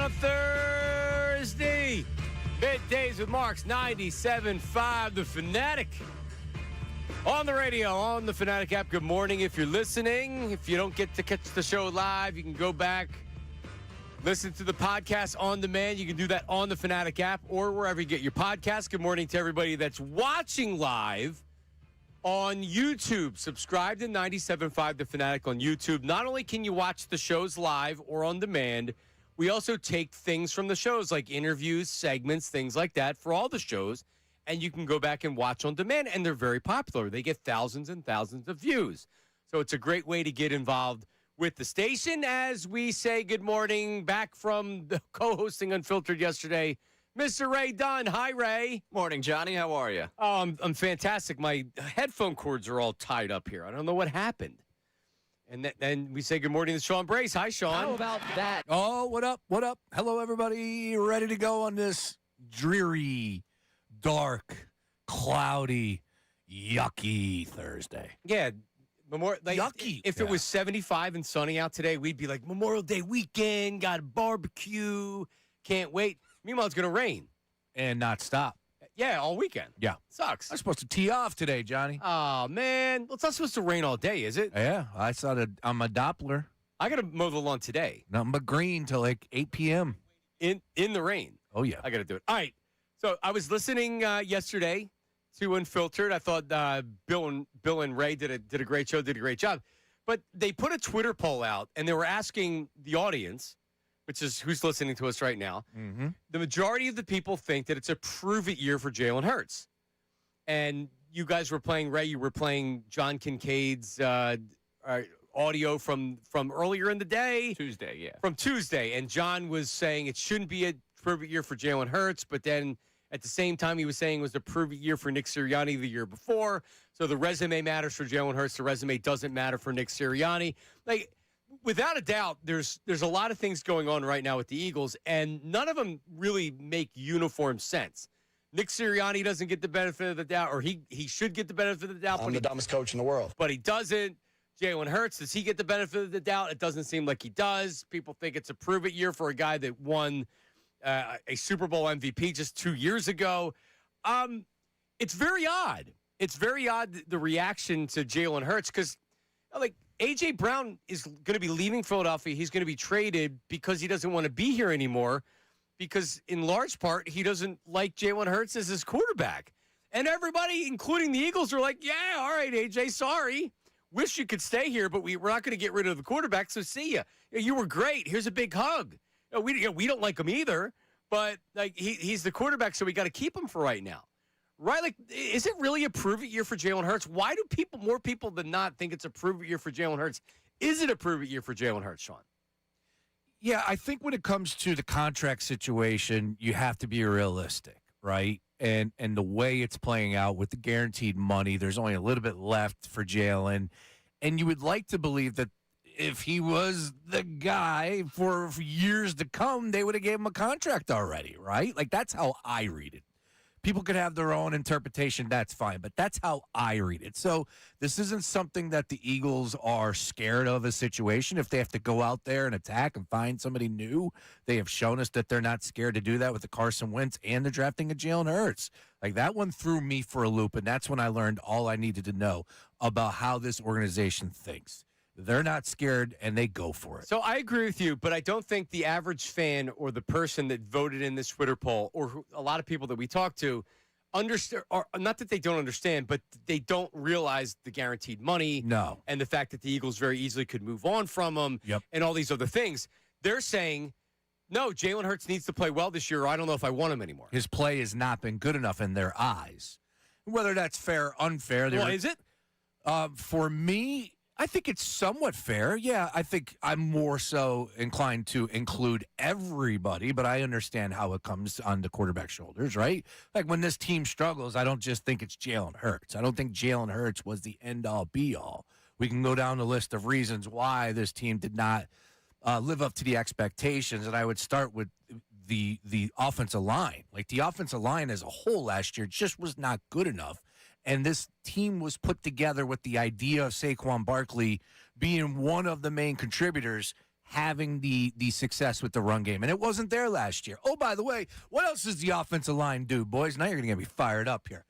on Thursday. Middays with Marks, 97.5, The Fanatic. On the radio, on the Fanatic app. Good morning if you're listening. If you don't get to catch the show live, you can go back, listen to the podcast on demand. You can do that on the Fanatic app or wherever you get your podcast. Good morning to everybody that's watching live on YouTube. Subscribe to 97.5 The Fanatic on YouTube. Not only can you watch the shows live or on demand, we also take things from the shows like interviews, segments, things like that for all the shows, and you can go back and watch on demand, and they're very popular. They get thousands and thousands of views. So it's a great way to get involved with the station. As we say good morning back from the co-hosting Unfiltered yesterday, Mr. Ray Dunn. Hi, Ray. Morning, Johnny. How are you? Oh, I'm fantastic. My headphone cords are all tied up here. I don't know what happened. And then we say good morning to Sean Brace. Hi, Sean. How about that? Oh, what up? What up? Hello, everybody. Ready to go on this dreary, dark, cloudy, yucky Thursday. Yeah. Yucky. If it was 75 and sunny out today, we'd be like, Memorial Day weekend, got a barbecue, can't wait. Meanwhile, it's going to rain. And not stop. Yeah, all weekend. Yeah. Sucks. I'm supposed to tee off today, Johnny. Oh, man. Well, it's not supposed to rain all day, is it? Yeah, I saw it on my Doppler. I got to mow the lawn today. Nothing but green till like 8 p.m. In the rain. Oh, yeah. I got to do it. All right. So I was listening yesterday to Unfiltered. I thought Bill and Ray did a great show, did a great job. But they put a Twitter poll out, and they were asking the audience, which is who's listening to us right now, the majority of the people think that it's a prove-it year for Jalen Hurts. And you guys were playing, Ray, you were playing John Kincaid's audio from earlier in the day. Tuesday, yeah. From Tuesday. And John was saying it shouldn't be a prove-it year for Jalen Hurts, but then at the same time he was saying it was a prove-it year for Nick Sirianni the year before. So the resume matters for Jalen Hurts. The resume doesn't matter for Nick Sirianni. Like, without a doubt, there's a lot of things going on right now with the Eagles, and none of them really make uniform sense. Nick Sirianni doesn't get the benefit of the doubt, or he should get the benefit of the doubt. I'm the dumbest coach in the world. But he doesn't. Jalen Hurts, does he get the benefit of the doubt? It doesn't seem like he does. People think it's a prove-it year for a guy that won a Super Bowl MVP just 2 years ago. It's very odd. It's very odd, the reaction to Jalen Hurts, because, like, A.J. Brown is going to be leaving Philadelphia. He's going to be traded because he doesn't want to be here anymore, because in large part he doesn't like Jalen Hurts as his quarterback. And everybody, including the Eagles, are like, yeah, all right, A.J., sorry. Wish you could stay here, but we're not going to get rid of the quarterback, so see ya. You were great. Here's a big hug. We don't like him either, but like he's the quarterback, so we got to keep him for right now. Right? Like, is it really a prove-it year for Jalen Hurts? Why do more people than not think it's a prove-it year for Jalen Hurts? Is it a prove-it year for Jalen Hurts, Sean? Yeah, I think when it comes to the contract situation, you have to be realistic, right? And the way it's playing out with the guaranteed money, there's only a little bit left for Jalen. And you would like to believe that if he was the guy for years to come, they would have gave him a contract already, right? Like, that's how I read it. People could have their own interpretation, that's fine, but that's how I read it. So this isn't something that the Eagles are scared of a situation. If they have to go out there and attack and find somebody new, they have shown us that they're not scared to do that with the Carson Wentz and the drafting of Jalen Hurts. Like, that one threw me for a loop, and that's when I learned all I needed to know about how this organization thinks. They're not scared, and they go for it. So I agree with you, but I don't think the average fan or the person that voted in this Twitter poll, or a lot of people that we talk to, understand, or not that they don't understand, but they don't realize the guaranteed money. No. And the fact that the Eagles very easily could move on from them. Yep. And all these other things. They're saying, no, Jalen Hurts needs to play well this year, or I don't know if I want him anymore. His play has not been good enough in their eyes. Whether that's fair or unfair. Well, is it? For me, I think it's somewhat fair. Yeah, I think I'm more so inclined to include everybody, but I understand how it comes on the quarterback's shoulders, right? Like, when this team struggles, I don't just think it's Jalen Hurts. I don't think Jalen Hurts was the end-all, be-all. We can go down the list of reasons why this team did not live up to the expectations, and I would start with the offensive line. Like, the offensive line as a whole last year just was not good enough. And this team was put together with the idea of Saquon Barkley being one of the main contributors having the success with the run game, and it wasn't there last year. Oh, by the way, what else does the offensive line do, boys? Now you're going to get me fired up here.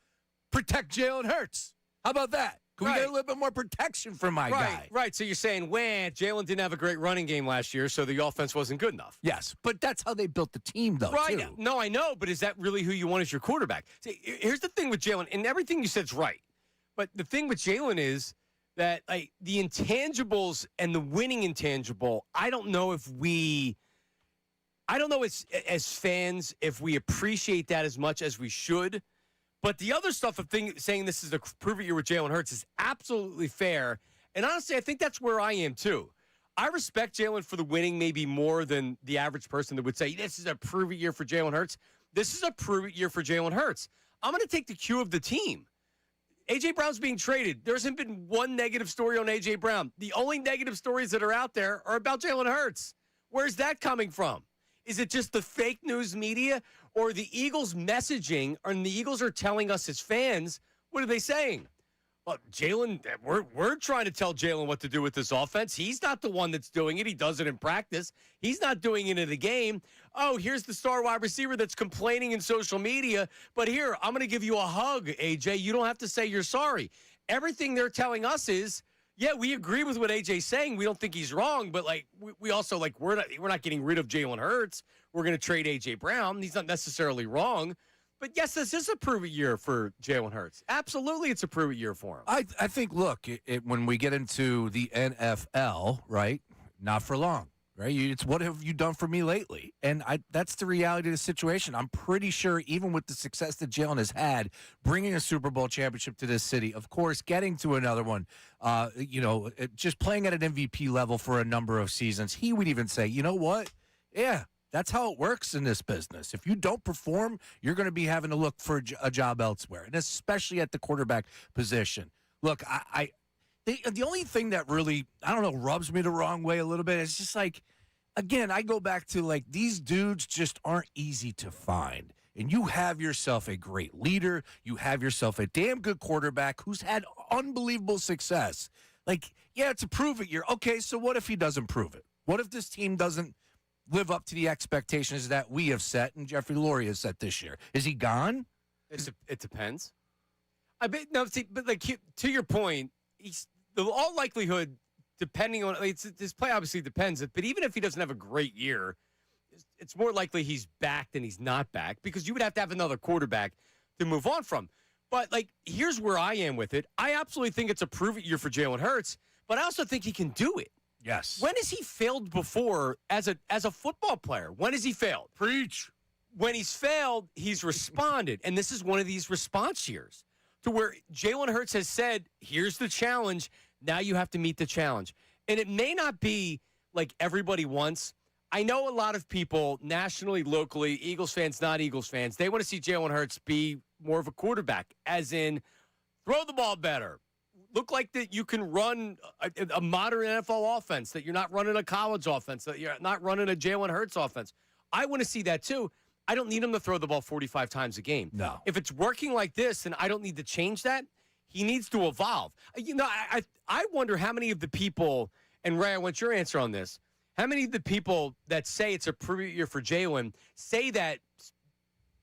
Protect Jalen Hurts. How about that? Can we get a little bit more protection from my guy? Right. So you're saying, Jalen didn't have a great running game last year, so the offense wasn't good enough. Yes, but that's how they built the team, though, right. too. No, I know, but is that really who you want as your quarterback? See, here's the thing with Jalen, and everything you said's right. But the thing with Jalen is that the intangibles and the winning intangible, I don't know as fans, if we appreciate that as much as we should. But the other stuff of saying this is a prove it year with Jalen Hurts is absolutely fair. And honestly, I think that's where I am too. I respect Jalen for the winning maybe more than the average person that would say, this is a prove it year for Jalen Hurts. This is a prove it year for Jalen Hurts. I'm going to take the cue of the team. A.J. Brown's being traded. There hasn't been one negative story on A.J. Brown. The only negative stories that are out there are about Jalen Hurts. Where's that coming from? Is it just the fake news media or the Eagles messaging, and the Eagles are telling us as fans, what are they saying? Well, Jalen, we're trying to tell Jalen what to do with this offense. He's not the one that's doing it. He does it in practice. He's not doing it in the game. Oh, here's the star wide receiver that's complaining in social media. But here, I'm going to give you a hug, AJ. You don't have to say you're sorry. Everything they're telling us is, yeah, we agree with what AJ's saying. We don't think he's wrong, but we also we're not getting rid of Jalen Hurts. We're going to trade AJ Brown. He's not necessarily wrong. But yes, this is a prove-it year for Jalen Hurts. Absolutely, it's a prove-it year for him. I think, look, when we get into the NFL, right, not for long, right? It's what have you done for me lately? And that's the reality of the situation. I'm pretty sure even with the success that Jalen has had, bringing a Super Bowl championship to this city, of course, getting to another one, just playing at an MVP level for a number of seasons, he would even say, you know what? Yeah. That's how it works in this business. If you don't perform, you're going to be having to look for a job elsewhere, and especially at the quarterback position. Look, the only thing that really, I don't know, rubs me the wrong way a little bit is just again, I go back to these dudes just aren't easy to find. And you have yourself a great leader. You have yourself a damn good quarterback who's had unbelievable success. Yeah, it's a prove it year. Okay, so what if he doesn't prove it? What if this team doesn't live up to the expectations that we have set and Jeffrey Lurie has set this year? Is he gone? It depends. I bet no. See, but to your point, all likelihood, depending on his play, obviously depends. But even if he doesn't have a great year, it's more likely he's back than he's not back because you would have to have another quarterback to move on from. But here's where I am with it. I absolutely think it's a prove it year for Jalen Hurts, but I also think he can do it. Yes. When has he failed before as a football player? When has he failed? Preach. When he's failed, he's responded. And this is one of these response years to where Jalen Hurts has said, here's the challenge. Now you have to meet the challenge. And it may not be like everybody wants. I know a lot of people nationally, locally, Eagles fans, not Eagles fans, they want to see Jalen Hurts be more of a quarterback, as in throw the ball better. Look like that you can run a modern NFL offense, that you're not running a college offense, that you're not running a Jalen Hurts offense. I want to see that too. I don't need him to throw the ball 45 times a game. No. If it's working like this, then I don't need to change that. He needs to evolve. I wonder how many of the people, and Ray, I want your answer on this, how many of the people that say it's a prove-it year for Jalen say that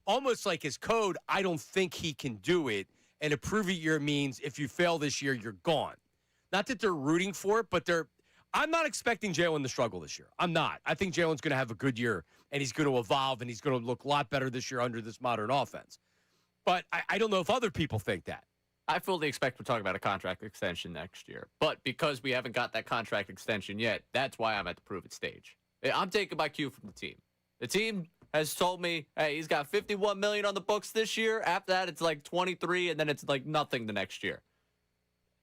almost like his code, I don't think he can do it. And a prove-it year means if you fail this year, you're gone. Not that they're rooting for it, but I'm not expecting Jalen to struggle this year. I'm not. I think Jalen's going to have a good year, and he's going to evolve, and he's going to look a lot better this year under this modern offense. But I don't know if other people think that. I fully expect we're talking about a contract extension next year. But because we haven't got that contract extension yet, that's why I'm at the prove-it stage. I'm taking my cue from the team. The team has told me, hey, he's got $51 million on the books this year. After that, it's 23, and then it's nothing the next year.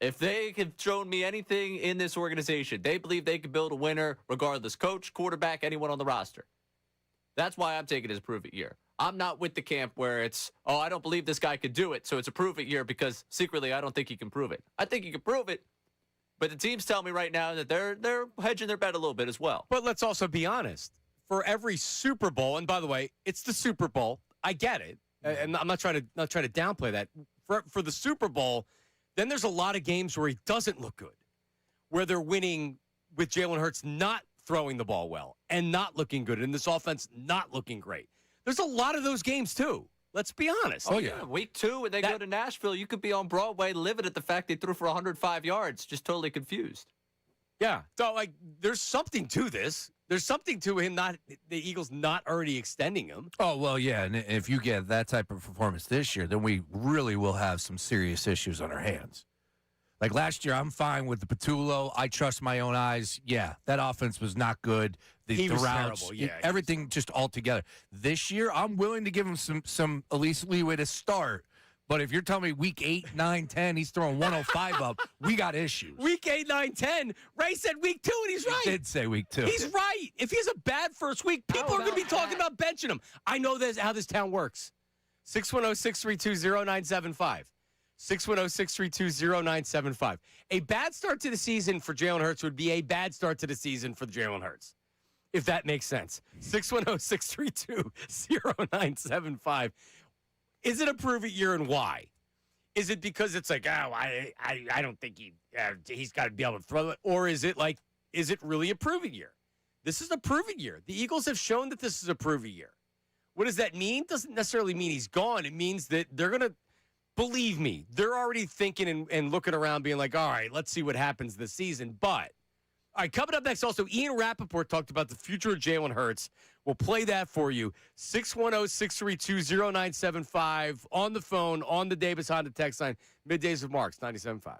If they have shown me anything in this organization, they believe they can build a winner regardless, coach, quarterback, anyone on the roster. That's why I'm taking it as a prove-it year. I'm not with the camp where it's, I don't believe this guy could do it, so it's a prove-it year because secretly I don't think he can prove it. I think he can prove it, but the teams tell me right now that they're hedging their bet a little bit as well. But let's also be honest. For every Super Bowl, and by the way, it's the Super Bowl. I get it, and I'm not trying to downplay that. For the Super Bowl, then there's a lot of games where he doesn't look good, where they're winning with Jalen Hurts not throwing the ball well and not looking good, and this offense not looking great. There's a lot of those games, too. Let's be honest. Oh, yeah. Week 2, when they go to Nashville, you could be on Broadway livid at the fact they threw for 105 yards, just totally confused. Yeah. So, like, there's something to this. There's something to him the Eagles not already extending him. Oh, well, yeah, and if you get that type of performance this year, then we really will have some serious issues on our hands. Like last year, I'm fine with the Patullo. I trust my own eyes. Yeah, that offense was not good. The was routes, terrible. Yeah, everything just all together. This year, I'm willing to give him some at least leeway to start. But if you're telling me week 8, 9, 10, he's throwing 105 up, we got issues. Week 8, 9, 10. Ray said week 2, and he's right. He did say week 2. He's right. If he has a bad first week, people are going to be talking about benching him. I know that's how this town works. 610-632-0975. 610-632-0975. A bad start to the season for Jalen Hurts would be a bad start to the season for Jalen Hurts, if that makes sense. 610-632-0975. Is it a prove-it year, and why? Is it because it's like, I don't think he's got to be able to throw it? Or is it like, is it really a prove-it year? This is a prove-it year. The Eagles have shown that this is a prove-it year. What does that mean? Doesn't necessarily mean he's gone. It means that they're going to, believe me, they're already thinking and looking around being like, all right, let's see what happens this season. But, all right, coming up next also, Ian Rapoport talked about the future of Jalen Hurts. We'll play that for you. 610-632-0975 on the phone, on the Davis Honda text line. Middays with Marks, 97.5.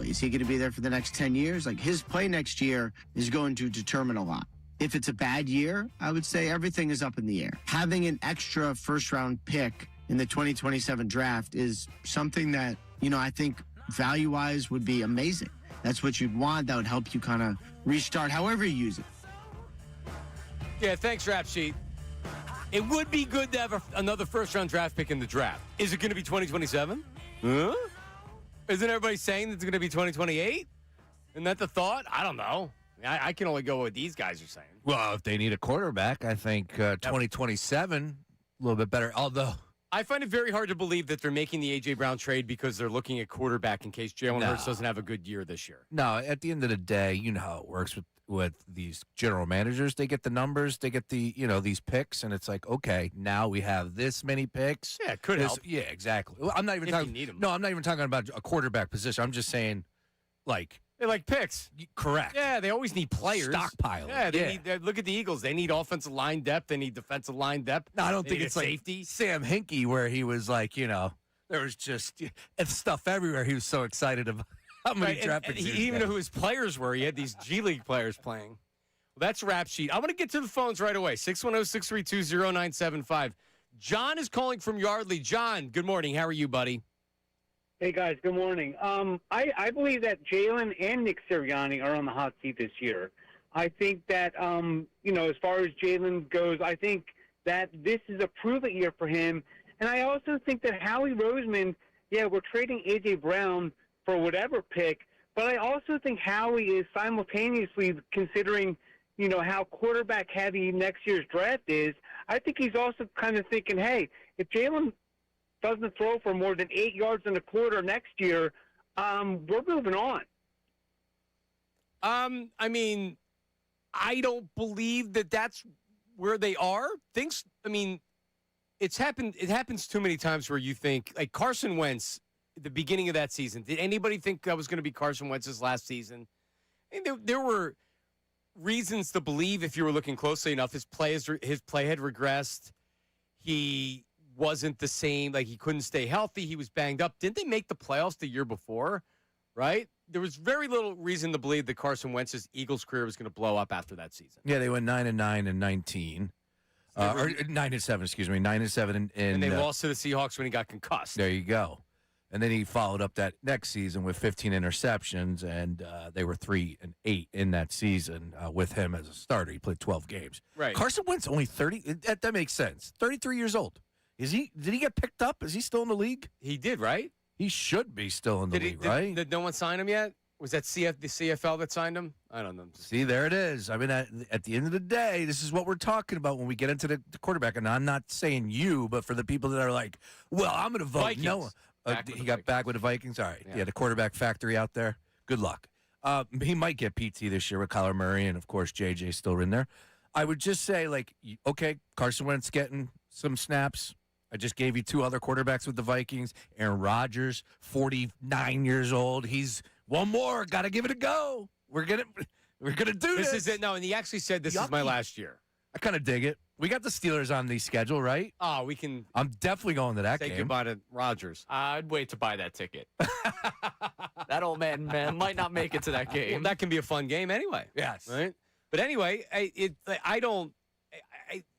Is he going to be there for the next 10 years? Like, his play next year is going to determine a lot. If it's a bad year, I would say everything is up in the air. Having an extra first-round pick in the 2027 draft is something that, I think value-wise would be amazing. That's what you'd want. That would help you kind of restart however you use it. Yeah, thanks, Rap Sheet. It would be good to have another first-round draft pick in the draft. Is it going to be 2027? Huh? Isn't everybody saying it's going to be 2028? Isn't that the thought? I don't know. I can only go with what these guys are saying. Well, if they need a quarterback, I think 2027 a little bit better. Although I find it very hard to believe that they're making the A.J. Brown trade because they're looking at quarterback in case Jalen Hurts doesn't have a good year this year. no, at the end of the day, you know how it works with these general managers. They get the numbers, they get the these picks, and it's like, okay, now we have this many picks. Yeah, it could help. Yeah, exactly. Well, I'm not even If talking. you need 'em. No, I'm not even talking about a quarterback position. I'm just saying, like, They like picks. correct. Yeah, they always need players. Stockpiling. Yeah, they need. Look at the Eagles. They need offensive line depth. They need defensive line depth. No, I don't They think need it's a like safety. Sam Hinkie where he was like, there was just stuff everywhere. He was so excited about how many Right, draft and picks he was didn't even know getting. who his players were. He had these G League players playing. Well, that's Rap Sheet. I want to get to the phones right away. 610-632-0975. John is calling from Yardley. John, good morning. How are you, buddy? Hey guys, good morning. I believe that Jalen and Nick Sirianni are on the hot seat this year. I think that as far as Jalen goes, I think that this is a prove-it year for him, and I also think that Howie Roseman, we're trading A.J. Brown for whatever pick, but I also think Howie is simultaneously considering, how quarterback-heavy next year's draft is. I think he's also kind of thinking, hey, if Jalen doesn't throw for more than 8 yards in a quarter next year, we're moving on. I mean, I don't believe that that's where they are. It's happened. It happens too many times where you think, like Carson Wentz, at the beginning of that season. Did anybody think that was going to be Carson Wentz's last season? And there were reasons to believe, if you were looking closely enough, his play had regressed. He wasn't the same. Like, he couldn't stay healthy. He was banged up. Didn't they make the playoffs the year before? Right? There was very little reason to believe that Carson Wentz's Eagles career was going to blow up after that season. Yeah, they went 9-9 and 19. Or 9-7, excuse me, 9-7, And they lost to the Seahawks when he got concussed. There you go. And then he followed up that next season with 15 interceptions, and they were 3-8 in that season with him as a starter. He played 12 games. Right. Carson Wentz only 30. That makes sense. 33 years old. Did he get picked up? Is he still in the league? He did, right? He should be still in the league, right? Did no one sign him yet? Was that the CFL that signed him? I don't know. See, there it is. I mean, at the end of the day, this is what we're talking about when we get into the quarterback. And I'm not saying you, but for the people that are like, well, I'm going to vote Vikings. no. He got back with the Vikings? All right. Yeah, the quarterback factory out there. Good luck. He might get PT this year with Kyler Murray, and, of course, JJ's still in there. I would just say, like, okay, Carson Wentz getting some snaps. I just gave you two other quarterbacks with the Vikings. Aaron Rodgers, 49 years old. He's one more. Got to give it a go. We're gonna do this. This is it. No, and he actually said this is my last year. I kind of dig it. We got the Steelers on the schedule, right? Oh, we can I'm definitely going to that say game. goodbye to Rodgers. I'd wait to buy that ticket. That old man might not make it to that game. Well, that can be a fun game anyway. Yes. Right? But anyway,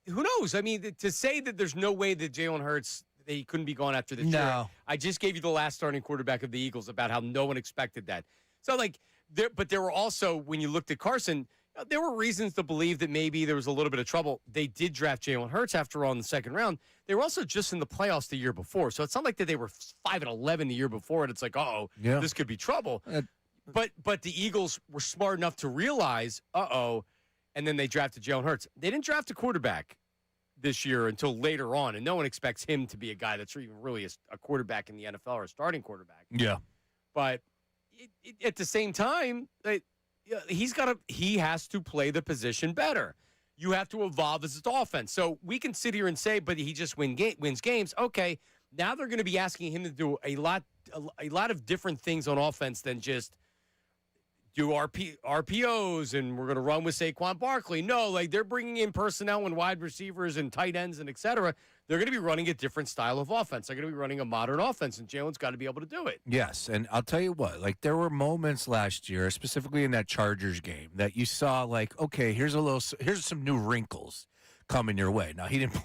who knows? I mean, to say that there's no way that Jalen Hurts, that he couldn't be gone after this year. No. I just gave you the last starting quarterback of the Eagles about how no one expected that. So, there were also, when you looked at Carson, there were reasons to believe that maybe there was a little bit of trouble. They did draft Jalen Hurts after all in the second round. They were also just in the playoffs the year before. So it's not like that they were 5-11 the year before, and it's like, this could be trouble. But the Eagles were smart enough to realize, and then they drafted Jalen Hurts. They didn't draft a quarterback this year until later on, and no one expects him to be a guy that's even really a quarterback in the NFL or a starting quarterback. Yeah. But at the same time, he has to play the position better. You have to evolve as its offense. So we can sit here and say, but he just wins games. Okay, now they're going to be asking him to do a lot of different things on offense than just do RPOs and we're going to run with Saquon Barkley. No, they're bringing in personnel and wide receivers and tight ends and et cetera. They're going to be running a different style of offense. They're going to be running a modern offense, and Jalen's got to be able to do it. Yes, and I'll tell you what, there were moments last year, specifically in that Chargers game, that you saw, okay, here's some new wrinkles coming your way. Now, he didn't.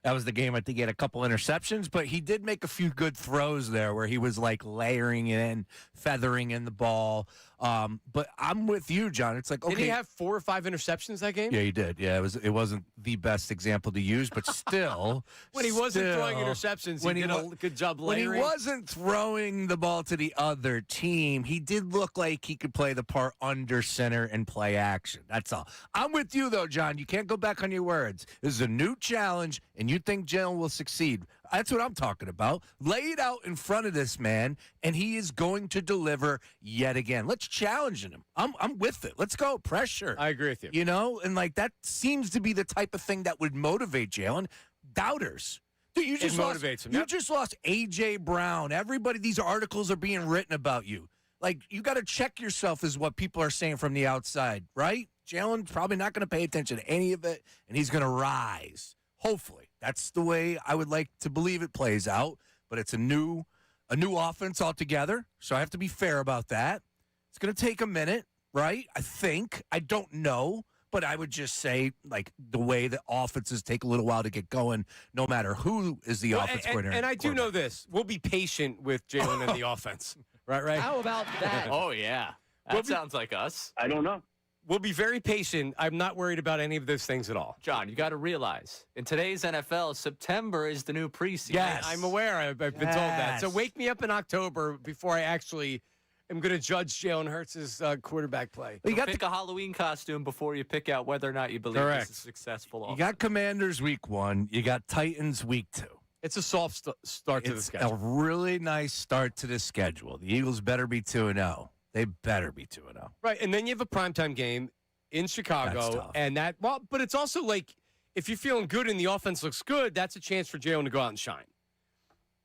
That was the game, I think he had a couple interceptions, but he did make a few good throws there where he was layering in, feathering in the ball. But I'm with you, John. It's like, okay. Did he have 4 or 5 interceptions that game? Yeah, he did. Yeah, it wasn't the best example to use, but still. When he wasn't throwing interceptions, he did a good job layering. When he wasn't throwing the ball to the other team, he did look like he could play the part under center and play action. That's all. I'm with you, though, John. You can't go back on your words. This is a new challenge, and you think Jalen will succeed. That's what I'm talking about. Lay it out in front of this man, and he is going to deliver yet again. Let's challenge him. I'm with it. Let's go. Pressure. I agree with you. You know, and like that seems to be the type of thing that would motivate Jalen. Doubters. Dude, you just motivates him. You just lost A.J. Brown. Everybody, these articles are being written about you. Like, you got to check yourself is what people are saying from the outside, right? Jalen's probably not going to pay attention to any of it, and he's going to rise. Hopefully. That's the way I would like to believe it plays out. But it's a new offense altogether, so I have to be fair about that. It's going to take a minute, right? I think. I don't know. But I would just say, like, the way that offenses take a little while to get going, no matter who is the offense coordinator. And I do know this. We'll be patient with Jalen and the offense. Right? How about that? Oh, yeah. That sounds like us. I don't know. We'll be very patient. I'm not worried about any of those things at all. John, you got to realize, in today's NFL, September is the new preseason. Yes. I'm aware. I've been told that. So wake me up in October before I actually am going to judge Jalen Hurts' quarterback play. You got pick a Halloween costume before you pick out whether or not you believe Correct. this is successful. You got Commanders week 1. You got Titans week 2. It's a soft start to the It's schedule. a really nice start to the schedule. The Eagles better be 2-0. They better be 2-0. Right, and then you have a primetime game in That's Chicago, tough. and but it's also like if you're feeling good and the offense looks good, that's a chance for Jalen to go out and shine.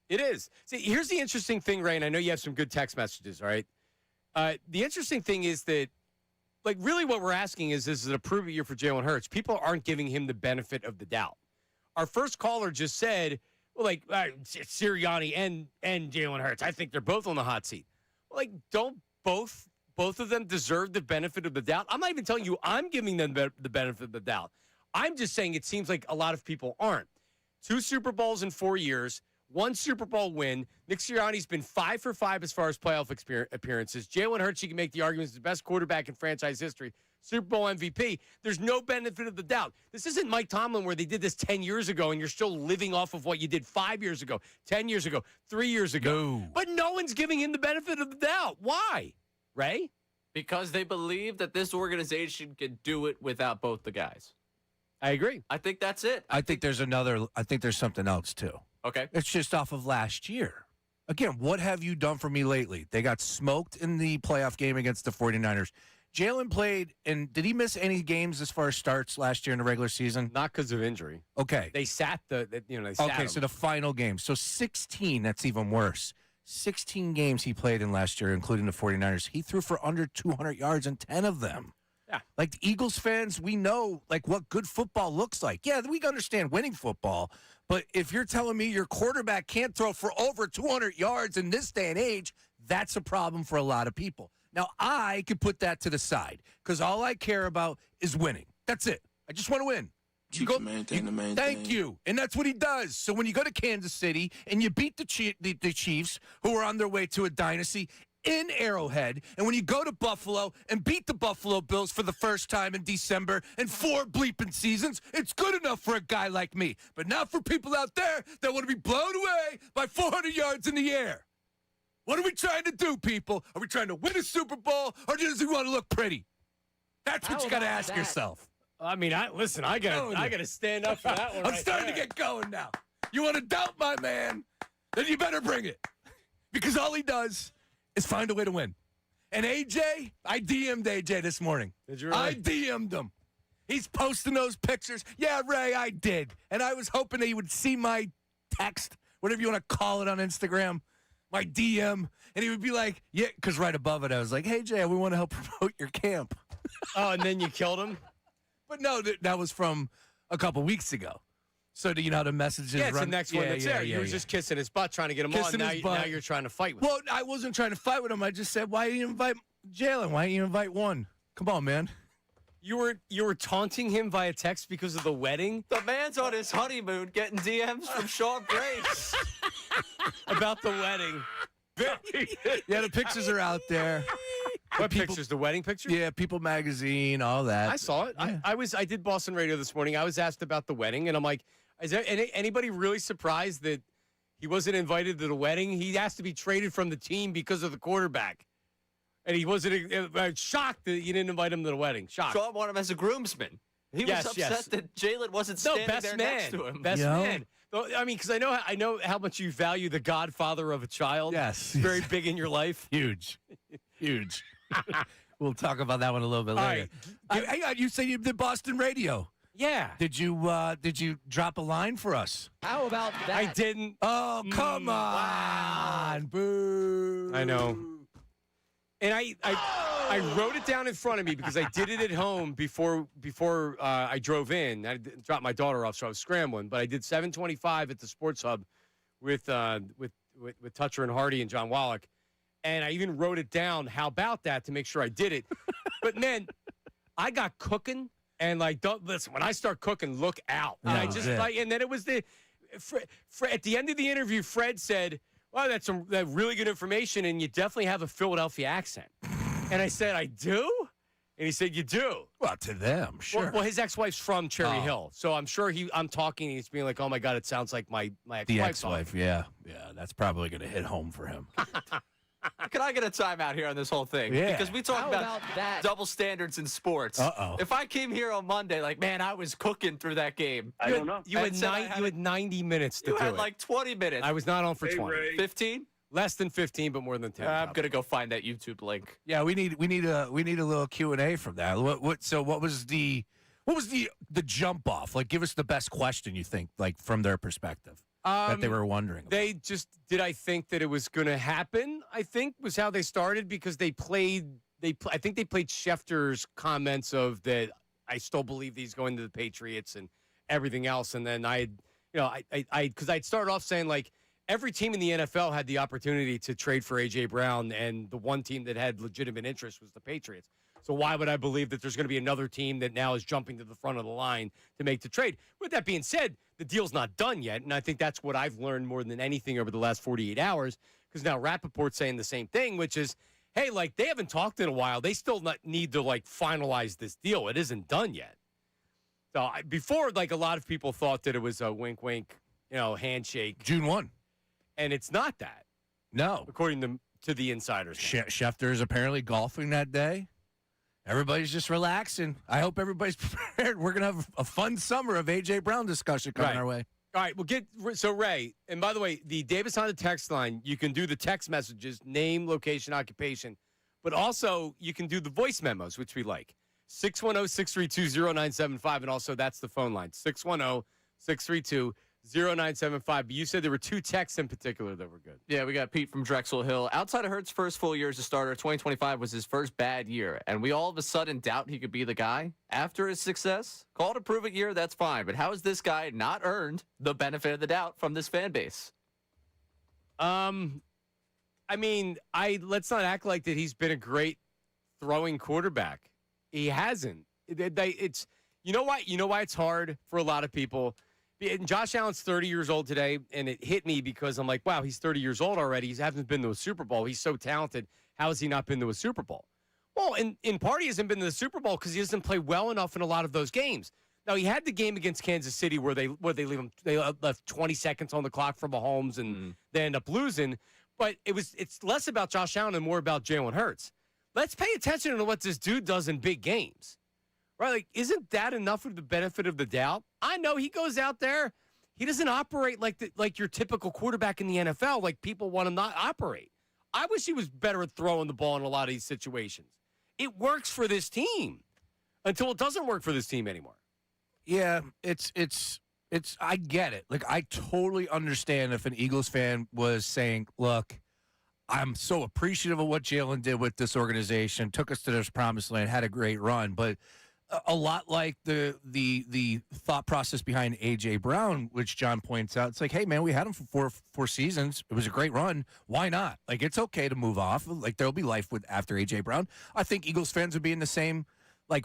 It is. See, here's the interesting thing, Ray, and I know you have some good text messages, all right? The interesting thing is that, like, really what we're asking is it a prove it year for Jalen Hurts? People aren't giving him the benefit of the doubt. Our first caller just said, well, like, Sirianni and Jalen Hurts, I think they're both on the hot seat. Well, like, don't both of them deserve the benefit of the doubt? I'm not even telling you I'm giving them the benefit of the doubt. I'm just saying it seems like a lot of people aren't. 2 Super Bowls in 4 years, 1 Super Bowl win. Nick Sirianni's been 5 for 5 as far as playoff appearances. Jalen Hurts, you can make the argument, is the best quarterback in franchise history. Super Bowl MVP. There's no benefit of the doubt. This isn't Mike Tomlin where they did this 10 years ago and you're still living off of what you did 5 years ago, 10 years ago, 3 years ago. No. But no one's giving him the benefit of the doubt. Why? Ray? Because they believe that this organization can do it without both the guys. I agree. I think that's it. I think there's something else, too. Okay. It's just off of last year. Again, what have you done for me lately? They got smoked in the playoff game against the 49ers. Jalen played, and did he miss any games as far as starts last year in the regular season? Not because of injury. Okay. They sat they sat Okay, him. so the final game. So 16, that's even worse. 16 games he played in last year, including the 49ers. He threw for under 200 yards in 10 of them. Yeah. Like, the Eagles fans, we know, like, what good football looks like. Yeah, we understand winning football, but if you're telling me your quarterback can't throw for over 200 yards in this day and age, that's a problem for a lot of people. Now, I could put that to the side because all I care about is winning. That's it. I just want to win. Thank you. And that's what he does. So when you go to Kansas City and you beat the Chiefs, who are on their way to a dynasty, in Arrowhead, and when you go to Buffalo and beat the Buffalo Bills for the first time in December in 4 bleeping seasons, it's good enough for a guy like me. But not for people out there that want to be blown away by 400 yards in the air. What are we trying to do, people? Are we trying to win a Super Bowl, or does he want to look pretty? That's what you got to ask yourself. I mean, I gotta stand up for that one. I'm starting to get going now. You want to doubt my man? Then you better bring it. Because all he does is find a way to win. And AJ, I DM'd AJ this morning. Did you really? I DM'd him. He's posting those pictures. Yeah, Ray, I did. And I was hoping that he would see my text, whatever you want to call it on Instagram, my DM, and he would be like, yeah, because right above it, I was like, hey, Jay, we want to help promote your camp. Oh, and then you killed him? But no, that was from a couple weeks ago. So do you know how the messages Yeah, it's run? the next one that's there. You were just kissing his butt, trying to get him Kissing on. his butt. Now you're trying to fight with him. Well, I wasn't trying to fight with him. I just said, why didn't you invite Jalen? Why didn't you invite one? Come on, man. You were taunting him via text because of the wedding? The man's on his honeymoon getting DMs from Shawn Grace. About the wedding. Yeah, the pictures are out there. What pictures? The wedding picture? Yeah, People Magazine, all that. I saw it. Yeah. I did Boston Radio this morning. I was asked about the wedding, and I'm like, is there anybody really surprised that he wasn't invited to the wedding? He has to be traded from the team because of the quarterback. And he wasn't shocked that you didn't invite him to the wedding. Shocked. Shawn wanted him as a groomsman. He was upset that Jalen wasn't standing there next to him. Best man. I mean, because I know how much you value the Godfather of a child. Yes. It's very big in your life. Huge. We'll talk about that one a little bit later. Hang on, you say you did Boston Radio. Yeah. Did you drop a line for us? How about that? I didn't. Oh, come on. Wow. Boo. I know. And I wrote it down in front of me because I did it at home before I drove in. I dropped my daughter off, so I was scrambling. But I did 7:25 at the Sports Hub with Toucher and Hardy and John Wallach, and I even wrote it down. How about that to make sure I did it? But man, I got cooking, and don't listen. When I start cooking, look out. And and then it was at the end of the interview, Fred said, "Well, that's some really good information, and you definitely have a Philadelphia accent." And I said, "I do?" And he said, "You do." Well, to them, sure. Well, his ex-wife's from Cherry Hill, so I'm sure I'm talking, and he's being like, "Oh my God, it sounds like my ex-wife." The ex-wife, yeah, that's probably going to hit home for him. Can I get a timeout here on this whole thing? Yeah. Because we talk about double standards in sports. Uh-oh. If I came here on Monday, man, I was cooking through that game. I don't know. You had 90 minutes to do it. You had 20 minutes. I was not on for 20. Ray. 15? Less than 15, but more than 10. I'm gonna go find that YouTube link. Yeah, we need a little Q&A from that. What was the jump off? Give us the best question you think, from their perspective, that they were wondering about. They just did. I think that it was going to happen. I think was how they started because I think they played Schefter's comments of that. I still believe he's going to the Patriots and everything else. And then because I'd started off saying every team in the NFL had the opportunity to trade for A.J. Brown, and the one team that had legitimate interest was the Patriots. So why would I believe that there's going to be another team that now is jumping to the front of the line to make the trade? With that being said, the deal's not done yet, and I think that's what I've learned more than anything over the last 48 hours, because now Rapoport's saying the same thing, which is, hey, they haven't talked in a while. They still need to, finalize this deal. It isn't done yet. So before, a lot of people thought that it was a wink, wink, handshake. June 1. And it's not that. No. According to the insiders. Schefter is apparently golfing that day. Everybody's just relaxing. I hope everybody's prepared. We're going to have a fun summer of A.J. Brown discussion coming our way. All right, so Ray, and by the way, the Davis on the text line, you can do the text messages, name, location, occupation, but also you can do the voice memos, which we like. 610-632-0975, and also that's the phone line, 610-632-0975. 0975. But you said there were two texts in particular that were good. Yeah, we got Pete from Drexel Hill. Outside of Hurts' first full year as a starter, 2025 was his first bad year, and we all of a sudden doubt he could be the guy after his success. Call it a prove-it year, that's fine. But how has this guy not earned the benefit of the doubt from this fan base? Let's not act like that he's been a great throwing quarterback. He hasn't. It's you know why it's hard for a lot of people. And Josh Allen's 30 years old today, and it hit me because I'm like, wow, he's 30 years old already. He hasn't been to a Super Bowl. He's so talented. How has he not been to a Super Bowl? Well, in part, he hasn't been to the Super Bowl because he doesn't play well enough in a lot of those games. Now, he had the game against Kansas City where they left 20 seconds on the clock for Mahomes, and they end up losing. But it's less about Josh Allen and more about Jalen Hurts. Let's pay attention to what this dude does in big games. Right? Isn't that enough of the benefit of the doubt? I know he goes out there. He doesn't operate like your typical quarterback in the NFL, like people want him not operate. I wish he was better at throwing the ball in a lot of these situations. It works for this team until it doesn't work for this team anymore. Yeah, it's I get it. I totally understand if an Eagles fan was saying, look, I'm so appreciative of what Jalen did with this organization, took us to this promised land, had a great run, but a lot like the thought process behind A.J. Brown, which John points out. It's hey, man, we had him for four seasons. It was a great run. Why not? It's okay to move off. There'll be life after A.J. Brown. I think Eagles fans would be in the same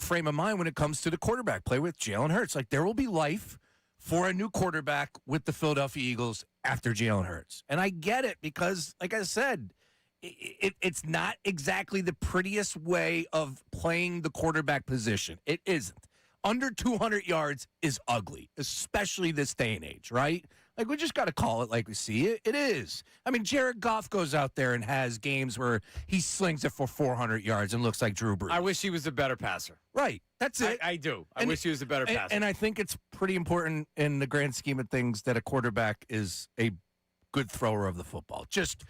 frame of mind when it comes to the quarterback play with Jalen Hurts. There will be life for a new quarterback with the Philadelphia Eagles after Jalen Hurts. And I get it because, like I said, it's not exactly the prettiest way of playing the quarterback position. It isn't. Under 200 yards is ugly, especially this day and age, right? Like, we just got to call it like we see it. It is. I mean, Jared Goff goes out there and has games where he slings it for 400 yards and looks like Drew Brees. I wish he was a better passer. Right. That's it. I do. I wish he was a better passer. And I think it's pretty important in the grand scheme of things that a quarterback is a good thrower of the football. Just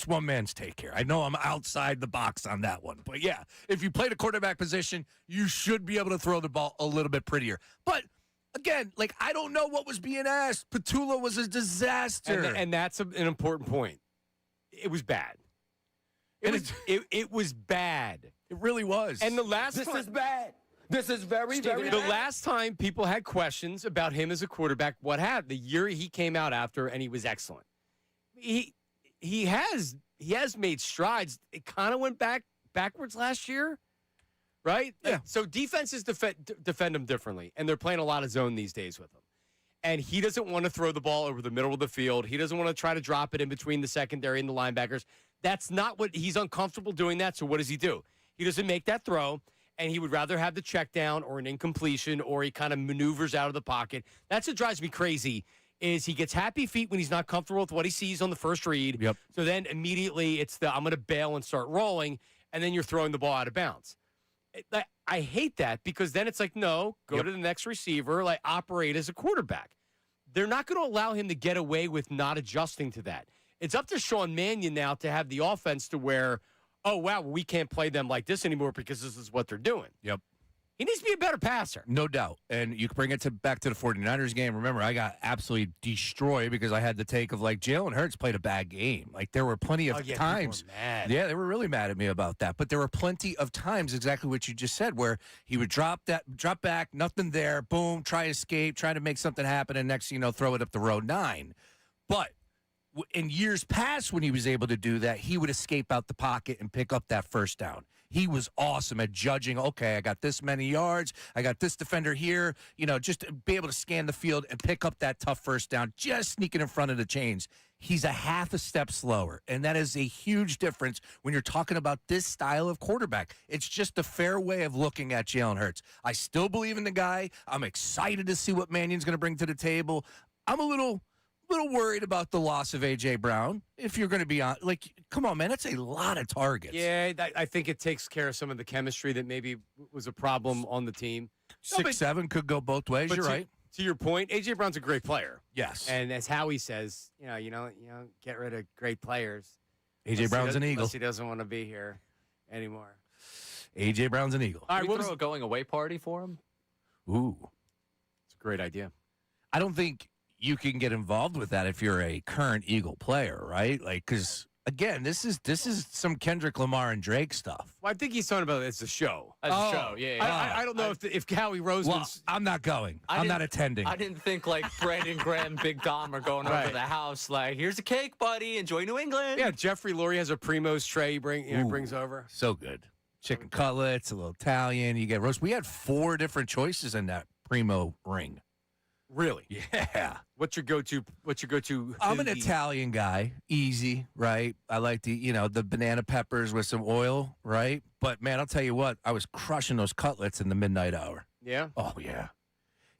one man's take here. I know I'm outside the box on that one. But, yeah, if you play the quarterback position, you should be able to throw the ball a little bit prettier. But, again, like, I don't know what was being asked. Petula was a disaster. And that's an important point. It was bad. It was bad. It really was. And the last This time, is bad. This is very, very the bad. last time people had questions about him as a quarterback, what happened? The year he came out after, and he was excellent. He has made strides. It kind of went backwards last year, right? Yeah. So defenses defend him differently, and they're playing a lot of zone these days with him. And he doesn't want to throw the ball over the middle of the field. He doesn't want to try to drop it in between the secondary and the linebackers. That's not what he's uncomfortable doing that. So what does he do? He doesn't make that throw, and he would rather have the check down or an incompletion, or he kind of maneuvers out of the pocket. That's what drives me crazy. Is he gets happy feet when he's not comfortable with what he sees on the first read. Yep. So then immediately it's I'm going to bail and start rolling, and then you're throwing the ball out of bounds. I hate that, because then it's like, no, go to the next receiver, like operate as a quarterback. They're not going to allow him to get away with not adjusting to that. It's up to Shawn Manion now to have the offense to where, oh, wow, we can't play them like this anymore because this is what they're doing. Yep. He needs to be a better passer. No doubt. And you can bring it back to the 49ers game. Remember, I got absolutely destroyed because I had the take of, like, Jalen Hurts played a bad game. Like, there were plenty of times. People were mad. Yeah, they were really mad at me about that. But there were plenty of times, exactly what you just said, where he would drop back, nothing there, boom, try escape, try to make something happen, and next thing you know, throw it up the road 9. But in years past, when he was able to do that, he would escape out the pocket and pick up that first down. He was awesome at judging, okay, I got this many yards, I got this defender here, just to be able to scan the field and pick up that tough first down, just sneaking in front of the chains. He's a half a step slower, and that is a huge difference when you're talking about this style of quarterback. It's just a fair way of looking at Jalen Hurts. I still believe in the guy. I'm excited to see what Manion's going to bring to the table. I'm a little worried about the loss of A.J. Brown, if you're going to be on. Like, come on, man, that's a lot of targets. Yeah, I think it takes care of some of the chemistry that maybe was a problem on the team. 6'7" could go both ways, you're right. To your point, A.J. Brown's a great player. Yes. And as Howie says, you know, get rid of great players. A.J. Brown's an Eagle. Unless he doesn't want to be here anymore. A.J. Brown's an Eagle. All right, Can we throw a going away party for him? Ooh. It's a great idea. I don't think you can get involved with that if you're a current Eagle player, right? Like, because again, this is some Kendrick Lamar and Drake stuff. Well, I think he's talking about it as a show. As a show, yeah. I don't know if Howie Roseman's. Well, I'm not going. I'm not attending. I didn't think like Brandon Graham, Big Dom are going over to the house. Like, here's a cake, buddy. Enjoy New England. Yeah, Jeffrey Lurie has a Primo's tray he brings over. So good. Chicken cutlets, a little Italian. You get roast. We had 4 different choices in that Primo ring. Really? Yeah. What's your go-to? I'm an Italian guy. Easy, right? I like the banana peppers with some oil, right? But, man, I'll tell you what. I was crushing those cutlets in the midnight hour. Yeah? Oh, yeah.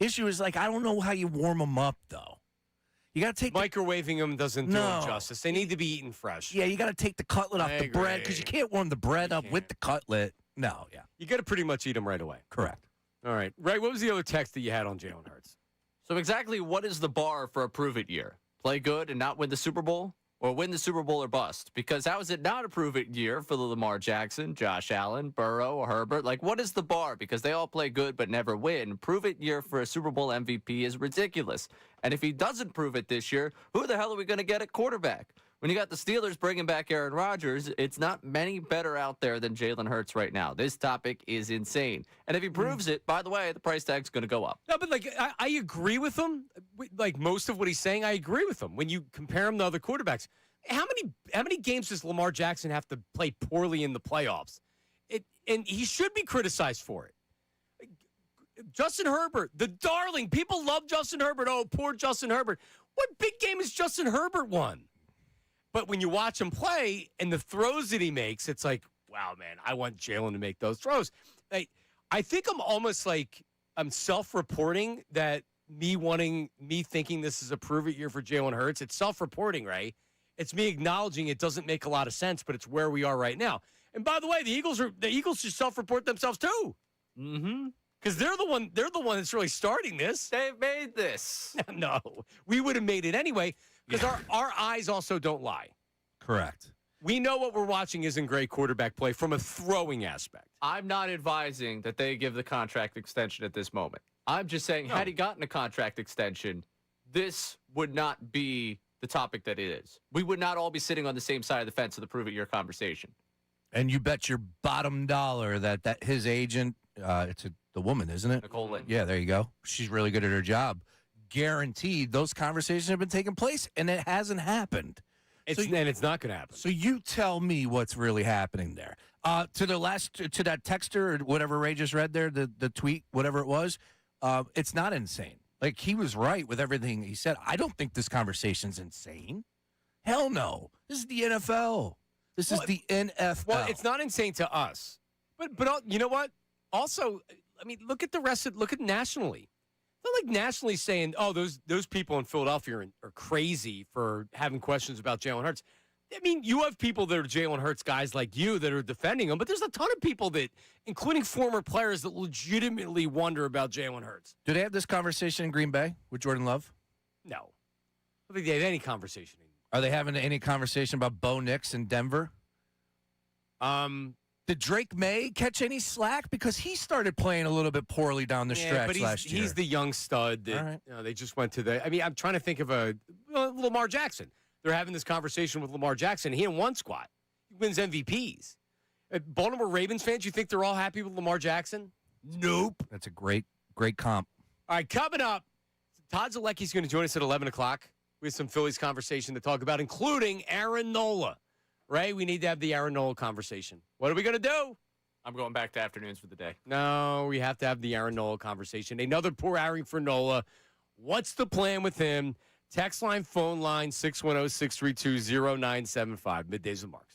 Issue is, like, I don't know how you warm them up, though. You got to take microwaving them doesn't do them justice. They need to be eaten fresh. Yeah, you got to take the cutlet off the bread because you can't warm the bread up with the cutlet. No, yeah. You got to pretty much eat them right away. Correct. All right. Right, what was the other text that you had on Jalen Hurts? So exactly what is the bar for a prove-it year? Play good and not win the Super Bowl? Or win the Super Bowl or bust? Because how is it not a prove-it year for the Lamar Jackson, Josh Allen, Burrow, or Herbert? Like, what is the bar? Because they all play good but never win. Prove-it year for a Super Bowl MVP is ridiculous. And if he doesn't prove it this year, who the hell are we going to get at quarterback? When you got the Steelers bringing back Aaron Rodgers, it's not many better out there than Jalen Hurts right now. This topic is insane. And if he proves it, by the way, the price tag's going to go up. No, but like I agree with him. Like most of what he's saying, I agree with him. When you compare him to other quarterbacks, how many games does Lamar Jackson have to play poorly in the playoffs? And he should be criticized for it. Justin Herbert, the darling. People love Justin Herbert. Oh, poor Justin Herbert. What big game has Justin Herbert won? But when you watch him play and the throws that he makes, it's like, wow, man, I want Jalen to make those throws. I think I'm almost like I'm self-reporting that me thinking this is a prove-it year for Jalen Hurts. It's self-reporting, right? It's me acknowledging it doesn't make a lot of sense, but it's where we are right now. And by the way, the Eagles should self-report themselves too. Mm-hmm. Because they're the one that's really starting this. They've made this. No, we would have made it anyway because our eyes also don't lie. Correct. We know what we're watching isn't great quarterback play from a throwing aspect. I'm not advising that they give the contract extension at this moment. I'm just saying, had he gotten a contract extension, this would not be the topic that it is. We would not all be sitting on the same side of the fence of the prove-it-year conversation. And you bet your bottom dollar that his agent, the woman, isn't it? Nicole Lynn. Yeah, there you go. She's really good at her job. Guaranteed those conversations have been taking place, and it hasn't happened. And it's not going to happen. So you tell me what's really happening there. To that texter or whatever Ray just read there, the tweet, whatever it was, it's not insane. Like, he was right with everything he said. I don't think this conversation's insane. Hell no. This is the NFL. This is the NFL. Well, it's not insane to us. But you know what? Also, I mean, look at nationally. It's not like nationally saying, oh, those people in Philadelphia are crazy for having questions about Jalen Hurts. I mean, you have people that are Jalen Hurts guys like you that are defending him, but there's a ton of people that, including former players, that legitimately wonder about Jalen Hurts. Do they have this conversation in Green Bay with Jordan Love? No. I don't think they have any conversation. Are they having any conversation about Bo Nix in Denver? Did Drake May catch any slack? Because he started playing a little bit poorly down the stretch last year. He's the young stud that they just went to the – I mean, I'm trying to think of Lamar Jackson. They're having this conversation with Lamar Jackson. He in one squad. He wins MVPs. Baltimore Ravens fans, you think they're all happy with Lamar Jackson? Nope. That's a great comp. All right, coming up, Todd Zeleki is going to join us at 11 o'clock. We have some Phillies conversation to talk about, including Aaron Nola. Right? We need to have the Aaron Nola conversation. What are we going to do? I'm going back to afternoons for the day. No, we have to have the Aaron Nola conversation. Another poor outing for Nola. What's the plan with him? Text line, phone line, 610-632-0975. Middays with Marks.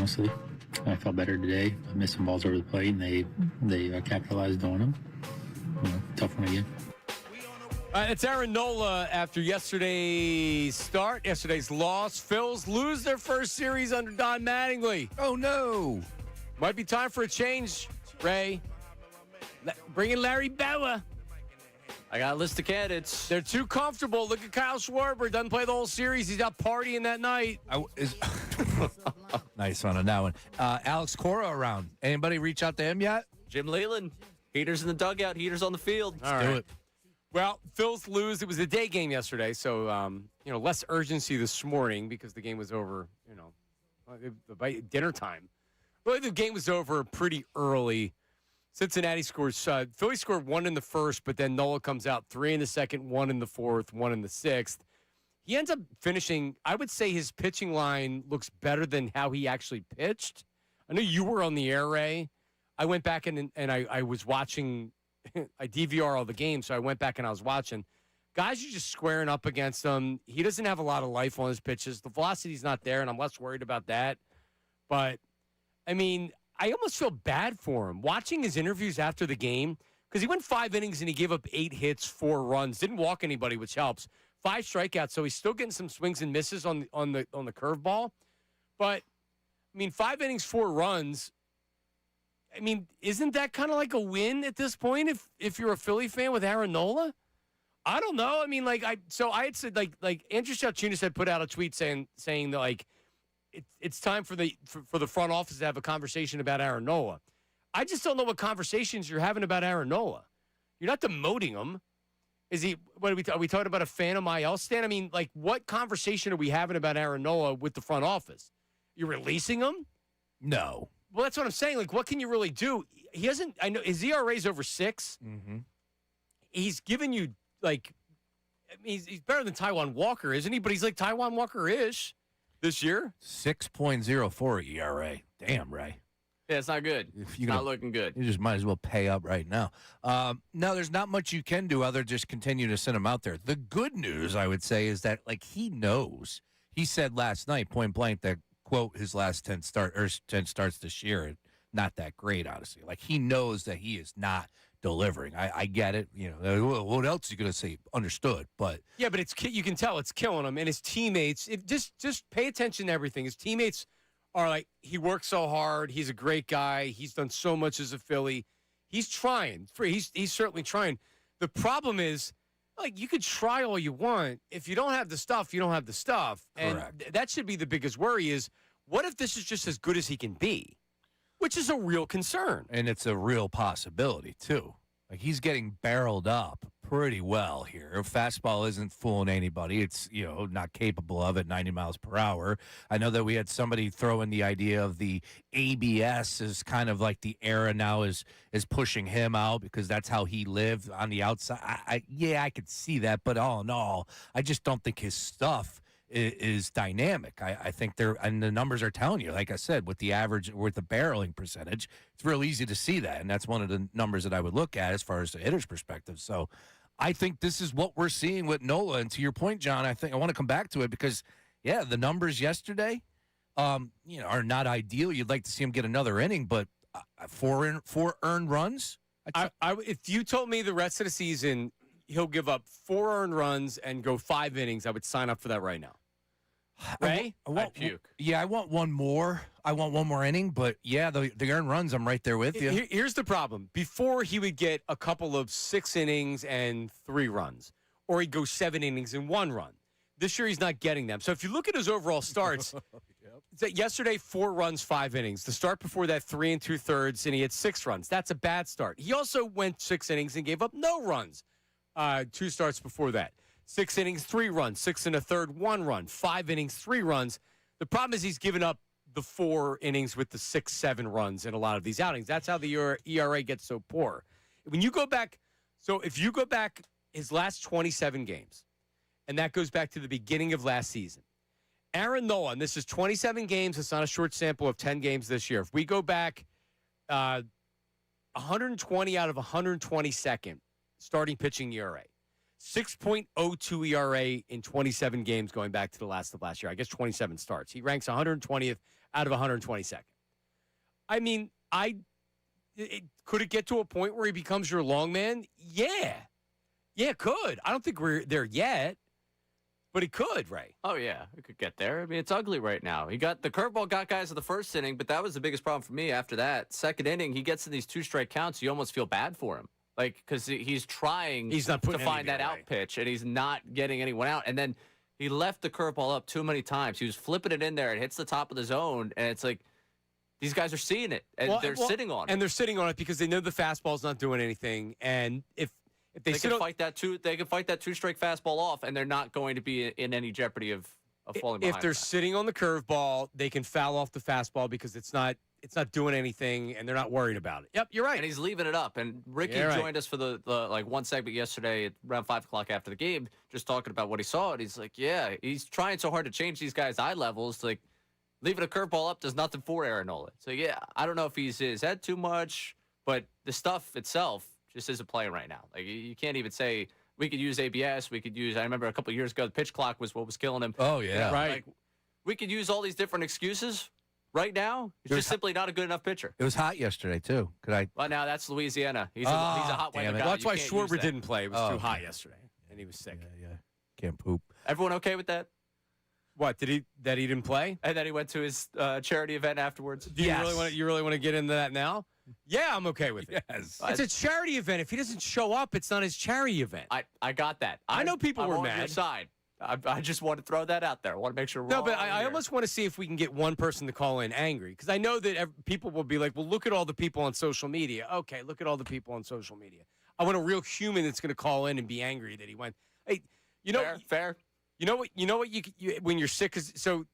honestly. I felt better today. I missed some balls over the plate, and they capitalized on them. Tough one again. It's Aaron Nola after yesterday's loss. Phils lose their first series under Don Mattingly. Oh, no. Might be time for a change, Ray. Bring in Larry Bauer. I got a list of candidates. They're too comfortable. Look at Kyle Schwarber. Doesn't play the whole series. He's out partying that night. Nice one on that one. Alex Cora around. Anybody reach out to him yet? Jim Leyland. Heaters in the dugout. Heaters on the field. All right. Do it. Well, Phils lose. It was a day game yesterday, so less urgency this morning because the game was over. By dinner time. Well, the game was over pretty early. Cincinnati scores. Philly scored 1 in the first, but then Nola comes out 3 in the second, 1 in the fourth, 1 in the sixth. He ends up finishing. I would say his pitching line looks better than how he actually pitched. I know you were on the air, Ray. I went back and I was watching. I DVR all the games, so I went back and I was watching. Guys are just squaring up against him. He doesn't have a lot of life on his pitches. The velocity's not there, and I'm less worried about that. But, I mean, I almost feel bad for him. Watching his interviews after the game, because he went 5 innings and he gave up 8 hits, 4 runs, didn't walk anybody, which helps. 5 strikeouts, so he's still getting some swings and misses on the curveball. But, I mean, 5 innings, 4 runs. I mean, isn't that kind of like a win at this point if you're a Philly fan with Aaron Nola? I don't know. I mean, I had said like Andrew Salciunas had put out a tweet saying that like it's time for the front office to have a conversation about Aaron Nola. I just don't know what conversations you're having about Aaron Nola. You're not demoting him. Is he? What are we talking about? A Phantom IL stand? I mean, like, what conversation are we having about Aaron Nola with the front office? You're releasing him? No. Well, that's what I'm saying. Like, what can you really do? He hasn't. I know his ERA's over 6. Mm-hmm. He's given you like. I mean, he's better than Taijuan Walker, isn't he? But he's like Taijuan Walker-ish this year. 6.04 ERA. Damn, Ray. Yeah, it's not good. It's not looking good. You just might as well pay up right now. No, there's not much you can do other than just continue to send him out there. The good news, I would say, is that like he knows. He said last night, point blank, that quote his last 10 starts this year, not that great, honestly. Like he knows that he is not delivering. I get it. You know, what else are you going to say? Understood, but yeah, but you can tell it's killing him, and his teammates. Just pay attention to everything. His teammates are like, he works so hard. He's a great guy. He's done so much as a Philly. He's trying. He's certainly trying. The problem is, like, you could try all you want. If you don't have the stuff, you don't have the stuff. And that should be the biggest worry is, what if this is just as good as he can be? Which is a real concern. And it's a real possibility, too. Like, he's getting barreled up pretty well here. Fastball isn't fooling anybody. It's, not capable of it 90 miles per hour. I know that we had somebody throw in the idea of the ABS is kind of like the era now is pushing him out because that's how he lived on the outside. I could see that. But all in all, I just don't think his stuff is dynamic. I think and the numbers are telling you, like I said, with the average, with the barreling percentage, it's real easy to see that. And that's one of the numbers that I would look at as far as the hitter's perspective. So I think this is what we're seeing with Nola. And to your point, John, I think I want to come back to it because, the numbers yesterday, are not ideal. You'd like to see him get another inning, but 4 earned runs. If you told me the rest of the season he'll give up 4 earned runs and go 5 innings, I would sign up for that right now. Ray? I'd puke. Yeah, I want one more. I want one more inning, but the earned runs, I'm right there with you. Here's the problem. Before, he would get a couple of 6 innings and 3 runs, or he'd go 7 innings and 1 run. This year, he's not getting them. So if you look at his overall starts, yesterday, 4 runs, 5 innings. The start before that, 3 2/3, and he had 6 runs. That's a bad start. He also went 6 innings and gave up no runs. 2 starts before that. 6 innings, 3 runs, 6 1/3, 1 run, 5 innings, 3 runs. The problem is he's given up the 4 innings with the 6, 7 runs in a lot of these outings. That's how the ERA gets so poor. When you go back, if you go back his last 27 games, and that goes back to the beginning of last season, Aaron Nola, and this is 27 games. It's not a short sample of 10 games this year. If we go back 120 out of 122nd, starting pitching ERA. 6.02 ERA in 27 games going back to the last of last year. I guess 27 starts. He ranks 120th out of 122nd. I mean, could it get to a point where he becomes your long man? Yeah. Yeah, it could. I don't think we're there yet, but it could, Ray. Oh, yeah, it could get there. I mean, it's ugly right now. The curveball got guys in the first inning, but that was the biggest problem for me after that. Second inning, he gets in these 2-strike counts. You almost feel bad for him. Like, because he's trying to find that out pitch, and he's not getting anyone out. And then he left the curveball up too many times. He was flipping it in there. It hits the top of the zone, and it's like these guys are seeing it, and they're sitting on it. And they're sitting on it because they know the fastball's not doing anything. And if they can fight that 2-strike fastball off, and they're not going to be in any jeopardy of falling behind. If they're sitting on the curveball, they can foul off the fastball because it's not doing anything, and they're not worried about it. Yep, you're right. And he's leaving it up. And Ricky joined us for the one segment yesterday around 5 o'clock after the game, just talking about what he saw. And he's like, yeah, he's trying so hard to change these guys' eye levels. Like, leaving a curveball up does nothing for Aaron Nola. So, yeah, I don't know if he's his head too much, but the stuff itself just isn't playing right now. Like, you can't even say we could use ABS. I remember a couple of years ago, the pitch clock was what was killing him. Oh, yeah. Right. Like, we could use all these different excuses. Right now, he's just simply not a good enough pitcher. It was hot yesterday, too. Well, now that's Louisiana. He's a hot weather guy. Well, that's why Schwarber Schwarber didn't play. It was too hot yesterday, and he was sick. Yeah. Can't poop. Everyone okay with that? What, that he didn't play? And then he went to his charity event afterwards. Do you really want to get into that now? Yeah, I'm okay with it. Yes. It's a charity event. If he doesn't show up, it's not his charity event. I got that. I know people were on mad. Your side. I just want to throw that out there. I want to make sure we're No, but I almost want to see if we can get one person to call in angry, because I know that people will be like, well, look at all the people on social media. Okay, look at all the people on social media. I want a real human that's going to call in and be angry that he went. Hey, fair. You know what? You when you're sick. So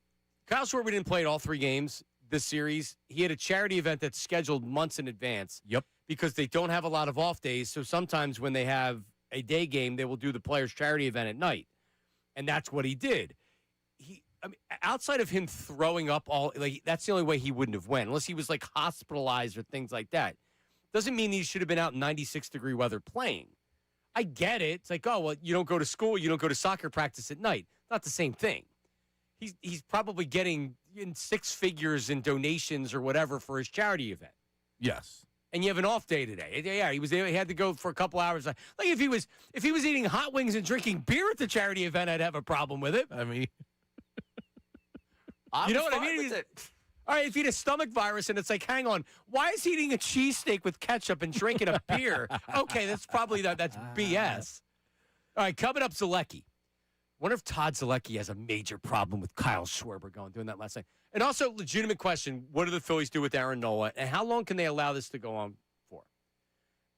Kyle Schwarber didn't play at all 3 games this series. He had a charity event that's scheduled months in advance. Yep. Because they don't have a lot of off days. So sometimes when they have a day game, they will do the players' charity event at night. And that's what he did. Outside of him throwing up that's the only way he wouldn't have went, unless he was like hospitalized or things like that. Doesn't mean he should have been out in 96-degree weather playing. I get it. It's like, oh, well, you don't go to school, you don't go to soccer practice at night. Not the same thing. He's probably getting in 6 figures in donations or whatever for his charity event. Yes. And you have an off day today. Yeah, he had to go for a couple hours. Like if he was eating hot wings and drinking beer at the charity event, I'd have a problem with it. I mean, you know what I mean? All right, if he had a stomach virus and it's like, hang on, why is he eating a cheesesteak with ketchup and drinking a beer? Okay, that's probably that's BS. All right, coming up, Zeleki. Wonder if Todd Zeleki has a major problem with Kyle Schwarber doing that last night. And also, legitimate question, what do the Phillies do with Aaron Nola, and how long can they allow this to go on for?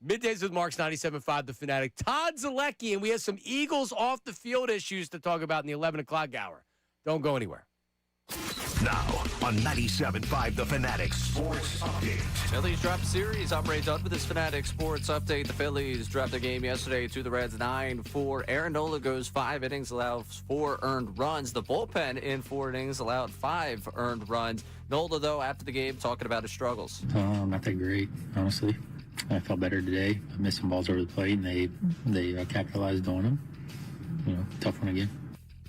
Middays with Marks, 97.5, The Fanatic. Todd Zeleki, and we have some Eagles off-the-field issues to talk about in the 11 o'clock hour. Don't go anywhere. Now on 97.5 The Fanatic Sports Update. Phillies dropped a series. I'm Ray Dunn with this Fanatic Sports Update. The Phillies dropped a game yesterday to the Reds 9-4. Aaron Nola goes 5 innings, allows 4 earned runs. The bullpen in 4 innings allowed 5 earned runs. Nola, though, after the game, talking about his struggles. Not that great, honestly. I felt better today. I missed some balls over the plate, and they capitalized on them. Tough one again.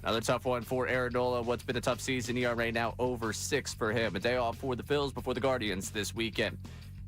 Another tough one for Aaron Nola. What's been a tough season, ERA now over 6 for him. A day off for the Phils before the Guardians this weekend.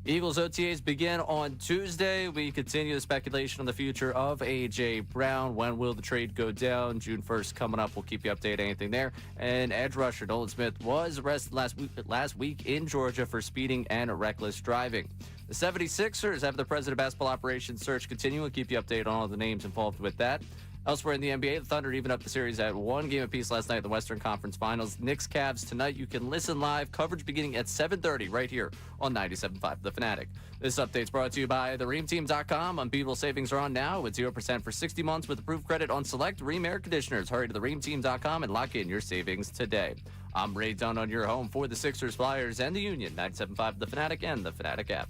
Eagles OTAs begin on Tuesday. We continue the speculation on the future of A.J. Brown. When will the trade go down? June 1st coming up. We'll keep you updated anything there. And edge rusher Nolan Smith was arrested last week in Georgia for speeding and reckless driving. The 76ers have their president of basketball operations search continue. We'll keep you updated on all the names involved with that. Elsewhere in the NBA, the Thunder even up the series at 1 game apiece last night in the Western Conference Finals. Knicks Cavs tonight. You can listen live. Coverage beginning at 7:30 right here on 97.5 The Fanatic. This update's brought to you by thereamteam.com. Unbeatable savings are on now with 0% for 60 months with approved credit on select Ream air conditioners. Hurry to thereamteam.com and lock in your savings today. I'm Ray Dunn on your home for the Sixers, Flyers, and the Union. 97.5 The Fanatic and the Fanatic app.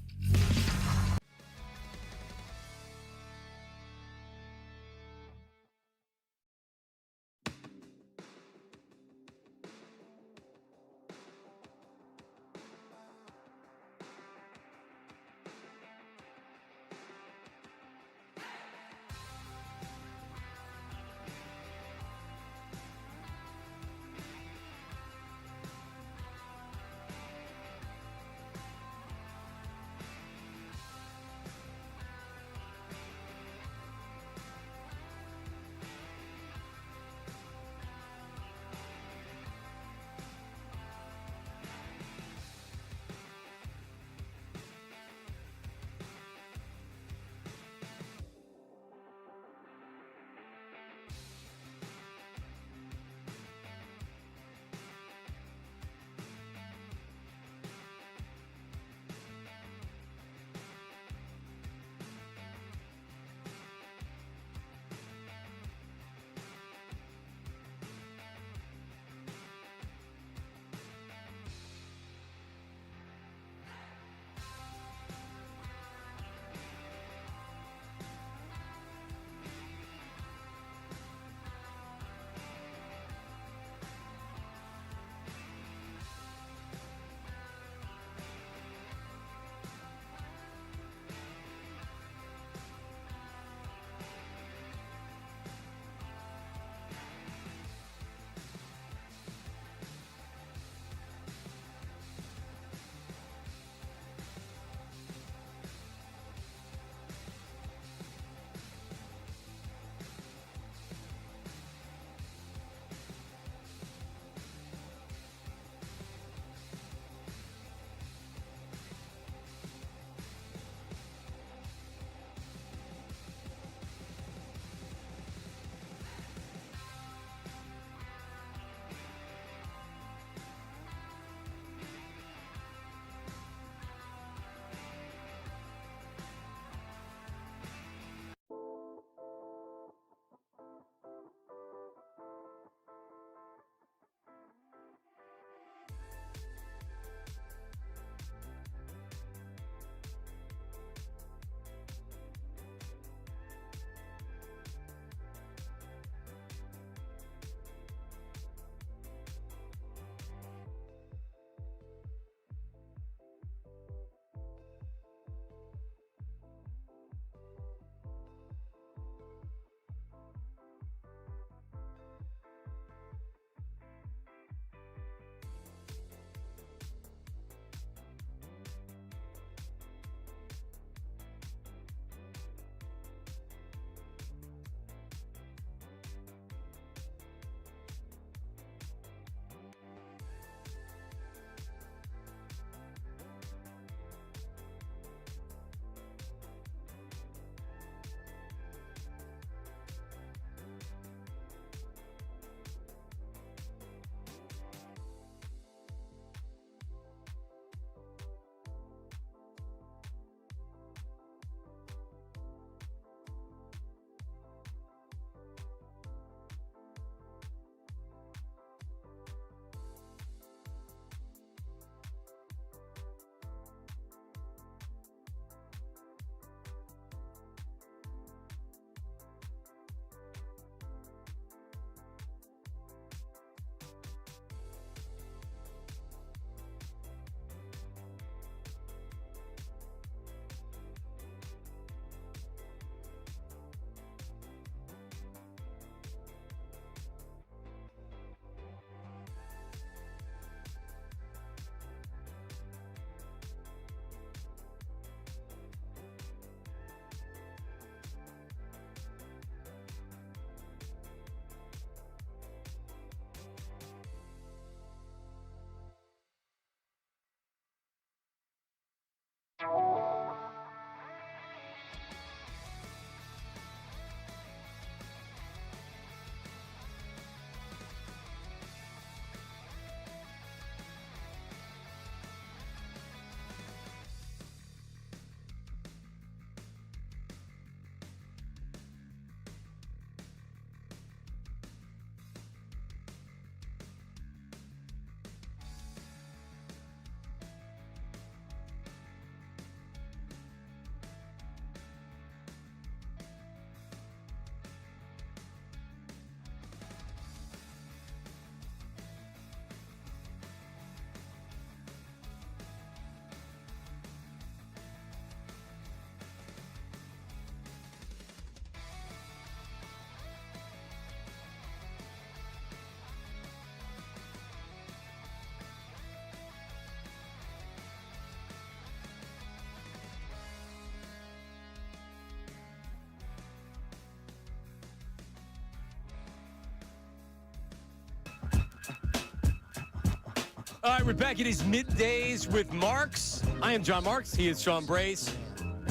All right, we're back. It is Middays with Marks. I am John Marks. He is Sean Brace.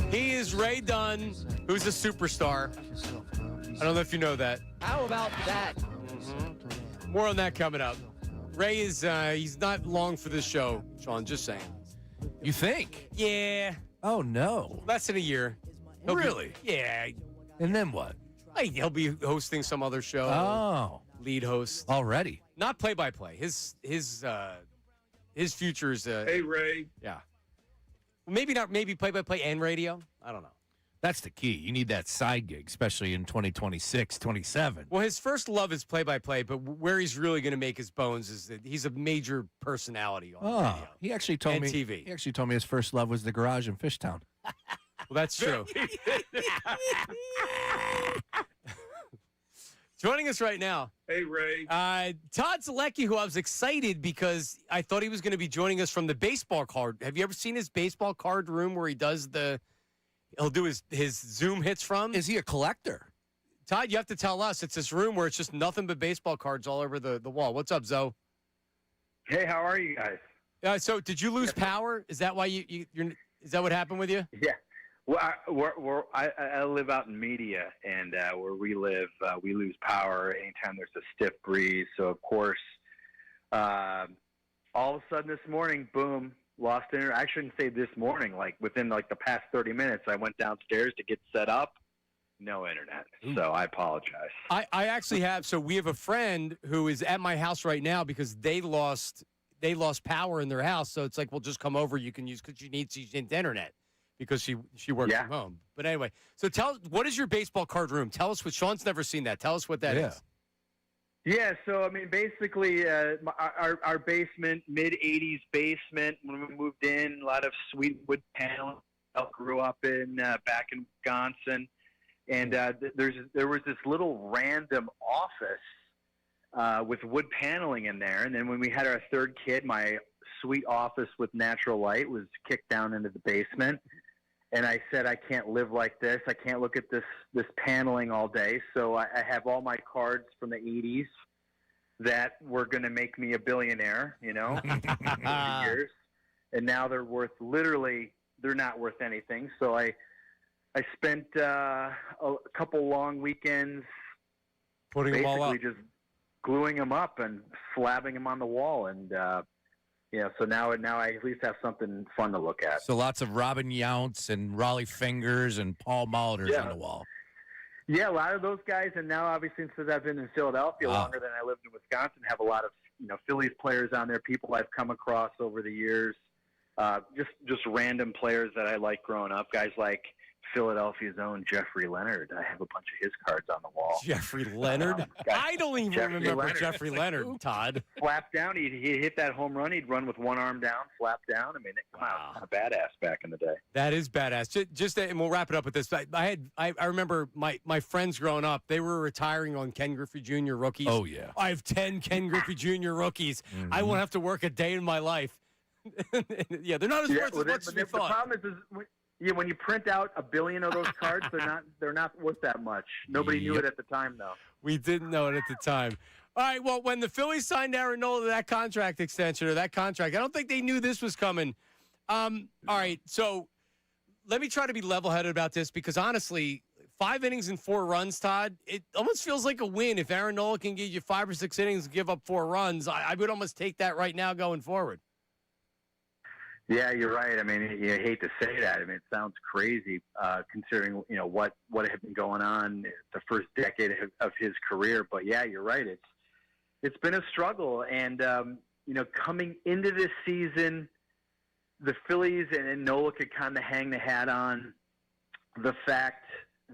He is Ray Dunn, who's a superstar. I don't know if you know that. How about that? More on that coming up. Ray is, he's not long for this show, Sean, just saying. You think? Yeah, Oh, no. less than a year. Really? Yeah. And then what? He'll be hosting some other show. Oh, Lead host. already. Not play-by-play. His future is, Hey, Ray. yeah. Maybe not, maybe play-by-play and radio. I don't know. That's the key. You need that side gig, especially in 2026, 27. Well, his first love is play-by-play, but where he's really going to make his bones is that he's a major personality on radio. He actually told And me. TV. He actually told me his first love was the garage in Fishtown. Well, that's true. Joining us right now, Hey, Ray. Todd Zeleki, who I was excited because I thought he was going to be joining us from the baseball card. Have you ever seen his baseball card room where he'll do his Zoom hits from? Is he a collector? Todd, you have to tell us. It's this room where it's just nothing but baseball cards all over the wall. What's up, Zoe? Hey, how are you guys? So did you lose power? Is that why you're? Is that what happened with you? Yeah. Well, I live out in media, and where we live, we lose power anytime there's a stiff breeze. So, of course, all of a sudden this morning, boom, lost internet. I shouldn't say this morning. Like within the past 30 minutes, I went downstairs to get set up. No internet. So I apologize. I actually have. So we have a friend who is at my house right now because they lost power in their house. So it's like, well, just come over. You can use because she needs internet because she works from home. But anyway, so tell us, what is your baseball card room? Tell us what Sean's never seen that. Tell us what that is. Yeah, so I mean, basically, our basement, mid-'80s basement, when we moved in, a lot of sweet wood paneling. I grew up in back in Wisconsin, and there was this little random office with wood paneling in there. And then when we had our third kid, my sweet office with natural light was kicked down into the basement. And I said, I can't live like this. I can't look at this paneling all day. So I have all my cards from the 80s that were going to make me a billionaire, over the years. And now they're not worth anything. So I spent a couple long weekends Putting them all up. basically just gluing them up and slabbing them on the wall. And, so now I at least have something fun to look at. So lots of Robin Younts and Raleigh Fingers and Paul Molitor's on the wall. Yeah, a lot of those guys. And now, obviously, since I've been in Philadelphia longer than I lived in Wisconsin, have a lot of Phillies players on there, people I've come across over the years, just random players that I like growing up, guys like Philadelphia's own Jeffrey Leonard. I have a bunch of his cards on the wall. Jeffrey Leonard? I don't even remember Jeffrey Leonard, Todd. Flap down. He'd hit that home run. He'd run with one arm down, flap down. I mean, come on, kind of badass back in the day. That is badass. And we'll wrap it up with this. I remember my friends growing up, they were retiring on Ken Griffey Jr. rookies. Oh, yeah. I have 10 Ken Griffey Jr. rookies. Mm-hmm. I won't have to work a day in my life. Yeah, they're not as worth as much as we the thought. problem is when you print out 1 billion of those cards, they're not worth that much. Nobody knew it at the time, though. We didn't know it at the time. All right, well, when the Phillies signed Aaron Nola to that contract extension or that contract, I don't think they knew this was coming. All right, so let me try to be level-headed about this because, honestly, 5 innings and 4 runs, Todd, it almost feels like a win. If Aaron Nola can give you 5 or 6 innings and give up 4 runs, I would almost take that right now going forward. Yeah, you're right. I mean, you hate to say that. I mean, it sounds crazy considering what had been going on the first decade of his career. But yeah, you're right. It's been a struggle, and coming into this season, the Phillies and Nola could kind of hang the hat on the fact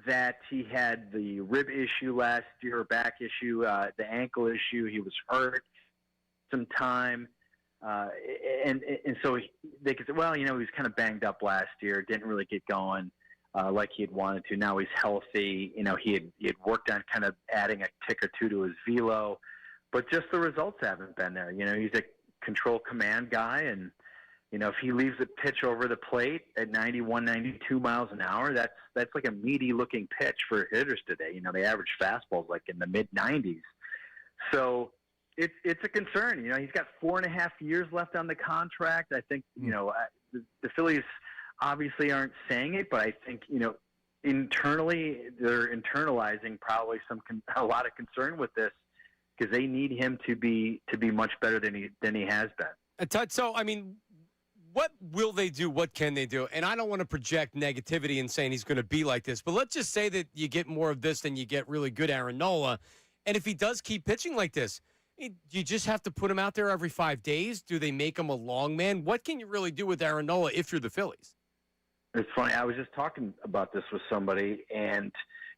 that he had the rib issue last year, or back issue, the ankle issue. He was hurt some time. And so they could say, well, he was kind of banged up last year, didn't really get going like he had wanted to. Now he's healthy. He had worked on kind of adding a tick or two to his velo, but just the results haven't been there. He's a control command guy, and if he leaves a pitch over the plate at 91, 92 miles an hour, that's like a meaty looking pitch for hitters today. The average fastball's like in the mid 90s. So it's a concern. You know, he's got 4.5 years left on the contract. I think the Phillies obviously aren't saying it, but I think internally they're internalizing probably a lot of concern with this because they need him to be much better than he has been. Todd, so I mean, what will they do? What can they do? And I don't want to project negativity in saying he's going to be like this, but let's just say that you get more of this than you get really good Aaron Nola. And if he does keep pitching like this, you just have to put him out there every 5 days? Do they make him a long man? What can you really do with Aaron Nola if you're the Phillies? It's funny. I was just talking about this with somebody, and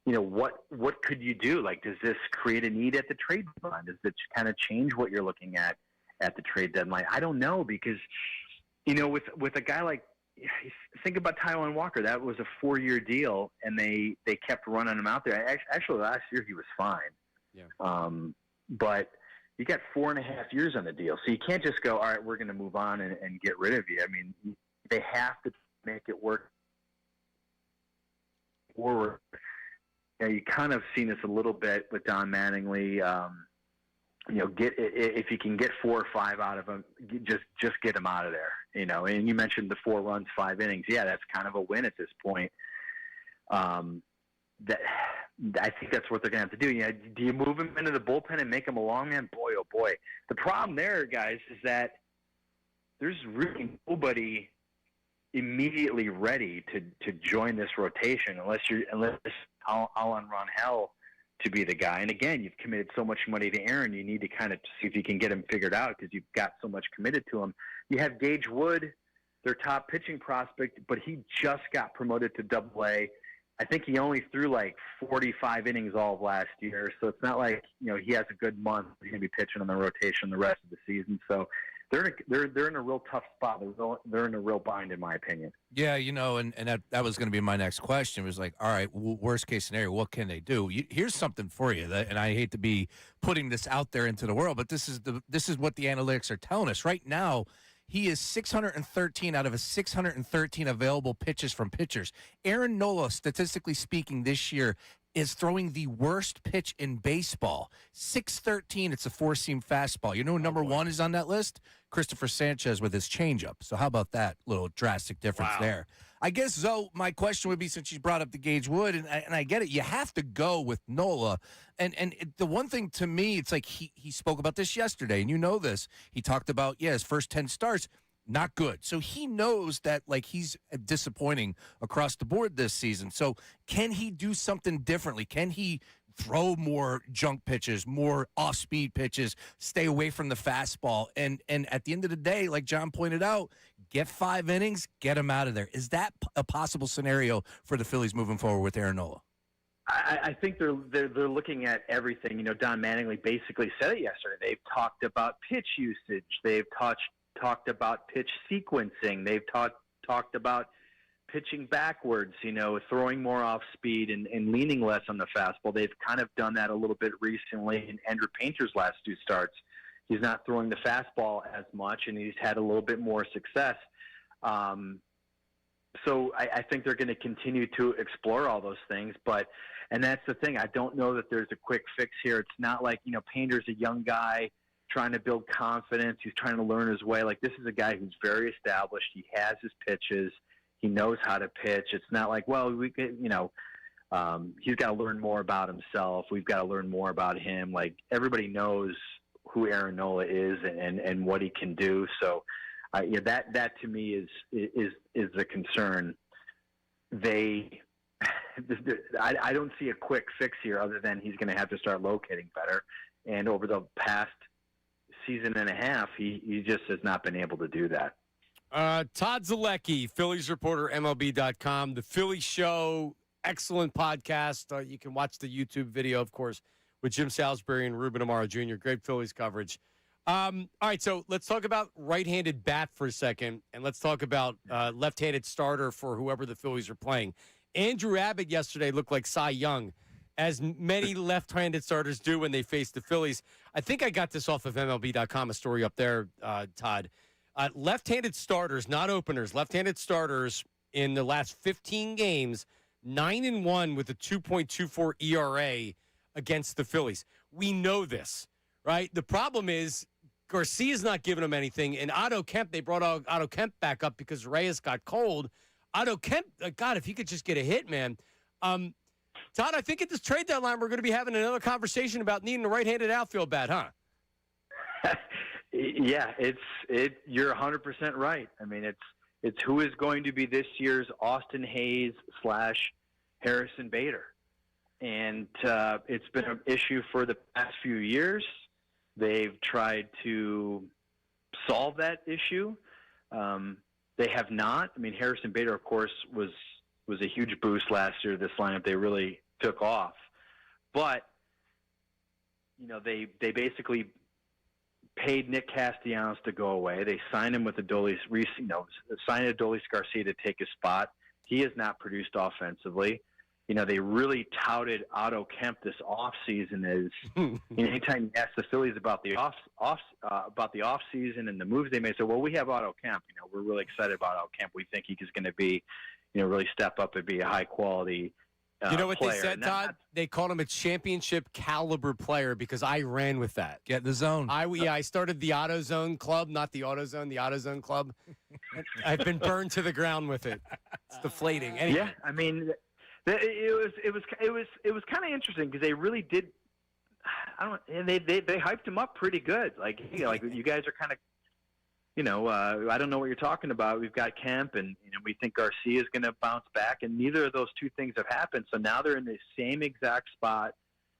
what could you do? Like, does this create a need at the trade deadline? Does it kind of change what you're looking at the trade deadline? I don't know because, with a guy like, think about Taijuan Walker. That was a 4-year deal, and they kept running him out there. Actually, last year he was fine. Yeah. But you got 4.5 years on the deal, so you can't just go, all right, we're going to move on and get rid of you. I mean, they have to make it work forward. You kind of seen this a little bit with Don Mattingly. If you can get 4 or 5 out of him, just get him out of there. And you mentioned the 4 runs, 5 innings. Yeah, that's kind of a win at this point. I think that's what they're going to have to do. Do you move him into the bullpen and make him a long man? Boy, oh boy. The problem there, guys, is that there's really nobody immediately ready to join this rotation unless Alan Ronhell to be the guy. And again, you've committed so much money to Aaron, you need to kind of see if you can get him figured out because you've got so much committed to him. You have Gage Wood, their top pitching prospect, but he just got promoted to Double-A. I think he only threw like 45 innings all of last year, so it's not like he has a good month. He's going to be pitching on the rotation the rest of the season. So they're in a real tough spot. They're in a real bind, in my opinion. Yeah, and that was going to be my next question. It was like, all right, worst case scenario, what can they do? Here's something for you, and I hate to be putting this out there into the world, but this is what the analytics are telling us right now. He is 613 out of his 613 available pitches from pitchers. Aaron Nola, statistically speaking, this year is throwing the worst pitch in baseball. 613, it's a 4-seam fastball. You know who number 1 is on that list? Christopher Sanchez with his changeup. So how about that little drastic difference there? I guess, Zoe, my question would be, since you brought up the Gage Wood, and I get it, you have to go with Nola. And the one thing to me, it's like he spoke about this yesterday, and you know this. He talked about, his first 10 starts, not good. So he knows that, like, he's disappointing across the board this season. So can he do something differently? Can he throw more junk pitches, more off-speed pitches, stay away from the fastball? And at the end of the day, like John pointed out, get 5 innings, get him out of there. Is that a possible scenario for the Phillies moving forward with Aaron Nola? I think they're looking at everything. Don Mattingly basically said it yesterday. They've talked about pitch usage. They've talked about pitch sequencing. They've talked about pitching backwards, throwing more off speed and leaning less on the fastball. They've kind of done that a little bit recently in Andrew Painter's last 2 starts. He's not throwing the fastball as much, and he's had a little bit more success. So I think they're going to continue to explore all those things. And that's the thing. I don't know that there's a quick fix here. It's not like, Painter's a young guy trying to build confidence. He's trying to learn his way. Like, this is a guy who's very established. He has his pitches. He knows how to pitch. It's not like, well, we could, he's got to learn more about himself. We've got to learn more about him. Like, everybody knows who Aaron Nola is and what he can do. So, that to me is the concern. I don't see a quick fix here other than he's going to have to start locating better. And over the past season and a half, he just has not been able to do that. Todd Zeleki, Phillies reporter, MLB.com. The Philly Show, excellent podcast. You can watch the YouTube video, of course, with Jim Salisbury and Ruben Amaro Jr. Great Phillies coverage. All right, so let's talk about right-handed bat for a second, and let's talk about left-handed starter for whoever the Phillies are playing. Andrew Abbott yesterday looked like Cy Young, as many left-handed starters do when they face the Phillies. I think I got this off of MLB.com, a story up there, Todd. Left-handed starters, not openers, left-handed starters in the last 15 games, 9-1 with a 2.24 ERA against the Phillies. We know this. right? The problem is Garcia's not giving him anything. And Otto Kemp, they brought Otto Kemp back up because Reyes got cold. Otto Kemp, God, if he could just get a hit, man. Todd, I think at this trade deadline, we're going to be having another conversation about needing a right-handed outfield bat, huh? Yeah, you're 100% right. I mean, it's who is going to be this year's Austin Hayes / Harrison Bader. And it's been an issue for the past few years. They've tried to solve that issue. They have not. I mean, Harrison Bader, of course, was a huge boost last year. This lineup, they really took off. But, they basically paid Nick Castellanos to go away. They signed him with signed Adolis Garcia to take his spot. He has not produced offensively. They really touted Otto Kemp this offseason as anytime you ask the Phillies about the off season and the moves they made, say, well, we have Otto Kemp. We're really excited about Otto Kemp. We think he's going to be, really step up and be a high quality You know what player. they said, Todd? They called him a championship caliber player because I ran with that. Get in the zone. I started the AutoZone Club, not the AutoZone, the AutoZone Club. I've been burned to the ground with it. It's deflating. Anyway. Yeah, I mean, it was kind of interesting because they really did. They hyped him up pretty good. Like you guys are kind of. I don't know what you're talking about. We've got Kemp, and we think Garcia is going to bounce back, and neither of those two things have happened. So now they're in the same exact spot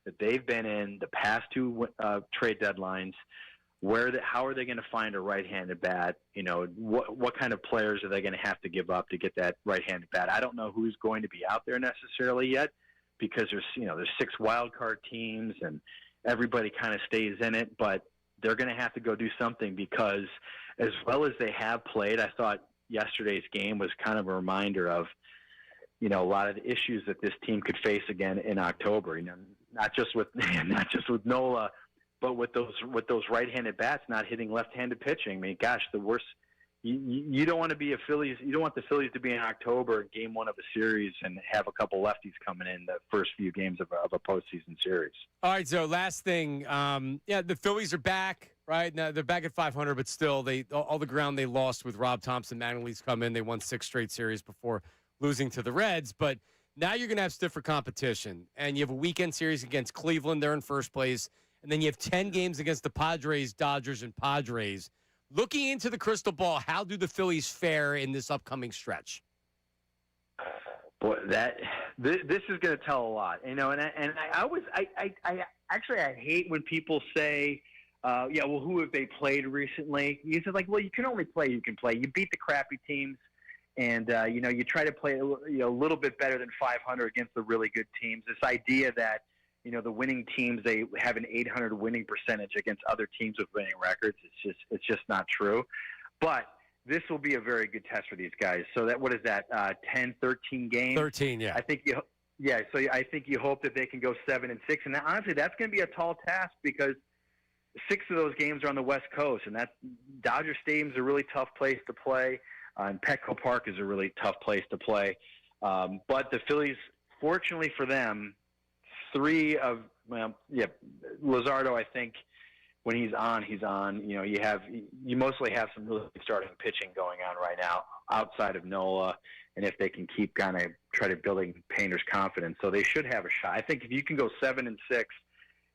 that they've been in the past two trade deadlines. How are they going to find a right-handed bat? What kind of players are they going to have to give up to get that right-handed bat? I don't know who's going to be out there necessarily yet, because there's 6 wild card teams, and everybody kind of stays in it, but they're going to have to go do something because as well as they have played, I thought yesterday's game was kind of a reminder of, a lot of the issues that this team could face again in October. Not just with Nola, but with those right-handed bats not hitting left-handed pitching. I mean, gosh, the worst. You don't want to be a Phillies. You don't want the Phillies to be in October, game 1 of a series, and have a couple lefties coming in the first few games of a postseason series. All right, so last thing, the Phillies are back, right? Now they're back at 500, but still, all the ground they lost with Rob Thompson, Manley's come in. They won 6 straight series before losing to the Reds, but now you're going to have stiffer competition, and you have a weekend series against Cleveland. They're in first place, and then you have 10 games against the Padres, Dodgers, and Padres. Looking into the crystal ball, how do the Phillies fare in this upcoming stretch? Boy, this is going to tell a lot, and I hate when people say, who have they played recently? You said well, you can only play. You can play. You beat the crappy teams, and you try to play a little bit better than 500 against the really good teams. This idea that the winning teams, they have an 800 winning percentage against other teams with winning records. It's just not true. But this will be a very good test for these guys. So what is that? 10, 13 games. 13, yeah. I think I think you hope that they can go 7-6, and honestly, that's going to be a tall task because 6 of those games are on the West Coast, and Dodger Stadium's a really tough place to play, and Petco Park is a really tough place to play. But the Phillies, fortunately for them, Luzardo, I think when he's on, you mostly have some really starting pitching going on right now outside of Nola, and if they can keep kind of try to building Painter's confidence, so they should have a shot. I think if you can go 7-6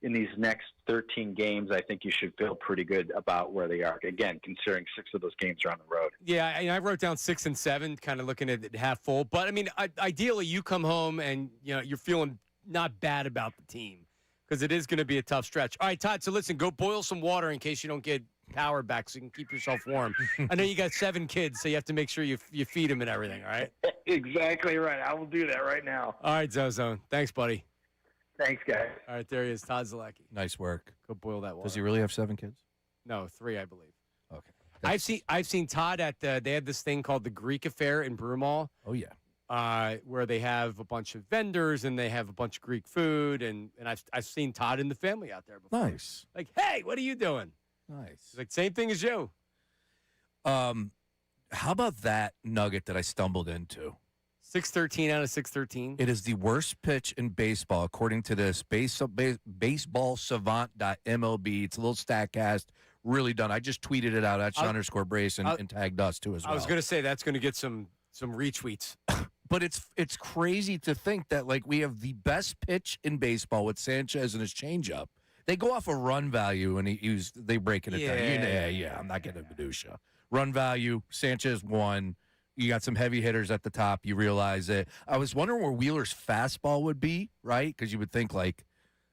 in these next 13 games, I think you should feel pretty good about where they are. Again, considering 6 of those games are on the road. Yeah, I wrote down 6 and 7, kind of looking at it half full. But I mean, ideally, you come home and you're feeling not bad about the team because it is going to be a tough stretch. All right, Todd, so listen, go boil some water in case you don't get power back so you can keep yourself warm. I know you got 7 kids, so you have to make sure you feed them and everything, all right? Exactly right. I will do that right now. All right, Zozone. Thanks, buddy. Thanks, guys. All right, there he is, Todd Zeleki. Nice work. Go boil that water. Does he really have 7 kids? No, 3, I believe. Okay. I've seen Todd at they have this thing called the Greek Affair in Broomall. Oh, yeah. Where they have a bunch of vendors and they have a bunch of Greek food, and I've seen Todd and the family out there before. Nice. Like, hey, what are you doing? Nice. He's like, same thing as you. How about that nugget that I stumbled into? 613 out of 613. It is the worst pitch in baseball, according to this baseballsavant.mlb. It's a little StatCast, really done. I just tweeted it out at _Brace and tagged us too as well. I was going to say that's going to get some retweets. But it's crazy to think that like we have the best pitch in baseball with Sanchez and his changeup. They go off a run value and they breaking it down. Yeah. I'm not getting into minutia. Run value, Sanchez 1. You got some heavy hitters at the top. You realize it. I was wondering where Wheeler's fastball would be, right? Because you would think like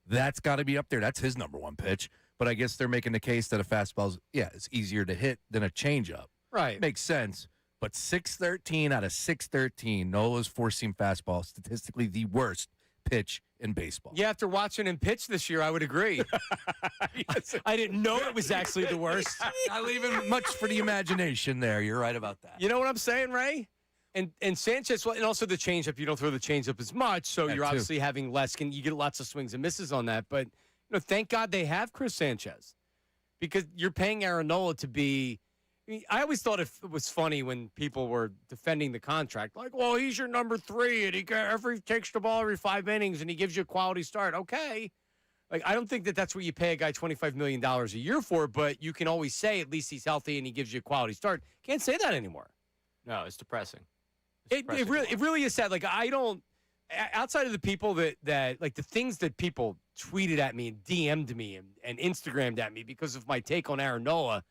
that's got to be up there. That's his number 1 pitch. But I guess they're making the case that a fastball's it's easier to hit than a changeup. Right. Makes sense. But 613 out of 613, Nola's four-seam fastball, statistically the worst pitch in baseball. Yeah, after watching him pitch this year, I would agree. I didn't know it was actually the worst. Not leaving much for the imagination there. You're right about that. You know what I'm saying, Ray? And Sanchez, and also the changeup. You don't throw the changeup as much, so you're obviously having less. You get lots of swings and misses on that. But thank God they have Chris Sanchez, because you're paying Aaron Nola to be. I always thought it was funny when people were defending the contract, like, well, he's your number 3, and he takes the ball every 5 innings, and he gives you a quality start. Okay. Like, I don't think that's what you pay a guy $25 million a year for, but you can always say at least he's healthy and he gives you a quality start. Can't say that anymore. No, it's depressing. It really is sad. Like, I don't, outside of the people that like the things that people tweeted at me and DM'd me and Instagrammed at me because of my take on Aaron Nola,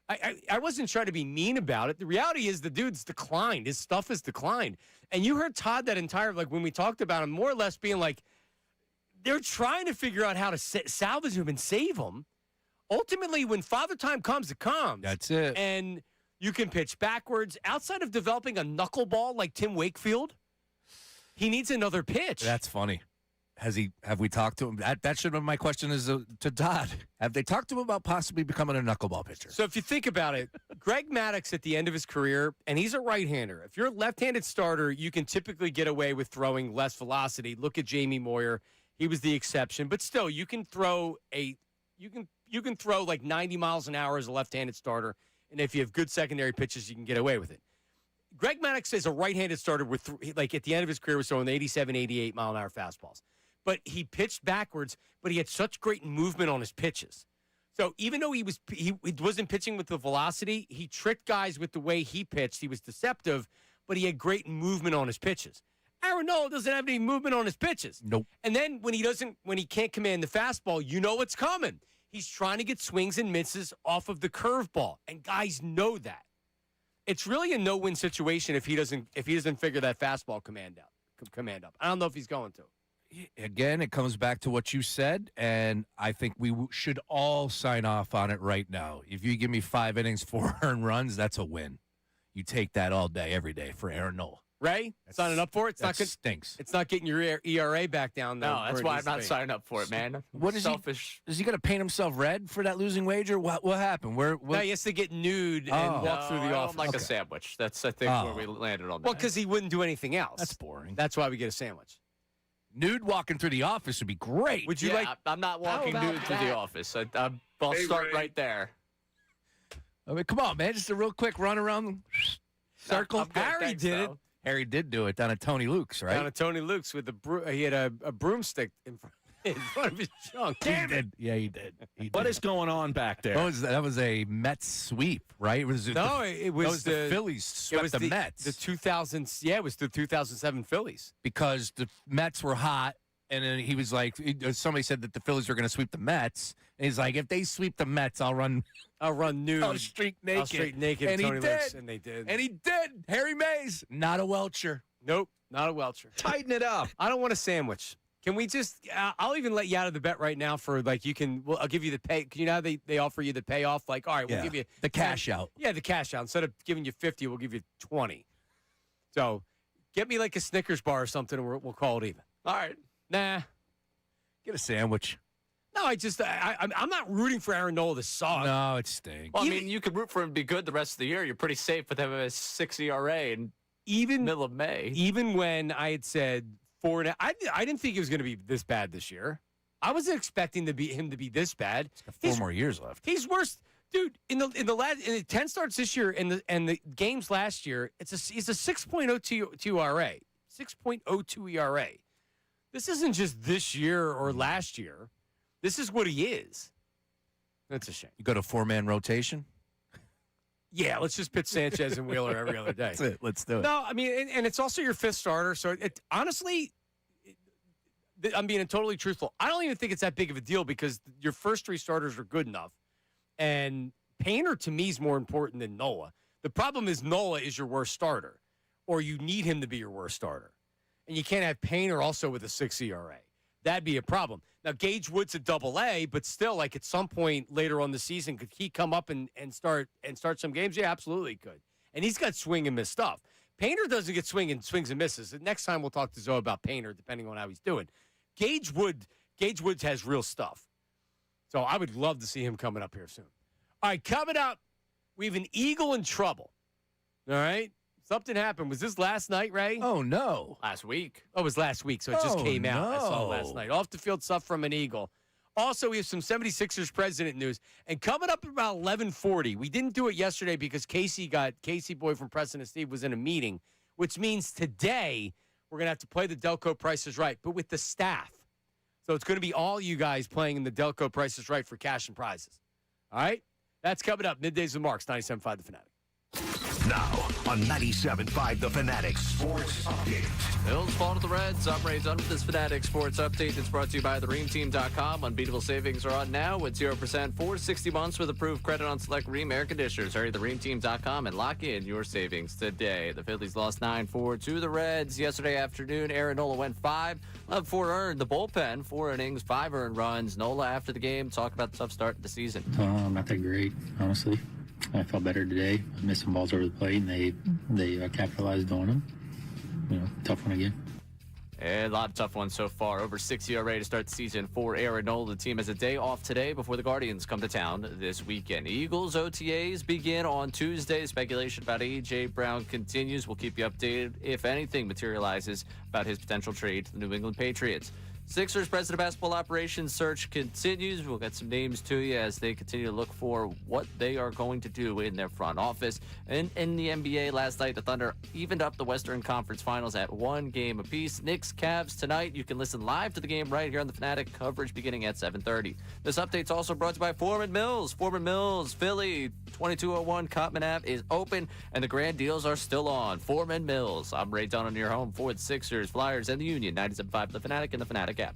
I wasn't trying to be mean about it. The reality is the dude's declined. His stuff has declined. And you heard Todd that entire, like when we talked about him, more or less being like, they're trying to figure out how to salvage him and save him. Ultimately, when Father Time comes, it comes. That's it. And you can pitch backwards. Outside of developing a knuckleball like Tim Wakefield, he needs another pitch. That's funny. Have we talked to him? That should have been my question to Todd. Have they talked to him about possibly becoming a knuckleball pitcher? So if you think about it, Greg Maddux at the end of his career, and he's a right-hander. If you're a left-handed starter, you can typically get away with throwing less velocity. Look at Jamie Moyer. He was the exception. But still, you can throw like 90 miles an hour as a left-handed starter. And if you have good secondary pitches, you can get away with it. Greg Maddux is a right-handed starter with, like, at the end of his career was throwing 87, 88 mile-an-hour fastballs. But he pitched backwards, but he had such great movement on his pitches. So even though he wasn't pitching with the velocity, he tricked guys with the way he pitched. He was deceptive, but he had great movement on his pitches. Aaron Nola doesn't have any movement on his pitches. Nope. And then when he can't command the fastball, you know what's coming. He's trying to get swings and misses off of the curveball, and guys know that. It's really a no-win situation if he doesn't figure that fastball command up. I don't know if he's going to. Again, it comes back to what you said, and I think we should all sign off on it right now. If you give me 5 innings, 4 earned runs, that's a win. You take that all day, every day for Aaron Nola. Ray, signing up for it? Stinks. It's not getting your ERA back down. No, that's why I'm not signing up for it, man. What is selfish? Is he going to paint himself red for that losing wager? What happened? No, he has to get nude and walk through the office. Like a sandwich. That's, I think, where we landed on that. Well, because he wouldn't do anything else. That's boring. That's why we get a sandwich. Nude walking through the office would be great. Would you like? I'm not walking nude through the office. I'll start right there. I mean, come on, man. Just a real quick run around the circle. Harry did it. Harry did do it down at Tony Luke's, right? Down at Tony Luke's with he had a broomstick in front of his junk. Damn it! Yeah, he did. What is going on back there? That was a Mets sweep, right? It was the Phillies swept the Mets. The 2000s. Yeah, it was the 2007 Phillies because the Mets were hot, and then he was like, somebody said that the Phillies were going to sweep the Mets, and he's like, if they sweep the Mets, I'll run nude. I'll streak naked. I'll streak naked. And Tony he did. Luke's, and they did. And he did. Harry Mays, not a Welcher. Nope, not a Welcher. Tighten it up. I don't want a sandwich. Can we just? I'll even let you out of the bet right now for like you can. Well, I'll give you the pay. You know how they offer you the payoff? Like, all right, we'll give you the cash out. Yeah, the cash out. Instead of giving you 50, we'll give you 20. So, get me like a Snickers bar or something, and we'll call it even. All right. Nah. Get a sandwich. No, I'm not rooting for Aaron Nola to suck. No, it stinks. Well, I mean, you could root for him to be good the rest of the year. You're pretty safe with him at a 6 ERA and middle of May. Even when I had said 4.5, I didn't think it was going to be this bad this year. I wasn't expecting him to be this bad. He's got 4 more years left. He's worse. Dude, in the 10 starts this year and the games last year, he's a 6.02 ERA. 6.02 ERA. This isn't just this year or last year. This is what he is. That's a shame. You go to 4-man rotation? Yeah, let's just pitch Sanchez and Wheeler every other day. That's it. Let's do it. No, I mean, and it's also your fifth starter. So, honestly, I'm being totally truthful. I don't even think it's that big of a deal because your first three starters are good enough. And Painter, to me, is more important than Nola. The problem is Nola is your worst starter, or you need him to be your worst starter. And you can't have Painter also with a 6 ERA. That'd be a problem. Now, Gage Wood's a double-A, but still, like, at some point later on the season, could he come up and start some games? Yeah, absolutely he could. And he's got swing and miss stuff. Painter doesn't get swings and misses. The next time we'll talk to Zoe about Painter, depending on how he's doing. Gage Woods has real stuff. So I would love to see him coming up here soon. All right, coming up, we have an Eagle in trouble. All right? Something happened. Was this last night, Ray? Oh, no. Last week. Oh, it was last week, so it just came out. I saw it last no. night. Off the field stuff from an Eagle. Also, we have some 76ers president news. And coming up at about 11:40, we didn't do it yesterday because Casey Boy from President Steve was in a meeting, which means today we're going to have to play the Delco Price is Right, but with the staff. So it's going to be all you guys playing in the Delco Price is Right for cash and prizes. All right? That's coming up. Middays with Marks, 97.5 The Fanatic. Now on 97.5 The Fanatic Sports Update. Bills fall to the Reds. I'm Ray Dunn with this Fanatic Sports Update. It's brought to you by thereamteam.com. Unbeatable savings are on now with 0% for 60 months with approved credit on select Ream air conditioners. Hurry to thereamteam.com and lock in your savings today. The Phillies lost 9-4 to the Reds yesterday afternoon. Aaron Nola went 5 of 4 earned. The bullpen, 4 innings, 5 earned runs. Nola, after the game, talked about the tough start to the season. Not that great, honestly. I felt better today. I missed some balls over the plate, and they capitalized on them. Tough one again. And a lot of tough ones so far. Over 6 ERA to start the season for Aaron Nola. The team has a day off today before the Guardians come to town this weekend. Eagles OTAs begin on Tuesday. Speculation about A.J. Brown continues. We'll keep you updated if anything materializes about his potential trade to the New England Patriots. Sixers president of basketball operations search continues. We'll get some names to you as they continue to look for what they are going to do in their front office. And in the NBA last night, the Thunder evened up the Western Conference Finals at 1 game apiece. Knicks, Cavs tonight. You can listen live to the game right here on the Fanatic, coverage beginning at 7:30. This update's also brought to you by Foreman Mills. Foreman Mills, Philly, 2201 Cotman Ave is open, and the grand deals are still on. Foreman Mills. I'm Ray Dunn on your home for the Sixers, Flyers, and the Union. 97.5 The Fanatic and the Fanatic app.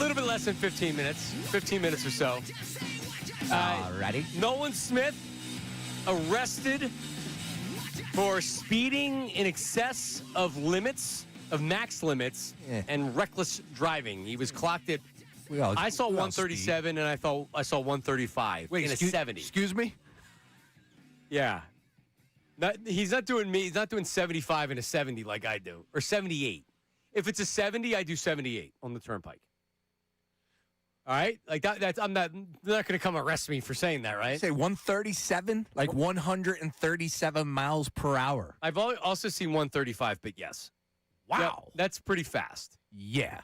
little bit less than 15 minutes. 15 minutes or so. Ready? Nolan Smith arrested for speeding in excess of limits, of max limits, and reckless driving. He was clocked at. I saw 137, and I saw 135 in a 70. Excuse me? Yeah. He's not doing 75 in a 70 like I do, or 78. If it's a 70, I do 78 on the turnpike. All right, like that. They're not going to come arrest me for saying that, right? Say 137, like 137 miles per hour. I've also seen 135, but yes. Wow, that's pretty fast. Yeah,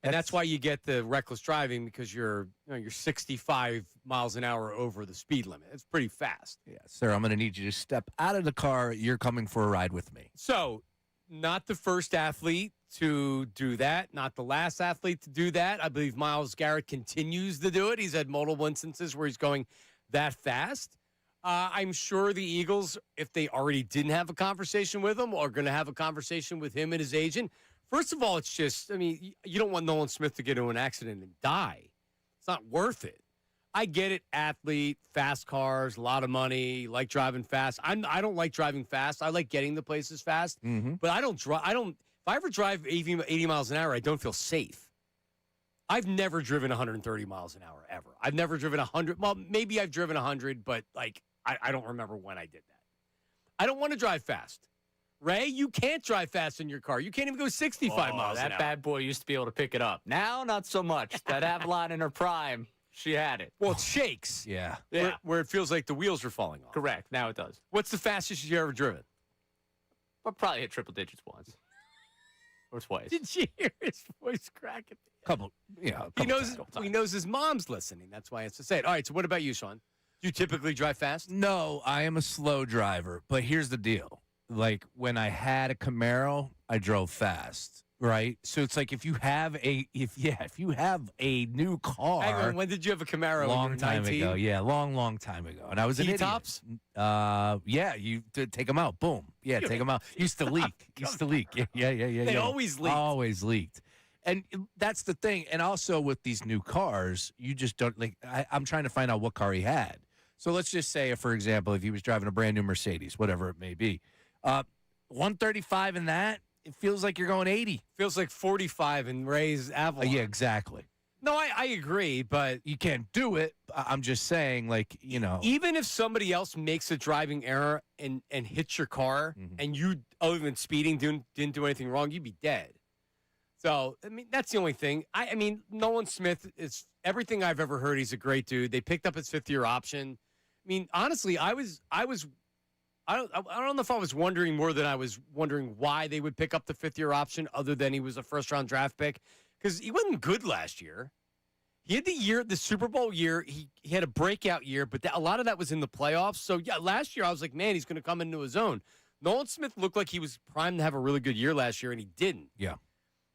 and that's why you get the reckless driving, because you're 65 miles an hour over the speed limit. It's pretty fast. Yeah, sir. I'm going to need you to step out of the car. You're coming for a ride with me. So, not the first athlete to do that, not the last athlete to do that. I believe Myles Garrett continues to do it. He's had multiple instances where he's going that fast. I'm sure the Eagles, if they already didn't have a conversation with him, are going to have a conversation with him and his agent. First of all, it's just, I mean, you don't want Nolan Smith to get into an accident and die. It's not worth it. I get it, athlete, fast cars, a lot of money, like driving fast. I don't like driving fast. I like getting to places fast, but I don't drive. If I ever drive 80 miles an hour, I don't feel safe. I've never driven 130 miles an hour ever. I've never driven 100. Well, maybe I've driven 100, but like I don't remember when I did that. I don't want to drive fast. Ray, you can't drive fast in your car. You can't even go 65 miles an hour. That bad boy used to be able to pick it up. Now, not so much. That Avalon in her prime, she had it. Well, it shakes. Yeah. Where it feels like the wheels are falling off. Correct. Now it does. What's the fastest you've ever driven? But probably hit triple digits once. Or twice. Did you hear his voice crack at the Couple. He knows his mom's listening. That's why he has to say it. All right, so what about you, Shawn? Do you typically drive fast? No, I am a slow driver. But here's the deal. Like, when I had a Camaro, I drove fast, right? So it's like if you have a new car. Hang on, when did you have a Camaro? Long time ago. Yeah, long time ago. And I was an idiot. Tops? Yeah, you take them out. Boom. Yeah, take them out. Used to leak. Yeah. They always leaked. Always leaked. And that's the thing. And also with these new cars, you just don't like. I'm trying to find out what car he had. So let's just say, for example, if he was driving a brand new Mercedes, whatever it may be, 135 in that, it feels like you're going 80. Feels like 45 in Ray's Avalon. Yeah, exactly. No, I agree, but you can't do it. I'm just saying, like, even if somebody else makes a driving error and hits your car, and you, other than speeding, didn't do anything wrong, you'd be dead. So, I mean, that's the only thing. I mean, Nolan Smith is everything I've ever heard. He's a great dude. They picked up his fifth-year option. I mean, honestly, I don't know if I was wondering more than I was wondering why they would pick up the fifth-year option, other than he was a first-round draft pick, because he wasn't good last year. He had the Super Bowl year. He had a breakout year, but a lot of that was in the playoffs. So, yeah, last year I was like, man, he's going to come into his own. Nolan Smith looked like he was primed to have a really good year last year, and he didn't. Yeah.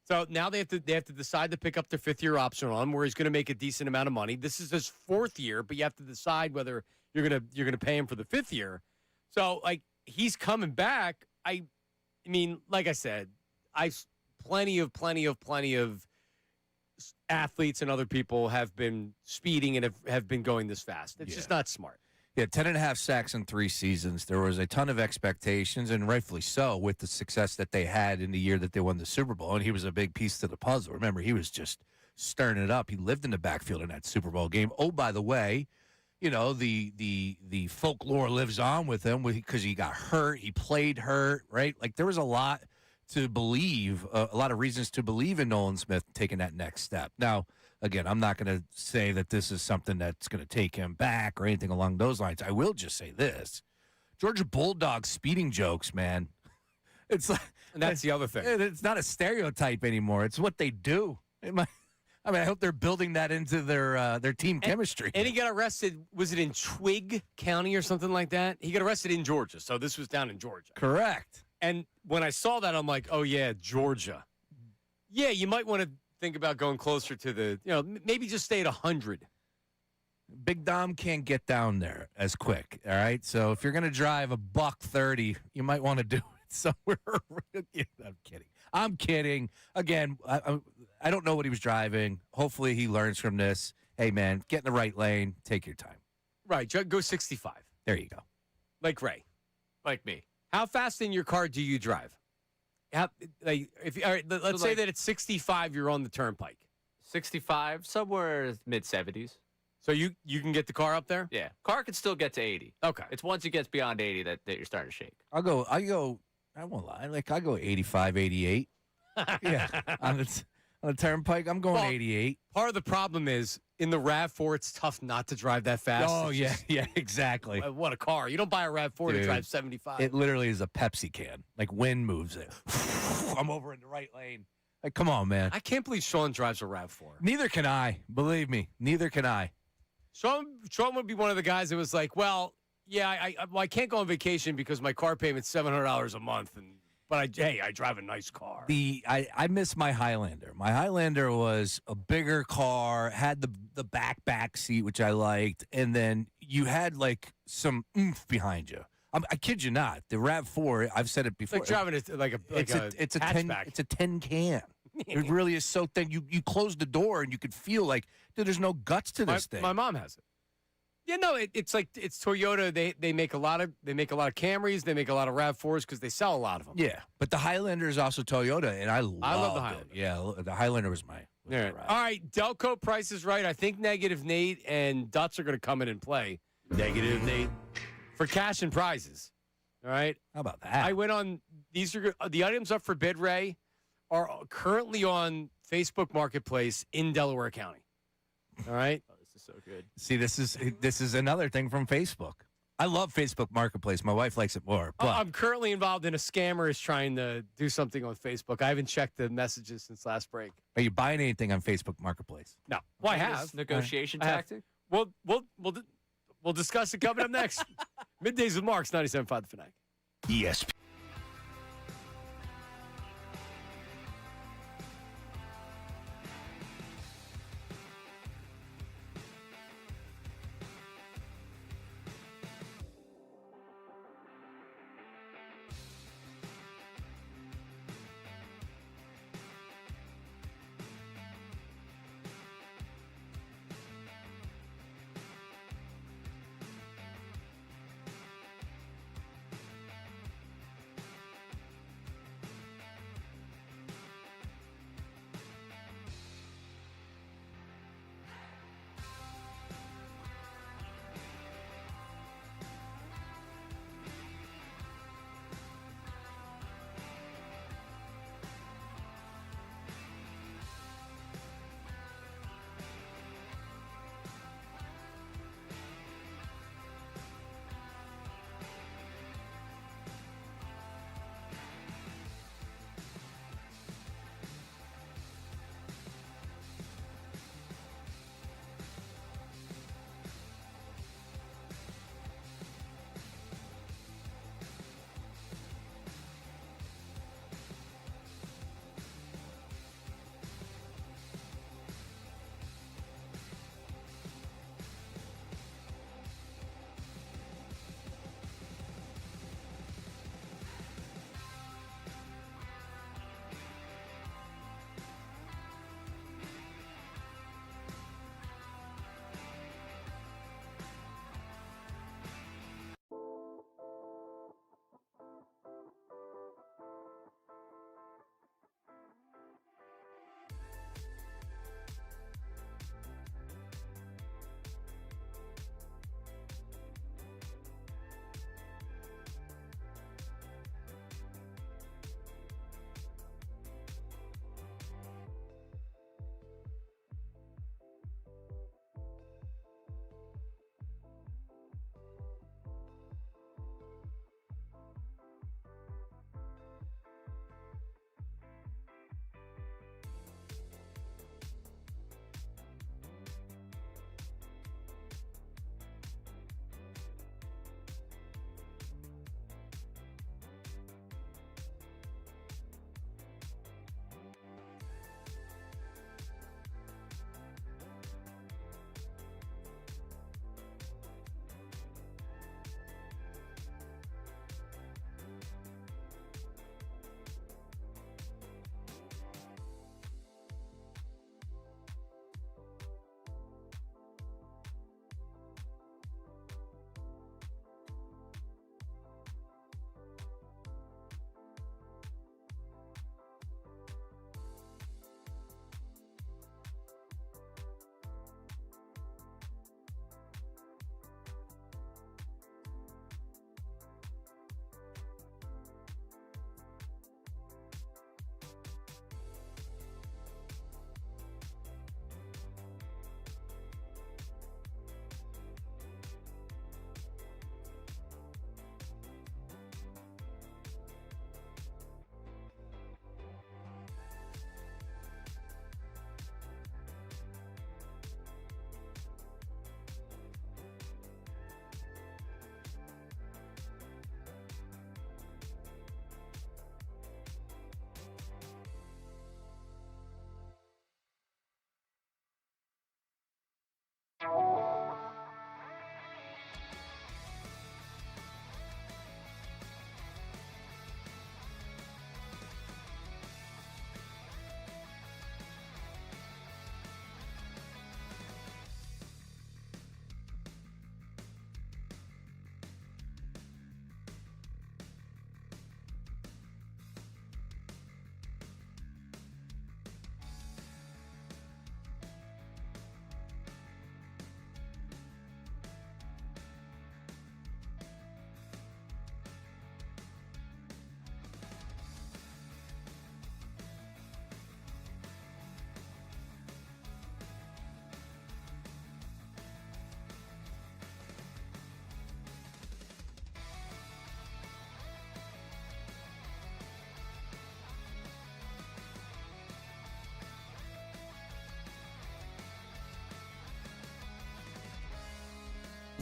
So now they have to decide to pick up their fifth-year option on him, where he's going to make a decent amount of money. This is his fourth year, but you have to decide whether you're gonna pay him for the fifth year. So, like, he's coming back. I mean, like I said, plenty of athletes and other people have been speeding and have been going this fast. It's just not smart. Yeah, 10.5 sacks in 3 seasons. There was a ton of expectations, and rightfully so, with the success that they had in the year that they won the Super Bowl. And he was a big piece to the puzzle. Remember, he was just stirring it up. He lived in the backfield in that Super Bowl game. Oh, by the way, the folklore lives on with him because he got hurt. He played hurt, right? Like, there was a lot to believe, a lot of reasons to believe in Nolan Smith taking that next step. Now, again, I'm not going to say that this is something that's going to take him back or anything along those lines. I will just say this. Georgia Bulldogs speeding jokes, man. It's like, and that's the other thing. It's not a stereotype anymore. It's what they do. I hope they're building that into their team chemistry. And he got arrested, was it in Twigg County or something like that? He got arrested in Georgia, so this was down in Georgia. Correct. And when I saw that, I'm like, oh, yeah, Georgia. Yeah, you might want to think about going closer to maybe just stay at 100. Big Dom can't get down there as quick, all right? So if you're going to drive a $130, you might want to do it somewhere. I'm kidding. Again, I don't know what he was driving. Hopefully he learns from this. Hey, man, get in the right lane. Take your time. Right. Go 65. There you go. Like Ray. Like me. How fast in your car do you drive? All right, let's say that it's 65, you're on the turnpike. 65, somewhere mid-70s. So you can get the car up there? Yeah. Car can still get to 80. Okay. It's once it gets beyond 80 that you're starting to shake. I won't lie. I go 85, 88. Yeah. On the turnpike, I'm going 88. Part of the problem is in the RAV4, it's tough not to drive that fast. Oh, It's yeah. just- Yeah, exactly. What a car. You don't buy a RAV4 to Dude, drive 75. It literally is a Pepsi can. Like wind moves it. I'm over in the right lane. Like, come on, man. I can't believe Shawn drives a RAV4. Neither can I. Believe me. Neither can I. Sean would be one of the guys that was like, well, yeah, I can't go on vacation because my car payment's $700 a month, but I drive a nice car. I miss my Highlander. My Highlander was a bigger car, had the back seat, which I liked, and then you had like some oomph behind you. I kid you not. The RAV4, I've said it before. It's like driving it's a hatchback. 10. It's a 10 can. It really is so thin. You close the door and you could feel like, dude, there's no guts to this thing. My mom has it. Yeah, no, it's Toyota. They make a lot of Camrys. They make a lot of RAV4s because they sell a lot of them. Yeah, but the Highlander is also Toyota, and I love the Highlander. Yeah, the Highlander was my. All right, Delco Price is right. I think Negative Nate and Dutz are going to come in and play. Negative Nate for cash and prizes. All right. How about that? I went on. These are the items up for bid. Ray are currently on Facebook Marketplace in Delaware County. All right. Oh, this is so good. See, this is another thing from Facebook. I love Facebook Marketplace. My wife likes it more. But I'm currently involved in a scammer is trying to do something on Facebook. I haven't checked the messages since last break. are you buying anything on Facebook Marketplace? No. Well, I This have. negotiation I have. tactic. We'll discuss it coming up next. Middays with Marks, 97.5 The Fanatic. ESPN.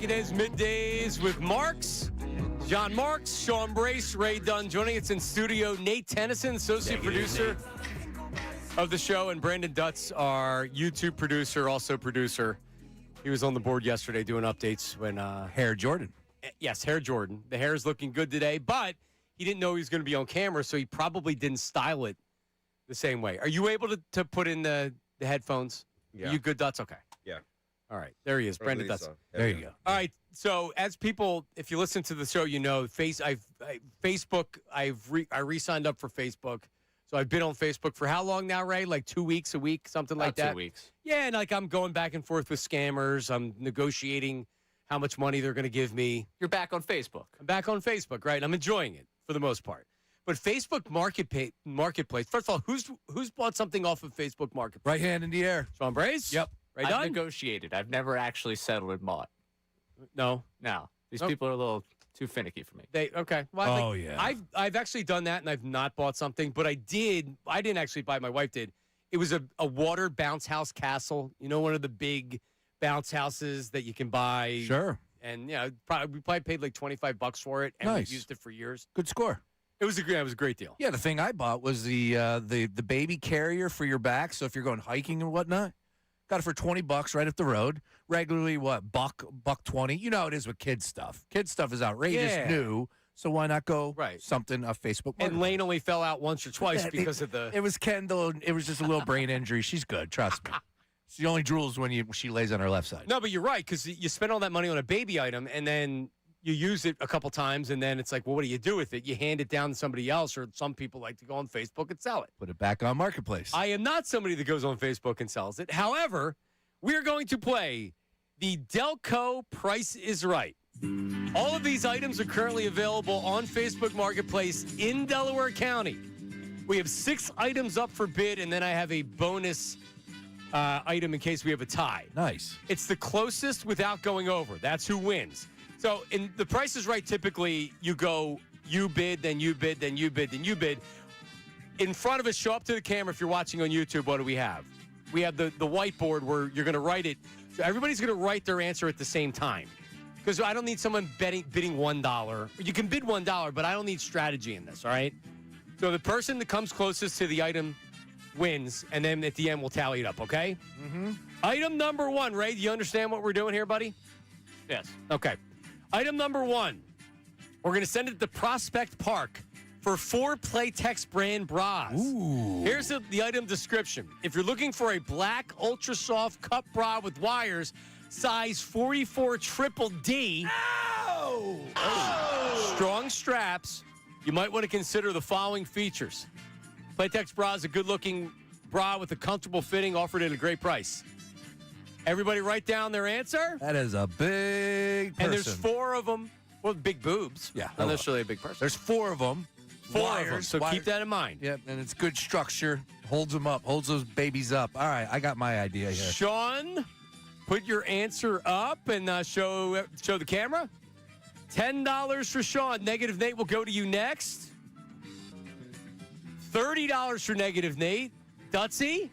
It is Middays with Marks. John Marks, Sean Brace, Ray Dunn joining us in studio. Nate Tennyson, associate producer of the show, and Brandon Dutz, our YouTube producer, also producer. He was on the board yesterday doing updates when Hair Jordan. Yes, Hair Jordan. The hair is looking good today, but he didn't know he was going to be on camera, so he probably didn't style it the same way. Are you able to put in the headphones? Yeah. Are you good, Dutz? Okay. Yeah. All right. There he is, Brandon Dutz. So. There you go. All right. So, as people, if you listen to the show, you know, Facebook. I re-signed up for Facebook, so I've been on Facebook for how long now, Ray? Like 2 weeks, a week, something like that. 2 weeks. Yeah, and like I'm going back and forth with scammers. I'm negotiating how much money they're going to give me. You're back on Facebook. I'm back on Facebook, right? I'm enjoying it for the most part. But Facebook Marketplace. First of all, who's bought something off of Facebook Marketplace? Right hand in the air. Sean Brace? Yep. Ray I've Dunn? negotiated. I've never actually settled and bought. No. No. These Nope. people are a little too finicky for me. Okay. Well, yeah. I've actually done that, and I've not bought something, but I didn't actually buy. My wife did. It was a water bounce house castle. You know, one of the big bounce houses that you can buy. Sure. And we probably paid like $25 for it, and Nice. we used it for years. Good score. It was a great deal. Yeah, the thing I bought was the baby carrier for your back. So if you're going hiking and whatnot, got it for $20 right up the road. Regularly, $1.20. You know how it is with kids stuff. Kids stuff is outrageous new. So why not go something a Facebook? And Lane only fell out once or twice because of the. It was Kendall. It was just a little brain injury. She's good. Trust me. She only drools when she lays on her left side. No, but you're right, because you spend all that money on a baby item, and then you use it a couple times, and then it's like, well, what do you do with it? You hand it down to somebody else, or some people like to go on Facebook and sell it. Put it back on Marketplace. I am not somebody that goes on Facebook and sells it. However, we're going to play the Delco Price is Right. All of these items are currently available on Facebook Marketplace in Delaware County. We have 6 items up for bid, and then I have a bonus item in case we have a tie. Nice. It's the closest without going over. That's who wins. So in the Price is Right, typically you go, you bid, then you bid, then you bid, then you bid. In front of us, show up to the camera if you're watching on YouTube, what do we have? We have the whiteboard where you're going to write it. So everybody's going to write their answer at the same time. Because I don't need someone bidding $1. You can bid $1, but I don't need strategy in this, all right? So the person that comes closest to the item wins, and then at the end we'll tally it up, okay? Mm-hmm. Item number 1, Ray, do you understand what we're doing here, buddy? Yes. Okay. Item number 1, we're going to send it to Prospect Park for 4 Playtex brand bras. Ooh. Here's the item description. If you're looking for a black, ultra-soft cup bra with wires, size 44 triple D, strong straps, you might want to consider the following features. Playtex bra is a good-looking bra with a comfortable fitting offered at a great price. Everybody write down their answer. That is a big person. And there's 4 of them. Well, big boobs. Yeah. Not necessarily a big person. There's 4 of them. 4 of them. So keep that in mind. Yep, and it's good structure. Holds them up. Holds those babies up. All right, I got my idea here. Sean, put your answer up and show the camera. $10 for Sean. Negative Nate will go to you next. $30 for Negative Nate. Dutsy.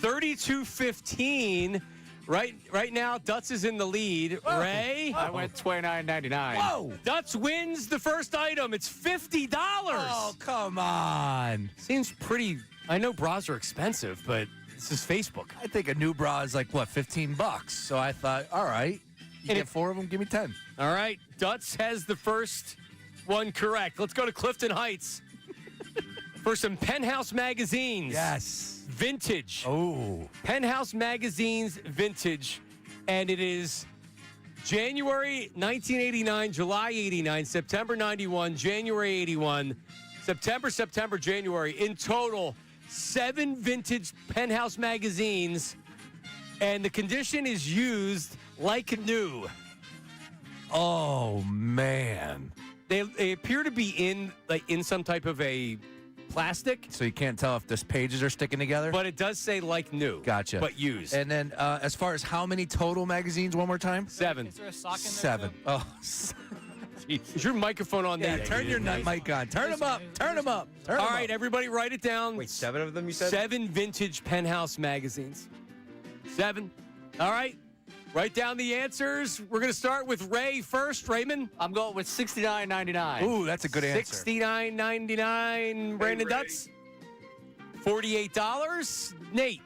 $32.15. Right now, Dutz is in the lead. Whoa. Ray? I went $29.99. Whoa! Dutz wins the first item. It's $50. Oh, come on. Seems pretty. I know bras are expensive, but this is Facebook. I think a new bra is like, what, $15? So I thought, all right, you And get 4 of them, give me 10. All right. Dutz has the first one correct. Let's go to Clifton Heights for some Penthouse magazines. Yes. Vintage. Oh. Penthouse magazines vintage. And it is January 1989, July 89, September 91, January 81, September, January. In total, 7 vintage Penthouse magazines. And the condition is used like new. Oh, man. They appear to be in some type of a plastic, So you can't tell if the pages are sticking together? but it does say like new. Gotcha. But used. And then as far as how many total magazines, one more time? 7. Is there a sock in there? 7. too? Oh, Is your microphone on yeah, there? turn your mic on. Turn them up. Turn them up. Turn All 'em right, up. everybody write it down. Wait, 7 of them you said? 7 vintage Penthouse magazines. 7. All right. Write down the answers. We're going to start with Ray first. Raymond? I'm going with $69.99. Ooh, that's a good answer. $69.99. Brandon Dutz? $48. Nate?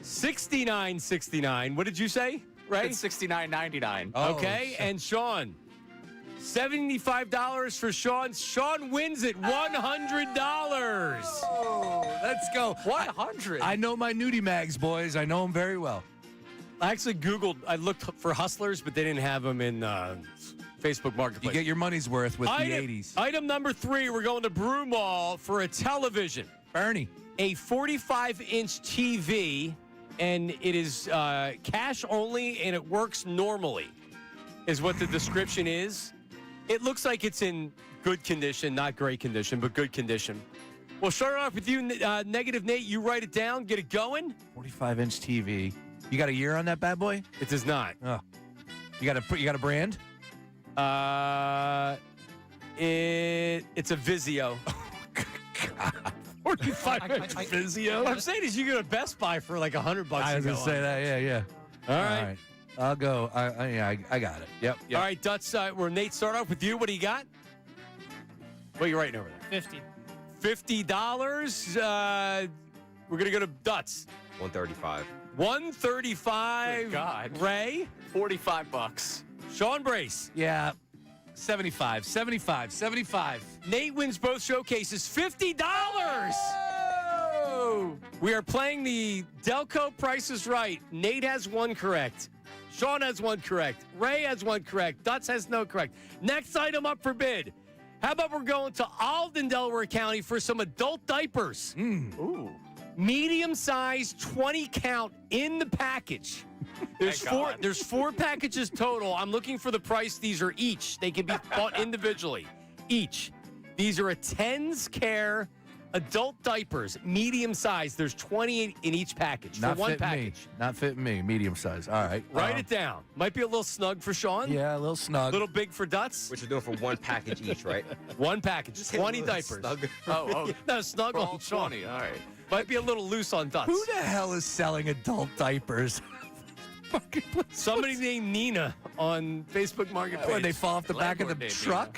$69.69. What did you say, Ray? It's $69.99. Okay, and Sean? $75 for Sean. Sean wins it. $100. Let's go. 100. I know my nudie mags, boys. I know them very well. I actually Googled, I looked for Hustlers, but they didn't have them in Facebook You Marketplace. get your money's worth with the 80s. Item number 3, we're going to Broomall for a television. Bernie. A 45-inch TV, and it is cash only, and it works normally, is what the description is. It looks like it's in good condition, not great condition, but good condition. We'll start off with you, Negative Nate. You write it down, get it going. 45-inch TV. You got a year on that bad boy? It does not. Oh. You got a brand? It's a Vizio. 45-inch Vizio. What I'm saying is you go to Best Buy for like $100. I was going to say that. Yeah. All right. I'll go. I got it. Yep. All right, Dutz, where Nate, start off with you. What do you got? What are you writing over there? $50. We're going to go to Dutz. $135. $135. Good God. Ray? $45. Sean Brace? Yeah. 75. Nate wins both showcases. $50. We are playing the Delco Price is Right. Nate has one correct. Sean has one correct. Ray has one correct. Dutz has no correct. Next item up for bid. How about we're going to Alden, Delaware County for some adult diapers? Ooh. Medium-sized 20 count in the package. There's four packages total. I'm looking for the price. These are each. They can be bought individually. Each. These are a Tens Care adult diapers, medium size. There's 20 in each package for one package. Not fitting me. Medium size. All right. Write it down. Might be a little snug for Sean. Yeah, a little snug. A little big for Dutz. Which you're doing for one package each, right? One package. 20 diapers. Snug. Oh. No, snug on Sean. 20. All right. Might be a little loose on Dutz. Who the hell is selling adult diapers? Somebody named Nina on Facebook Marketplace. When they fall off the back of the Landlord named truck?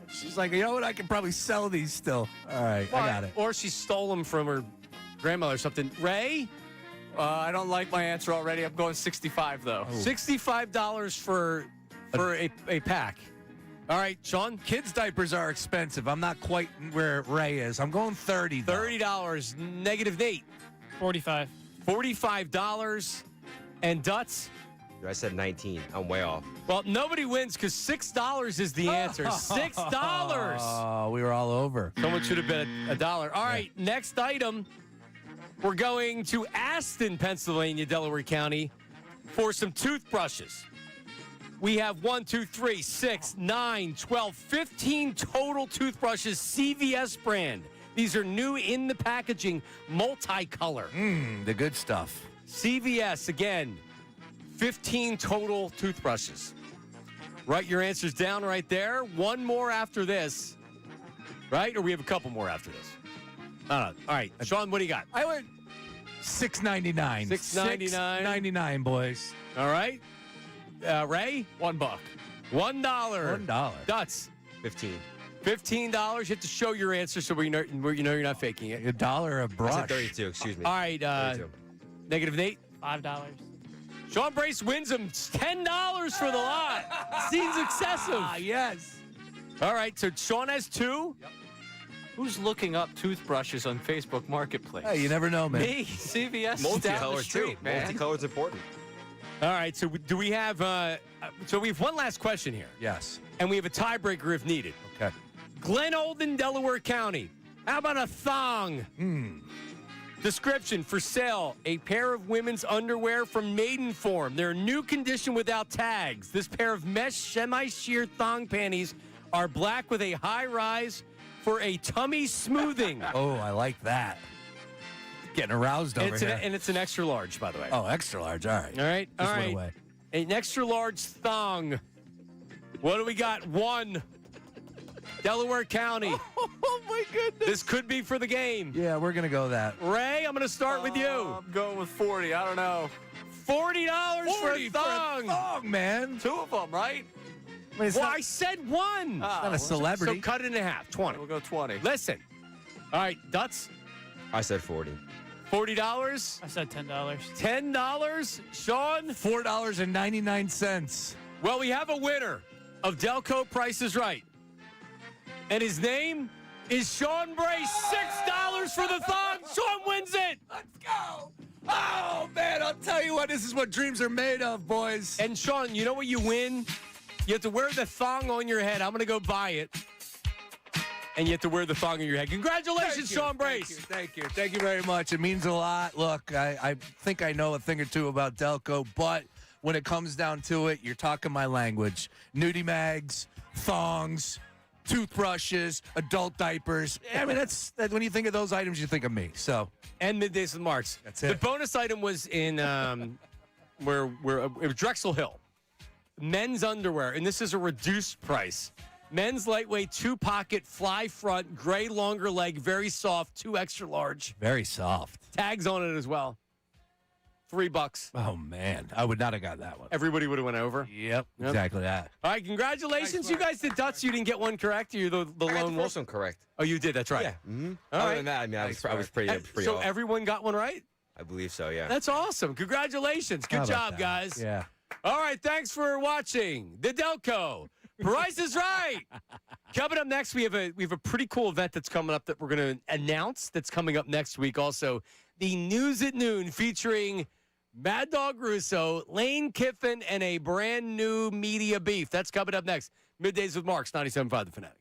She's like, you know what? I can probably sell these still. All right, I got it. Or she stole them from her grandmother or something. Ray? I don't like my answer already. I'm going 65 though. $65 for a pack. All right, Sean? Kids' diapers are expensive. I'm not quite where Ray is. I'm going 30. Though. $30. Negative Nate. 45. $45. And Dutz? I said 19. I'm way off. Well, nobody wins because $6 is the answer. $6. Oh, we were all over. Someone should have bet $1. All right, next item. We're going to Aston, Pennsylvania, Delaware County for some toothbrushes. We have 1, 2, 3, 6, 9, 12, 15 total toothbrushes, CVS brand. These are new in the packaging, multicolor. The good stuff. CVS, again, 15 total toothbrushes. Write your answers down right there. One more after this, right? Or we have a couple more after this? All right, Sean, what do you got? I went $6.99. $6.99, boys. All right. Ray? $1. $1. Dutz? 15. $15. You have to show your answer so we know you're not faking it. $1 a brush. I said 32, excuse me. All right. 32. Negative Nate? $5. Sean Brace wins him $10 for the lot. Seems excessive. Yes. All right, so Sean has 2. Yep. Who's looking up toothbrushes on Facebook Marketplace? Hey, you never know, man. Me. CVS down the Multicolor, street, too. man. Multicolor's important. All right, so do we have so we have one last question here. Yes. And we have a tiebreaker if needed. Okay. Glen Olden, Delaware County. How about a thong? Description for sale: a pair of women's underwear from Maiden Form. They're new condition without tags. This pair of mesh semi-sheer thong panties are black with a high rise for a tummy smoothing. Oh, I like that. Getting aroused over here. And it's an extra large, by the way. Oh, extra large. All right. All right. Just all went right. away. An extra large thong. What do we got? 1. Delaware County. Oh, my goodness. This could be for the game. Yeah, we're going to go that. Ray, I'm going to start with you. I'm going with 40. I don't know. $40 for a thong. thong, man. 2 of them, right? I mean, it's Well, not, I said one. not a So celebrity. cut it in half. 20. We'll go 20. Listen. All right, Dutz, I said 40. $40. I said $10. $10. Sean? $4.99. Well, we have a winner of Delco Price is Right. And his name is Shawn Bray. $6 for the thong. Sean wins it. Let's go. Oh, man, I'll tell you what, this is what dreams are made of, boys. And Sean, you know what you win? You have to wear the thong on your head. I'm going to go buy it. And you have to wear the thong on your head. Congratulations, Sean Brace. Thank you. Thank you very much. It means a lot. Look, I think I know a thing or two about Delco, but when it comes down to it, you're talking my language. Nudie mags, thongs, toothbrushes, adult diapers. I mean, that's when you think of those items, you think of me. So, And Middays with Marks. That's it. The bonus item was in where it was Drexel Hill. Men's underwear, and this is a reduced price. Men's lightweight 2-pocket fly front, gray longer leg, very soft, 2 extra large. very soft. Tags on it as well. $3. Oh, man. I would not have got that one. Everybody would have went over. Yep. Exactly that. All right, congratulations. You guys did Dutz. You didn't get one correct. You're the I got lone the wolf. first one correct. Oh, you did. That's right. Yeah. Mm-hmm. All Other right. than that, I mean, I was pretty So off. everyone got one right? I believe so, yeah. That's awesome. Congratulations. Good How about job, that? guys. Yeah. All right, thanks for watching the Delco Price is Right. Coming up next, we have a pretty cool event that's coming up that we're going to announce. That's coming up next week. Also, the News at Noon featuring Mad Dog Russo, Lane Kiffin, and a brand new media beef. That's coming up next. Middays with Marks, 97.5 The Fanatic.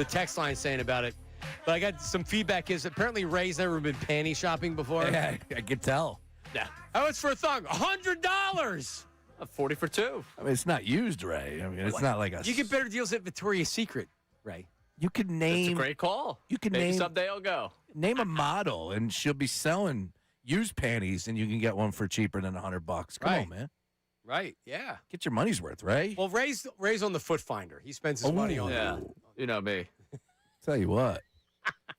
the text line saying about it. But I got some feedback is apparently Ray's never been panty shopping before. Yeah, I could tell. Yeah. How much for a thong? $100. 40 for 2. I mean, it's not used, Ray. I mean, it's not like a. You get better deals at Victoria's Secret, Ray. You could It's a name. great call. You can Maybe name. someday I'll go. Name a model, and she'll be selling used panties, and you can get one for cheaper than $100. Come Right. on, man. Right, yeah. Get your money's worth, Ray. Well, Ray's on the foot finder. He spends his money on Yeah. that. You know me. Tell you what.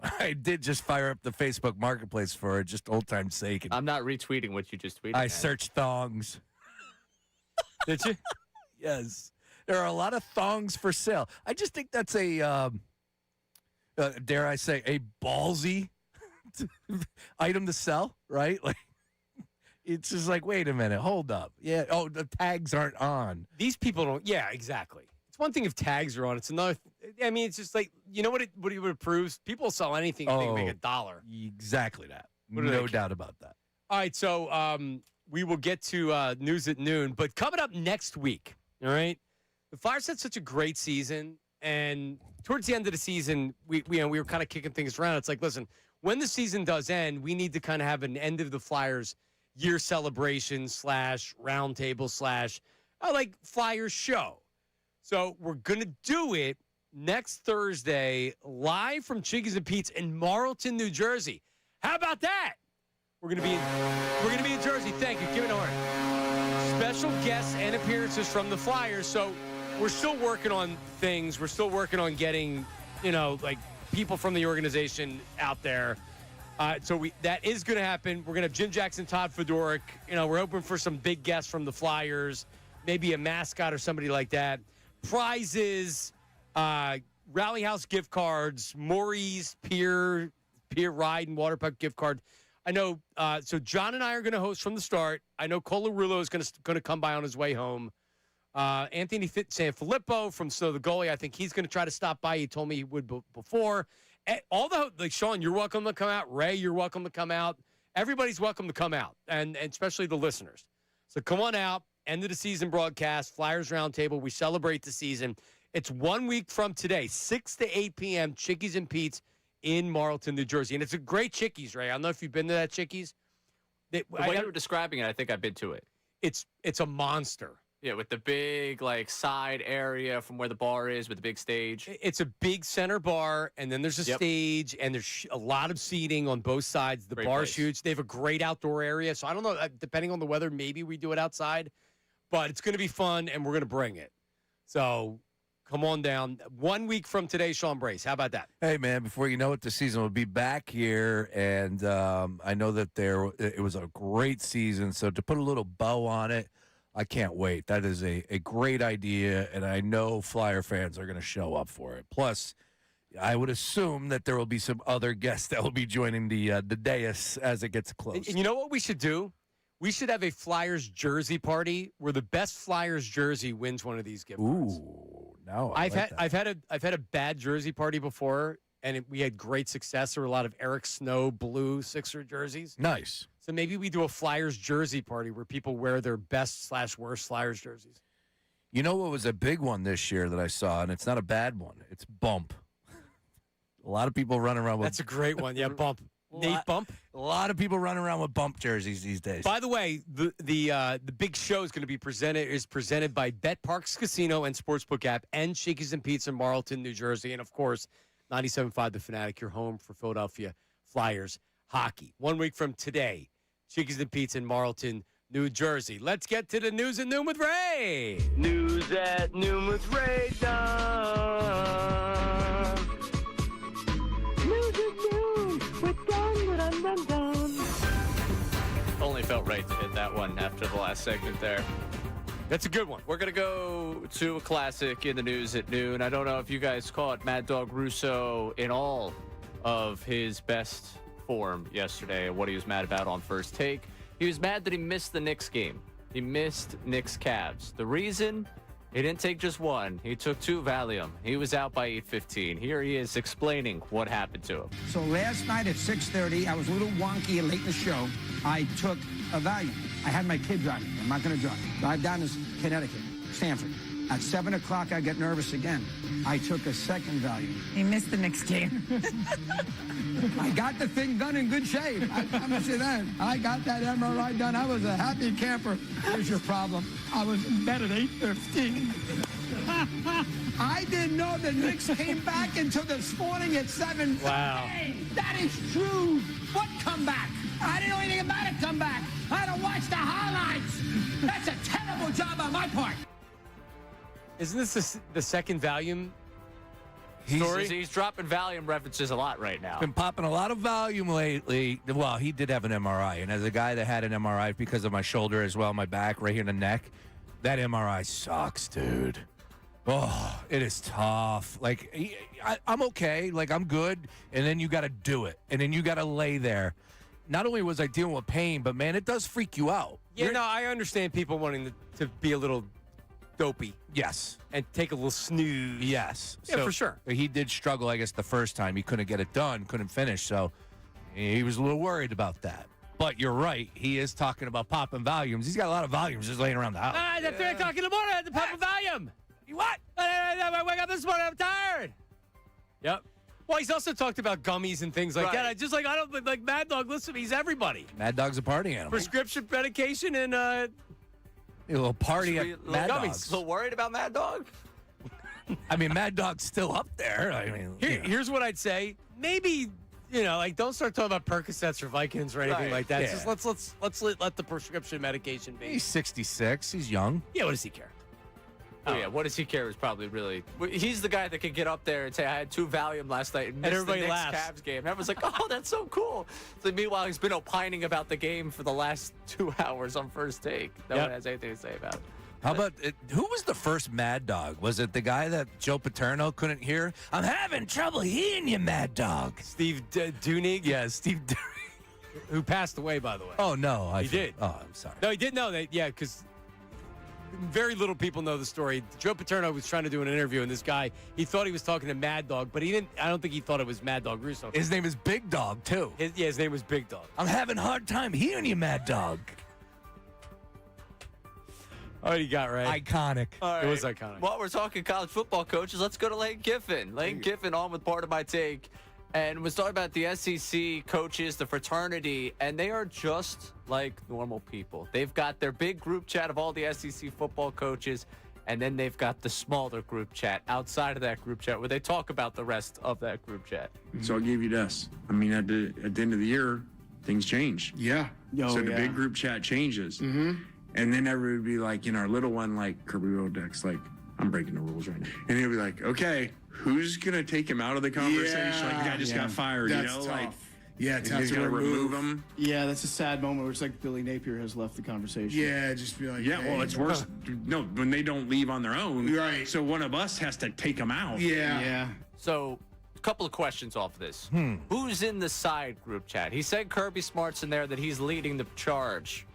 I did just fire up the Facebook Marketplace for just old time's sake. And I'm not retweeting what you just tweeted. I man. searched thongs. Did you? Yes. There are a lot of thongs for sale. I just think that's a, dare I say, a ballsy item to sell, right? Like, it's just like, wait a minute, hold up. Yeah. Oh, the tags aren't on. These people don't. Yeah, exactly. It's one thing if tags are on. It's another. I mean, it's just like, you know what it proves? People sell anything if they can make $1. Exactly that. What do No they- doubt about that. All right, so we will get to news at noon, but coming up next week, all right? The Flyers had such a great season, and towards the end of the season, we were kind of kicking things around. It's like, listen, when the season does end, we need to kind of have an end of the Flyers year celebration / roundtable / like Flyers show. So we're gonna do it next Thursday, live from Chickies and Pete's in Marlton, New Jersey. How about that? We're gonna be in Jersey. Thank you. Give it a horn. Special guests and appearances from the Flyers. So we're still working on things. We're still working on getting, like people from the organization out there. So that is going to happen. We're going to have Jim Jackson, Todd Fedoruk. We're hoping for some big guests from the Flyers, maybe a mascot or somebody like that. Prizes, Rally House gift cards, Maury's Pier Ride and Water Park gift card. I know. So John and I are going to host from the start. I know Colarulo is going to come by on his way home. Anthony Sanfilippo from the goalie, I think he's going to try to stop by. He told me he would before. Sean, you're welcome to come out. Ray, you're welcome to come out. Everybody's welcome to come out, and especially the listeners. So come on out. End of the season broadcast, Flyers Roundtable. We celebrate the season. It's 1 week from today, 6 to 8 p.m., Chickies and Pete's in Marlton, New Jersey. And it's a great Chickies, Ray. I don't know if you've been to that Chickies. The way you were describing it, I think I've been to it. It's a monster. Yeah, with the big side area from where the bar is, with the big stage. It's a big center bar, and then there's a stage, and there's a lot of seating on both sides. The bar's huge. They have a great outdoor area. So I don't know, depending on the weather, maybe we do it outside. But it's going to be fun, and we're going to bring it. So come on down. 1 week from today, Sean Brace. How about that? Hey, man, before you know it, the season will be back here, and I know that it was a great season. So to put a little bow on it, I can't wait. That is a great idea, and I know Flyer fans are going to show up for it. Plus, I would assume that there will be some other guests that will be joining the dais as it gets close. And you know what we should do? We should have a Flyers jersey party where the best Flyers jersey wins one of these gift cards. Ooh, no, I've had a bad jersey party before, and we had great success. There were a lot of Eric Snow blue Sixer jerseys. Nice. So maybe we do a Flyers jersey party where people wear their best / worst Flyers jerseys. You know what was a big one this year that I saw, and it's not a bad one. It's Bump. A lot of people running around with. That's a great one. Yeah, Bump. Nate Bump. A lot of people running around with Bump jerseys these days. By the way, the big show is going to be presented by Bet Parks Casino and Sportsbook app and Chickies and Pete's in Marlton, New Jersey, and of course, 97.5 The Fanatic, your home for Philadelphia Flyers hockey. 1 week from today, Chickies and Pete's in Marlton, New Jersey. Let's get to the news at noon with Ray. News at noon with Ray Dunn. News at noon with Dunn. Only felt right to hit that one after the last segment there. That's a good one. We're going to go to a classic in the news at noon. I don't know if you guys caught Mad Dog Russo in all of his best form yesterday and what he was mad about on First Take. He was mad that he missed the Knicks game. He missed Knicks Cavs. The reason? He didn't take just one. He took 2 Valium. He was out by 8:15. Here he is explaining what happened to him. So last night at 6:30, I was a little wonky and late in the show. I took a Valium. I had my kid driving. I'm not going to drive down to Connecticut, Stanford. At 7 o'clock, I get nervous again. I took a second Valium. He missed the next game. I got the thing done in good shape. I promise you that. I got that MRI done. I was a happy camper. Here's your problem. I was in bed at 8:15. I didn't know the Knicks came back until this morning at 7. Wow. That is true. What comeback? I didn't know anything about a comeback. I had to watch the highlights. That's a terrible job on my part. Isn't this the second Valium story? He's dropping Valium references a lot right now. Been popping a lot of volume lately. Well, he did have an MRI, and as a guy that had an MRI because of my shoulder as well, my back, right here in the neck, that MRI sucks, dude. Oh, it is tough. Like, I'm okay. Like, I'm good, and then you got to do it, and then you got to lay there. Not only was I dealing with pain, but, man, it does freak you out. Yeah, no, I understand people wanting to be a little dopey. Yes. And take a little snooze. Yes. Yeah, for sure. He did struggle, I guess, the first time. He couldn't get it done, couldn't finish, so he was a little worried about that. But you're right. He is talking about popping volumes. He's got a lot of volumes just laying around the house. At 3 o'clock in the morning, I had to pop a Valium. What? I wake up this morning, I'm tired. Yep. Well, he's also talked about gummies and things like that. I don't like Mad Dog. Listen, he's everybody. Mad Dog's a party animal. Prescription medication and a little party at Mad Dog's. Still worried about Mad Dog? I mean, Mad Dog's still up there. I mean, here's what I'd say. Maybe, don't start talking about Percocets or Vicodins or anything like that. Yeah. Just let's let the prescription medication be. He's 66. He's young. Yeah, what does he care? Oh, yeah. What does he care is probably really. He's the guy that can get up there and say, I had 2 Valium last night and missed everybody the next laughs. Cavs game. And everyone's like, oh, that's so cool. So meanwhile, he's been opining about the game for the last 2 hours on First Take. No one has anything to say about it. How about who was the first Mad Dog? Was it the guy that Joe Paterno couldn't hear? I'm having trouble hearing you, Mad Dog. Steve Doonig? Yeah, Steve Doonig. Who passed away, by the way. Oh, no. He did. Oh, I'm sorry. No, he did know that. Yeah, because very little people know the story. Joe Paterno was trying to do an interview, and this guy, he thought he was talking to Mad Dog, but he didn't. I don't think he thought it was Mad Dog Russo. His name is Big Dog, too. His name was Big Dog. I'm having a hard time hearing you, Mad Dog. Oh, you got right. Iconic. All right. It was iconic. While we're talking college football coaches, let's go to Lane Kiffin. Lane Kiffin on with part of my take. And was talking about the SEC coaches, the fraternity, and they are just like normal people. They've got their big group chat of all the SEC football coaches, and then they've got the smaller group chat outside of that group chat where they talk about the rest of that group chat. So I'll give you this. I mean, at the end of the year, things change. Yeah. So the big group chat changes. Mm-hmm. And then everybody would be like, our little one, like Kirby Rodex, like, I'm breaking the rules right now. And he'll be like, okay, who's going to take him out of the conversation? Like, the guy just got fired, That's tough. Like, yeah, it's he's going to remove him. Yeah, that's a sad moment where it's like Billy Napier has left the conversation. Yeah, just be like, well, it's worse. No, when they don't leave on their own. Right. So one of us has to take them out. Yeah. So, a couple of questions off of this. Who's in the side group chat? He said Kirby Smart's in there, that he's leading the charge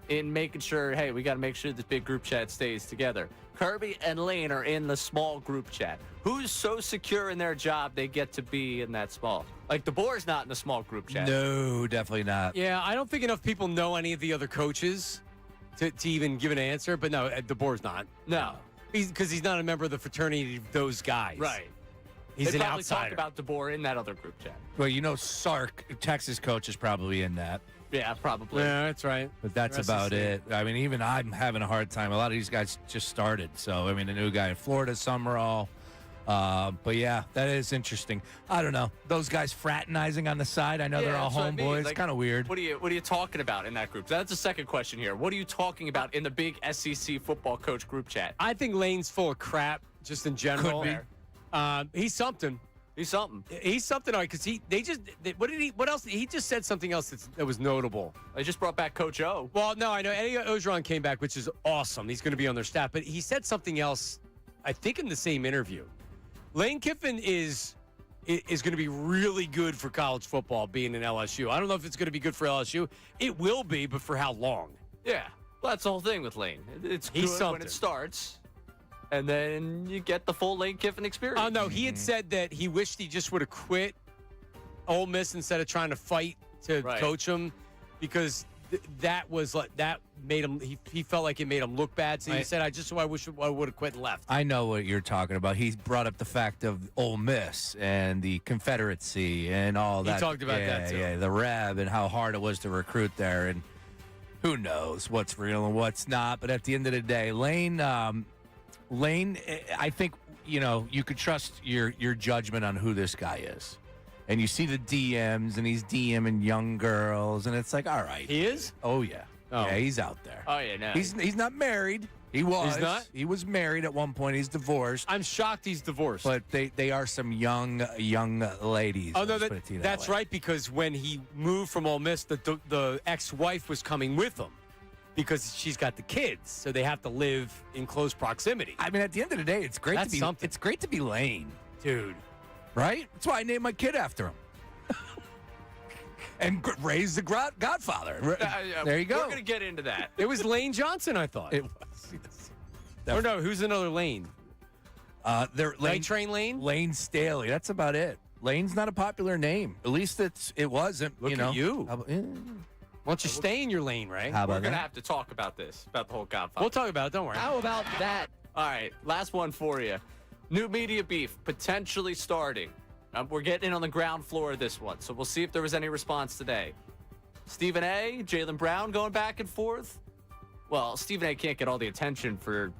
in making sure, hey, we got to make sure this big group chat stays together. Kirby and Lane are in the small group chat. Who's so secure in their job they get to be in that small? Like, DeBoer's not in the small group chat. No, definitely not. Yeah, I don't think enough people know any of the other coaches to even give an answer. But no, DeBoer's not. No. Because he's not a member of the fraternity of those guys. Right. He's they an probably outsider. talk about DeBoer in that other group chat. Well, Sark, Texas coach, is probably in that. Yeah, probably. Yeah, that's right. But that's about it. I mean, even I'm having a hard time. A lot of these guys just started. So, I mean, the new guy in Florida, Summerall. But, yeah, that is interesting. I don't know. Those guys fraternizing on the side. I know they're all homeboys. Like, kind of weird. What are you talking about in that group? That's the second question here. What are you talking about in the big SEC football coach group chat? I think Lane's full of crap, just in general. Could be. He's something. He's something. He's something, because what else? He just said something else that was notable. They just brought back Coach O. Well, no, I know Eddie Ogeron came back, which is awesome. He's going to be on their staff. But he said something else, I think, in the same interview. Lane Kiffin is going to be really good for college football being in LSU. I don't know if it's going to be good for LSU. It will be, but for how long? Yeah. Well, that's the whole thing with Lane. It's good when it starts. And then you get the full Lane Kiffin experience. Oh, no, he had said that he wished he just would have quit Ole Miss instead of trying to fight to coach him, because that was like that made him. He felt like it made him look bad. So he said, I wish I would have quit and left. I know what you're talking about. He brought up the fact of Ole Miss and the Confederacy and all that. He talked about that too. Yeah, the Reb and how hard it was to recruit there, and who knows what's real and what's not. But at the end of the day, Lane, I think you could trust your judgment on who this guy is. And you see the DMs, and he's DMing young girls, and it's like, all right. He is? Oh, yeah. Oh. Yeah, he's out there. Oh, yeah, no. He's not married. He was. He's not? He was married at one point. He's divorced. I'm shocked he's divorced. But they are some young ladies. Oh, no, Let's put it to you that that's way. right, because when he moved from Ole Miss, the ex-wife was coming with him because she's got the kids, so they have to live in close proximity. I mean, at the end of the day, it's great That's to be something. It's great to be Lane, Dude. right? That's why I named my kid after him. And raised the Godfather. There you go. We're going to get into that. It was Lane Johnson, I thought. It was. Or no, who's another Lane? Night Train Lane? Lane Staley. That's about it. Lane's not a popular name. At least it wasn't. Look at you. How about, Why don't you stay in your lane, right? how We're about going to that? have to talk about this, about the whole Godfather. We'll talk about it. Don't worry. How about that? All right, last one for you. New media beef potentially starting. We're getting in on the ground floor of this one, so we'll see if there was any response today. Stephen A., Jalen Brown going back and forth. Well, Stephen A. can't get all the attention for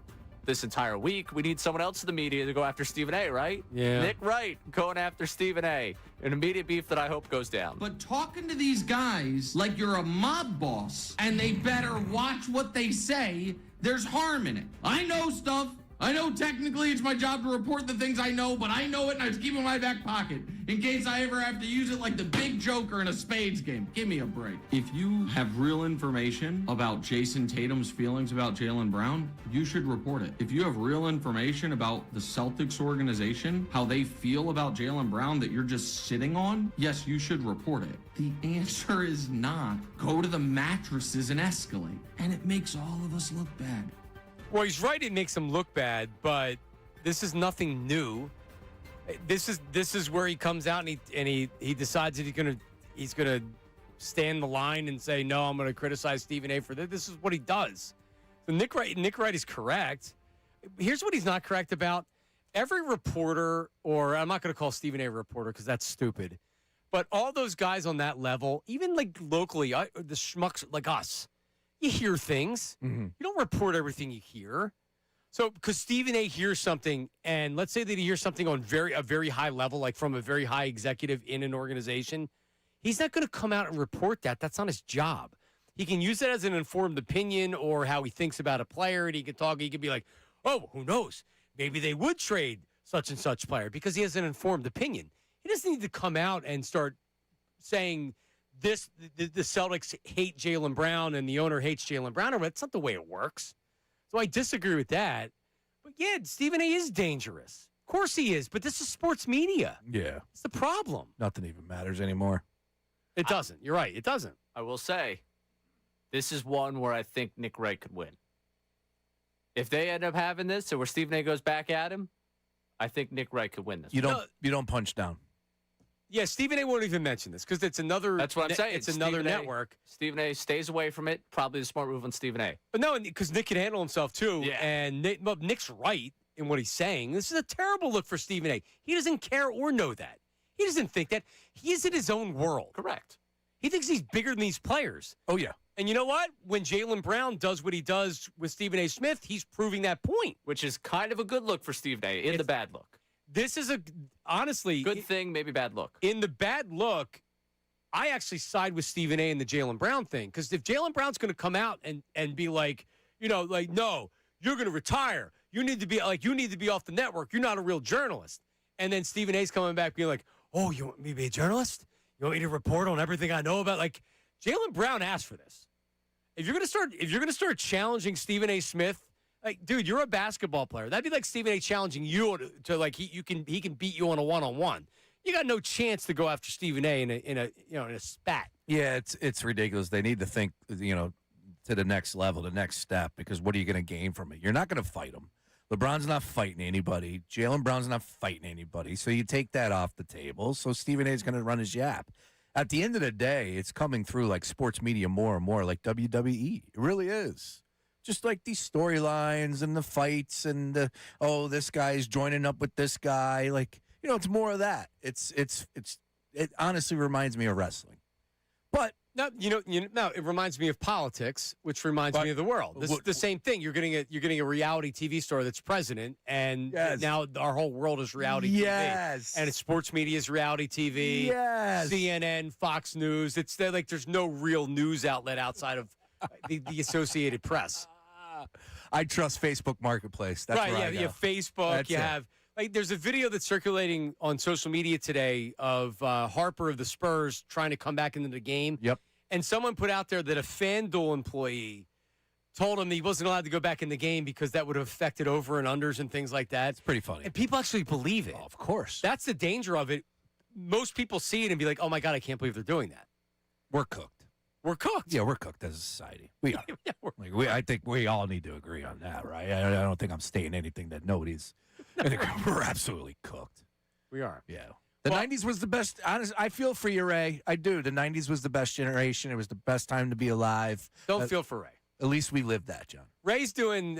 this entire week. We need someone else in the media to go after Stephen A., right? Yeah. Nick Wright going after Stephen A. An immediate beef that I hope goes down. But talking to these guys like you're a mob boss and they better watch what they say, there's harm in it. I know stuff. I know technically it's my job to report the things I know, but I know it and I just keep it in my back pocket in case I ever have to use it like the big joker in a spades game. Give me a break. If you have real information about Jason Tatum's feelings about Jalen Brown, you should report it. If you have real information about the Celtics organization, how they feel about Jalen Brown that you're just sitting on, yes, you should report it. The answer is not. Go to the mattresses and escalate. And it makes all of us look bad. Well, he's right. It makes him look bad, but this is nothing new. This is where he comes out and he decides that he's gonna stand the line and say, no, I'm gonna criticize Stephen A. for this. This is what he does. So Nick Wright is correct. Here's what he's not correct about. Every reporter, or I'm not gonna call Stephen A. a reporter because that's stupid, but all those guys on that level, even like locally, the schmucks like us. You hear things. Mm-hmm. You don't report everything you hear. So, because Stephen A. hears something, and let's say that he hears something on a very high level, like from a very high executive in an organization, he's not going to come out and report that. That's not his job. He can use that as an informed opinion or how he thinks about a player, and he can be like, oh, who knows? Maybe they would trade such and such player because he has an informed opinion. He doesn't need to come out and start saying, the Celtics hate Jalen Brown and the owner hates Jalen Brown. That's not the way it works. So I disagree with that. But yeah, Stephen A. is dangerous. Of course he is, but this is sports media. Yeah. It's the problem. Nothing even matters anymore. It doesn't. You're right. It doesn't. I will say, this is one where I think Nick Wright could win. If they end up having this, so where Stephen A. goes back at him, I think Nick Wright could win this. You don't punch down. Yeah, Stephen A. won't even mention this because it's another. That's what I'm saying. It's another Stephen A. network. Stephen A. stays away from it. Probably the smart move on Stephen A. But no, because Nick can handle himself too. Yeah. And Nick's right in what he's saying. This is a terrible look for Stephen A. He doesn't care or know that. He doesn't think that. He is in his own world. Correct. He thinks he's bigger than these players. Oh, yeah. And you know what? When Jalen Brown does what he does with Stephen A. Smith, he's proving that point. Which is kind of a good look for Stephen A. in the bad look. This is honestly good thing, maybe bad look. In the bad look, I actually side with Stephen A. in the Jalen Brown thing because if Jalen Brown's going to come out and be like, no, you're going to retire. You need to be off the network. You're not a real journalist. And then Stephen A.'s coming back being like, oh, you want me to be a journalist? You want me to report on everything I know about? Like, Jalen Brown asked for this. If you're going to start challenging Stephen A. Smith. Like, dude, you're a basketball player. That'd be like Stephen A. challenging you to like he can beat you on a one-on-one. You got no chance to go after Stephen A. in a spat. Yeah, it's ridiculous. They need to think to the next level, the next step, because what are you going to gain from it? You're not going to fight him. LeBron's not fighting anybody. Jalen Brown's not fighting anybody. So you take that off the table. So Stephen A. is going to run his yap. At the end of the day, it's coming through like sports media more and more, like WWE. It really is. Just like these storylines and the fights and this guy's joining up with this guy. Like, it's more of that. It honestly reminds me of wrestling. But no, it reminds me of politics, which reminds me of the world. This is the same thing. You're getting a reality TV star that's president, and now our whole world is reality TV. Yes. And it's sports media is reality TV. Yes. CNN, Fox News. It's like there's no real news outlet outside of the Associated Press. I trust Facebook Marketplace. That's right. where Yeah. I go. You have Facebook. That's you it. have there's a video that's circulating on social media today of Harper of the Spurs trying to come back into the game. Yep. And someone put out there that a FanDuel employee told him he wasn't allowed to go back in the game because that would have affected over and unders and things like that. It's pretty funny. And people actually believe it. Oh, of course. That's the danger of it. Most people see it and be like, oh, my God, I can't believe they're doing that. We're cooked. We're cooked. Yeah, we're cooked as a society. We are. Yeah, I think we all need to agree on that, right? I don't think I'm stating anything that nobody's. I think we're absolutely cooked. We are. Yeah. The 90s was the best. Honestly, I feel for you, Ray. I do. The 90s was the best generation. It was the best time to be alive. Don't feel for Ray. At least we lived that, John. Ray's doing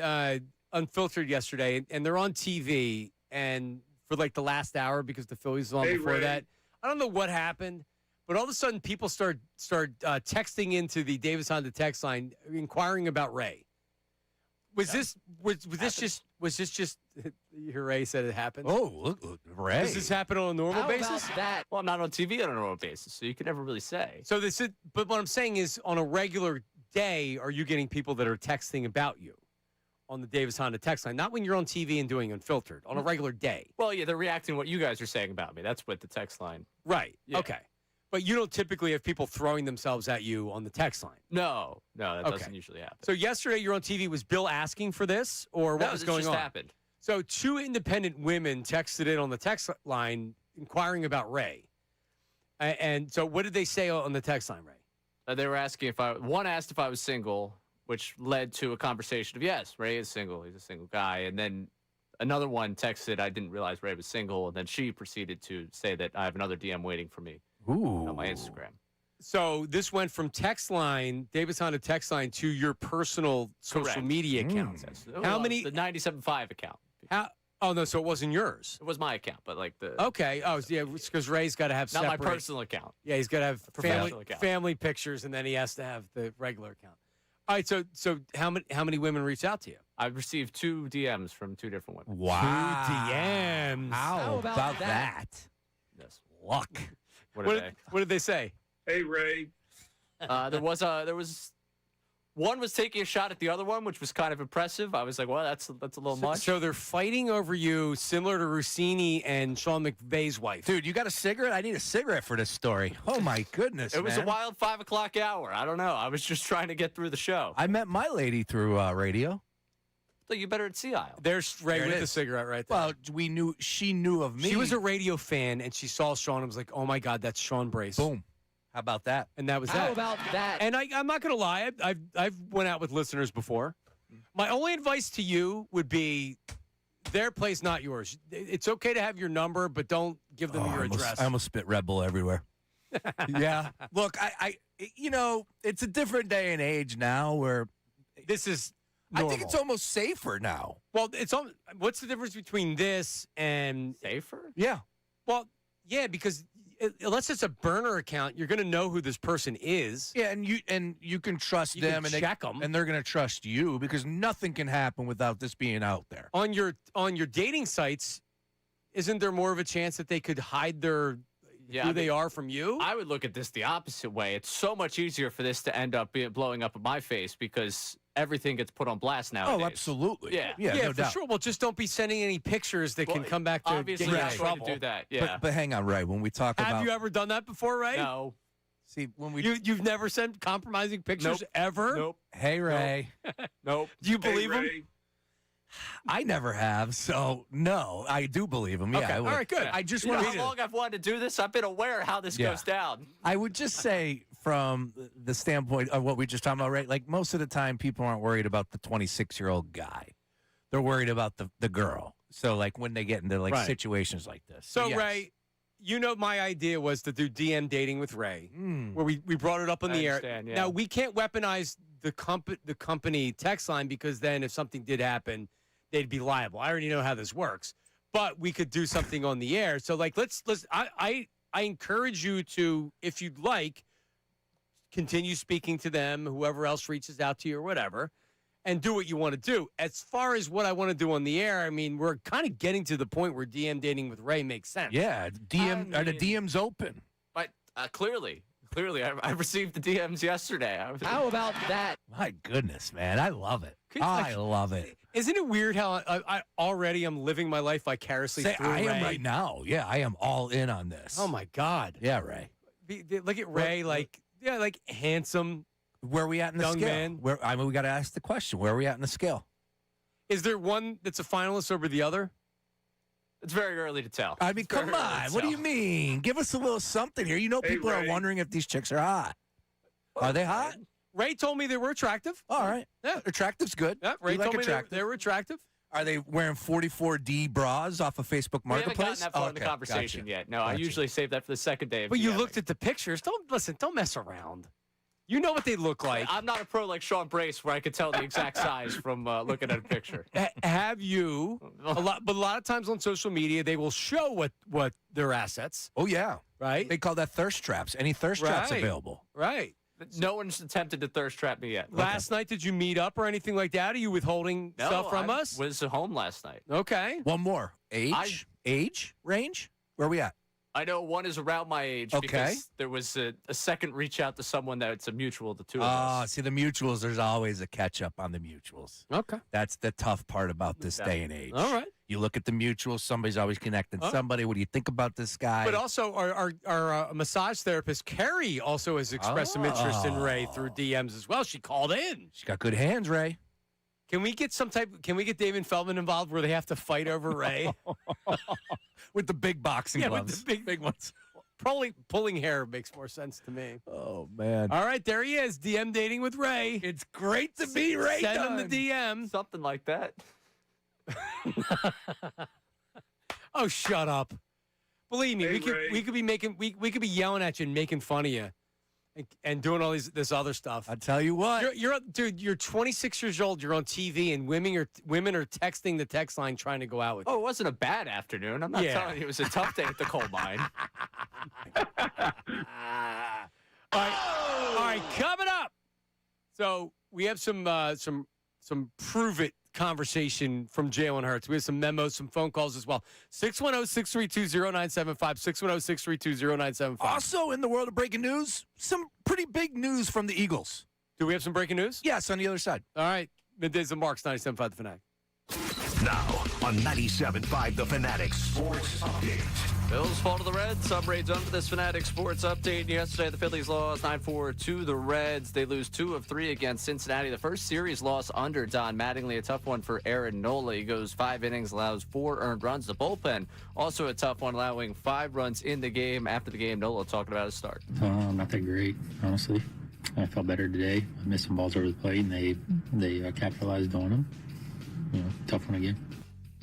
Unfiltered yesterday, and they're on TV, and for like the last hour because the Phillies was on before that. I don't know what happened, but all of a sudden people start texting into the Davis Honda text line inquiring about Ray. Was this just you hear Ray said it happened? Oh, look, Ray. Does this happen on a normal basis? That? Well, I'm not on TV on a normal basis, so you can never really say. So but what I'm saying is, on a regular day, are you getting people that are texting about you on the Davis Honda text line? Not when you're on TV and doing Unfiltered. On a regular day. Well, yeah, they're reacting to what you guys are saying about me. That's what the text line. Right. Yeah. Okay. But you don't typically have people throwing themselves at you on the text line. No, that doesn't usually happen. So yesterday you're on TV. Was Bill asking for this, or what was going just on? Happened. So 2 independent women texted in on the text line inquiring about Ray. And so what did they say on the text line, Ray? They were asking one asked if I was single, which led to a conversation of, yes, Ray is single. He's a single guy. And then another one texted, I didn't realize Ray was single. And then she proceeded to say that I have another DM waiting for me on my Instagram. So this went from text line, Davis Honda text line, to your personal social media accounts. Yes. How many? The 97.5 account. Oh, no, so it wasn't yours. It was my account, but like the... Okay. Oh, yeah, because Ray's got to have Not separate. my personal account. Yeah, he's got to have Professional account. family pictures, and then he has to have the regular account. All right, so how many women reached out to you? I've received 2 DMs from 2 different women. Wow. 2 DMs. How about that? Yes. Luck. What did they say? Hey, Ray. There was one was taking a shot at the other one, which was kind of impressive. I was like, well, that's a little much. So they're fighting over you, similar to Rossini and Sean McVay's wife. Dude, you got a cigarette? I need a cigarette for this story. Oh, my goodness, It was man. a wild 5 o'clock hour. I don't know. I was just trying to get through the show. I met my lady through radio. So you better at Sea Isle. There's Ray There it with the is. cigarette right there. Well, she knew of me. She was a radio fan, and she saw Sean and was like, oh, my God, that's Sean Brace. Boom. How about that? And that was that. How about that? And I'm not going to lie. I've went out with listeners before. My only advice to you would be their place, not yours. It's okay to have your number, but don't give them your address. I almost spit Red Bull everywhere. Yeah. Look, I it's a different day and age now where this is normal. I think it's almost safer now. Well, what's the difference between this and safer? Yeah. Well, yeah, because unless it's a burner account, you're going to know who this person is. Yeah, and you can trust You them can and check them, and they're going to trust you because nothing can happen without this being out there. On your dating sites, isn't there more of a chance that they could hide who they are from you? I would look at this the opposite way. It's so much easier for this to end up blowing up in my face because everything gets put on blast nowadays. Oh, absolutely. Yeah, no for doubt. sure. Well, just don't be sending any pictures that can come back to obviously get you in not going trouble. to do that. Yeah. But hang on, Ray. When we talk about, Have you ever done that before, Ray? No. See, when we you've never sent compromising pictures ever? Nope. Hey, Ray. Nope. Do you believe him? I never have, so no, I do believe him. Yeah, Okay, I would. all right, good. I just You know want how long I've wanted to do this? I've been aware how this Yeah. goes down. I would just say from the standpoint of what we just talked about, right? Like most of the time, people aren't worried about the 26-year-old guy; they're worried about the girl. So, like when they get into Right. situations like this. So, yes. Ray, my idea was to do DM dating with Ray, where we brought it up on the air. understand, yeah. Now, we can't weaponize the company text line because then if something did happen, they'd be liable. I already know how this works. But we could do something on the air. So, like, let's I encourage you to, if you'd like, continue speaking to them, whoever else reaches out to you or whatever, and do what you want to do. As far as what I want to do on the air, I mean, we're kind of getting to the point where DM dating with Ray makes sense. Yeah, are the DMs open? But clearly, I received the DMs yesterday. How about that? My goodness, man. I love it. I love it. Isn't it weird how I already am living my life vicariously through I Ray? am right now. Yeah, I am all in on this. Oh, my God. Yeah, Ray. Look at Ray, like handsome. Where are we at in the young scale? man. We got to ask the question. Where are we at in the scale? Is there one that's a finalist over the other? It's very early to tell. I mean, come on. What do you mean? Give us a little something here. You know, people are wondering if these chicks are hot. Are they hot? Ray told me they were attractive. All right. Yeah, attractive's good. Yeah, Ray You like told me attractive. they were attractive. Are they wearing 44D bras off of Facebook We haven't Marketplace? gotten that far in the conversation gotcha. yet. No, I usually save that for the second day of But you DMing. looked at the pictures. Don't mess around. You know what they look like. I'm not a pro like Sean Brace where I could tell the exact size from looking at a picture. Have you a lot of times on social media they will show what their assets. Oh yeah, right. They call that thirst traps. Any thirst traps Right. available? Right. No one's attempted to thirst trap me yet. Last night, did you meet up or anything like that? Are you withholding No, stuff from I us? was home last night. Okay. One more. Age range? Where are we at? I know one is around my age Okay. because there was a second reach out to someone that's a mutual, the two of us. See, the mutuals, there's always a catch up on the mutuals. Okay. That's the tough part about this day and age. All right. You look at the mutuals, somebody's always connecting somebody. What do you think about this guy? But also, our massage therapist, Carrie, also has expressed some interest in Ray through DMs as well. She called in. She's got good hands, Ray. Can we get David Feldman involved where they have to fight over Ray? With the big boxing gloves. with the big ones. Pulling hair makes more sense to me. Oh, man. All right, there he is. DM dating with Ray. It's great to be Ray. Send him the DM. Something like that. Oh, shut up. Believe me, we could be yelling at you and making fun of you and doing all this other stuff. I tell you what. Dude, you're 26 years old, you're on TV, and women are texting the text line trying to go out with you. Oh, it wasn't a bad afternoon. I'm not telling you it was a tough day at the coal mine. All right, coming up. So we have some prove it conversation from Jalen Hurts. We have some memos, some phone calls as well. 610-632-0975, 610-632-0975. Also, in the world of breaking news, some pretty big news from the Eagles. Do we have some breaking news? Yes, on the other side. All right. Middays and Marks, 97.5 The Fanatic. Now on 97.5 The Fanatic Sports Update. Bills fall to the Reds. Some raids on for this Fanatic Sports Update. Yesterday, the Phillies lost 9-4 to the Reds. They lose 2 of 3 against Cincinnati. The first series loss under Don Mattingly. A tough one for Aaron Nola. He goes 5 innings, allows 4 earned runs. The bullpen, also a tough one, allowing 5 runs in the game. After the game, Nola talking about his start. Not that great, honestly. I felt better today. I missed some balls over the plate, and they capitalized on them. Tough one again.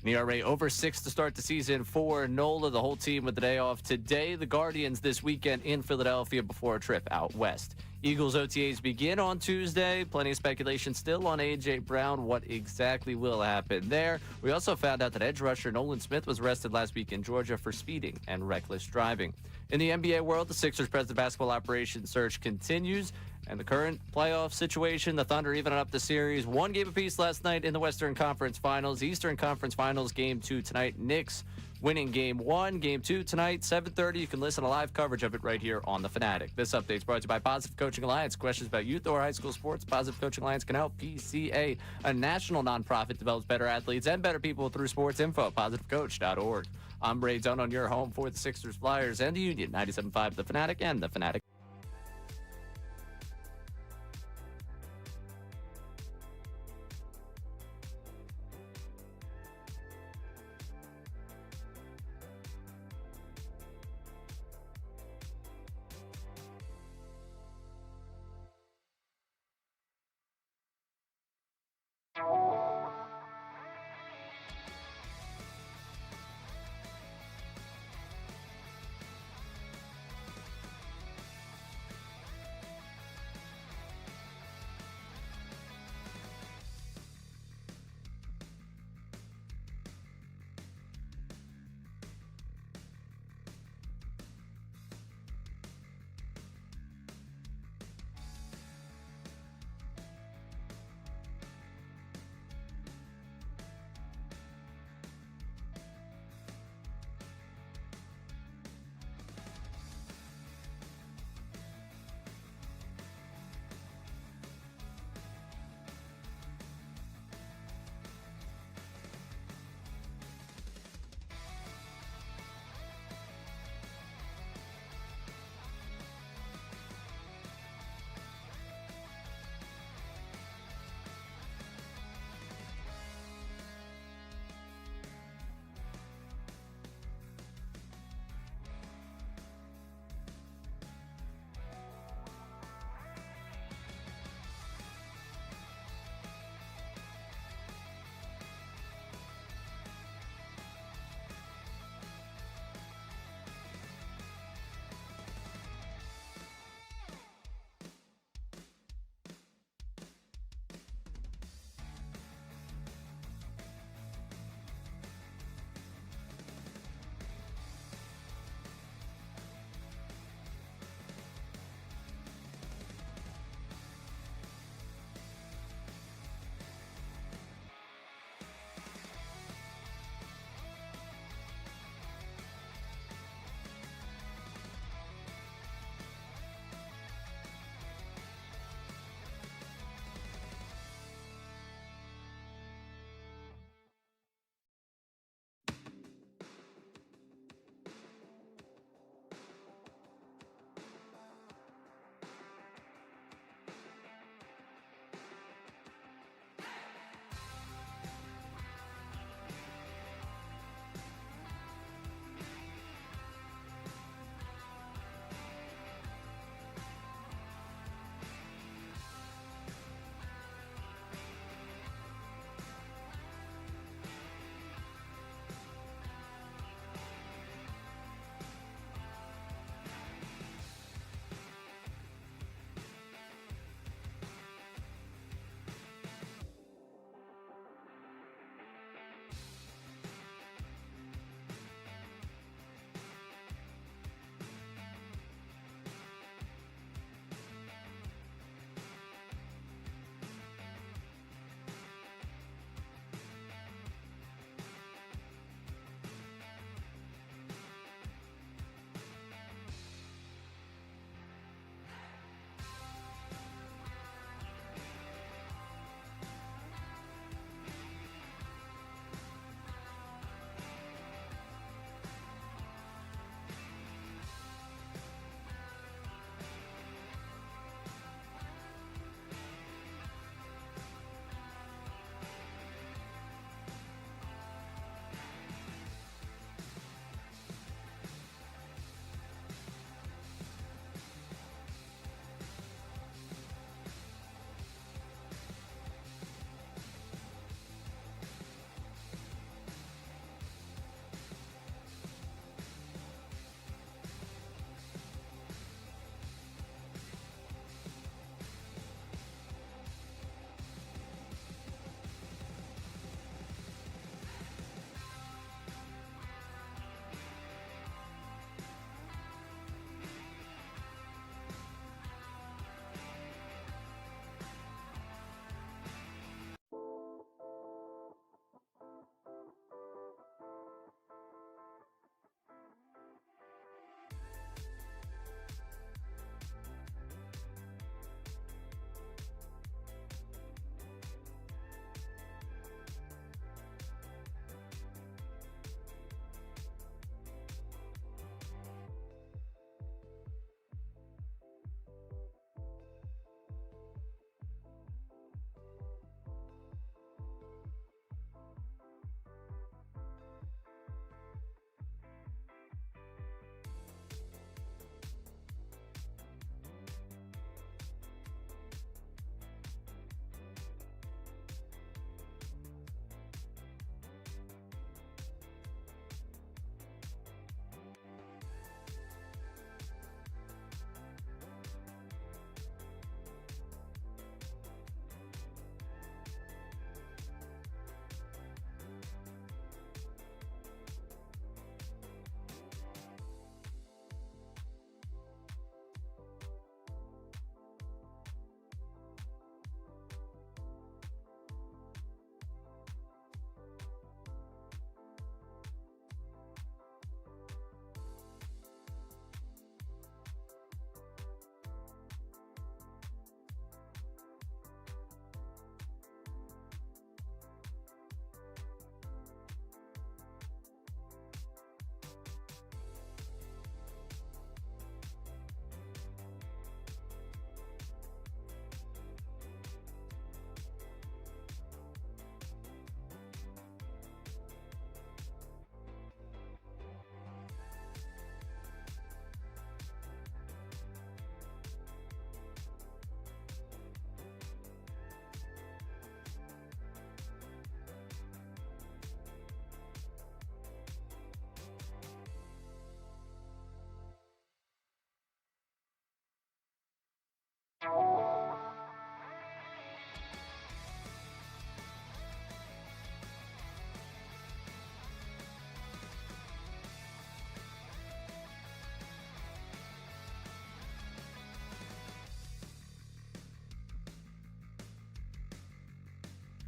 An ERA over 6 to start the season for Nola. The whole team with the day off today. The Guardians this weekend in Philadelphia before a trip out west. Eagles OTAs begin on Tuesday. Plenty of speculation still on A.J. Brown. What exactly will happen there? We also found out that edge rusher Nolan Smith was arrested last week in Georgia for speeding and reckless driving. In the NBA world, the Sixers president basketball operations search continues. And the current playoff situation, the Thunder even up the series. 1 game apiece last night in the Western Conference Finals. Eastern Conference Finals, Game 2 tonight. Knicks winning Game 1. Game 2 tonight, 7:30. You can listen to live coverage of it right here on The Fanatic. This update is brought to you by Positive Coaching Alliance. Questions about youth or high school sports? Positive Coaching Alliance can help. PCA, a national nonprofit, develops better athletes and better people through sports. Info at positivecoach.org. I'm Ray Dunn on your home for the Sixers, Flyers, and the Union. 97.5 The Fanatic and The Fanatic.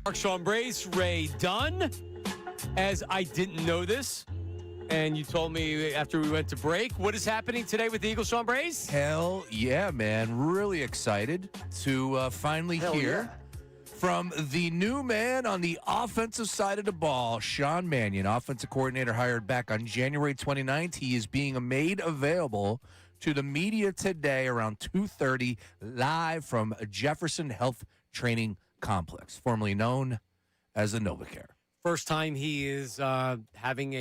Mark, Sean Brace, Ray Dunn. As I didn't know this, and you told me after we went to break, what is happening today with the Eagles, Sean Brace? Hell yeah, man. Really excited to finally hear from the new man on the offensive side of the ball, Shawn Manion, offensive coordinator hired back on January 29th. He is being made available to the media today around 2:30 live from Jefferson Health Training Complex, formerly known as the NovaCare. First time he is having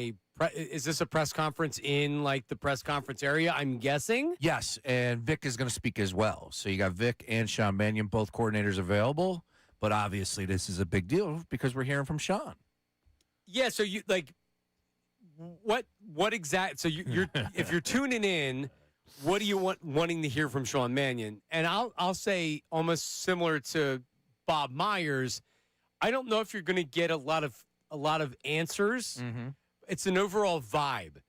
is this a press conference in like the press conference area, I'm guessing? Yes, and Vic is going to speak as well. So you got Vic and Shawn Manion, both coordinators available. But obviously this is a big deal because we're hearing from Shawn. Yeah, so you like what exact so you're if you're tuning in, what do you wanting to hear from Shawn Manion? And I'll say almost similar to Bob Myers, I don't know if you're going to get a lot of answers. Mm-hmm. It's an overall vibe.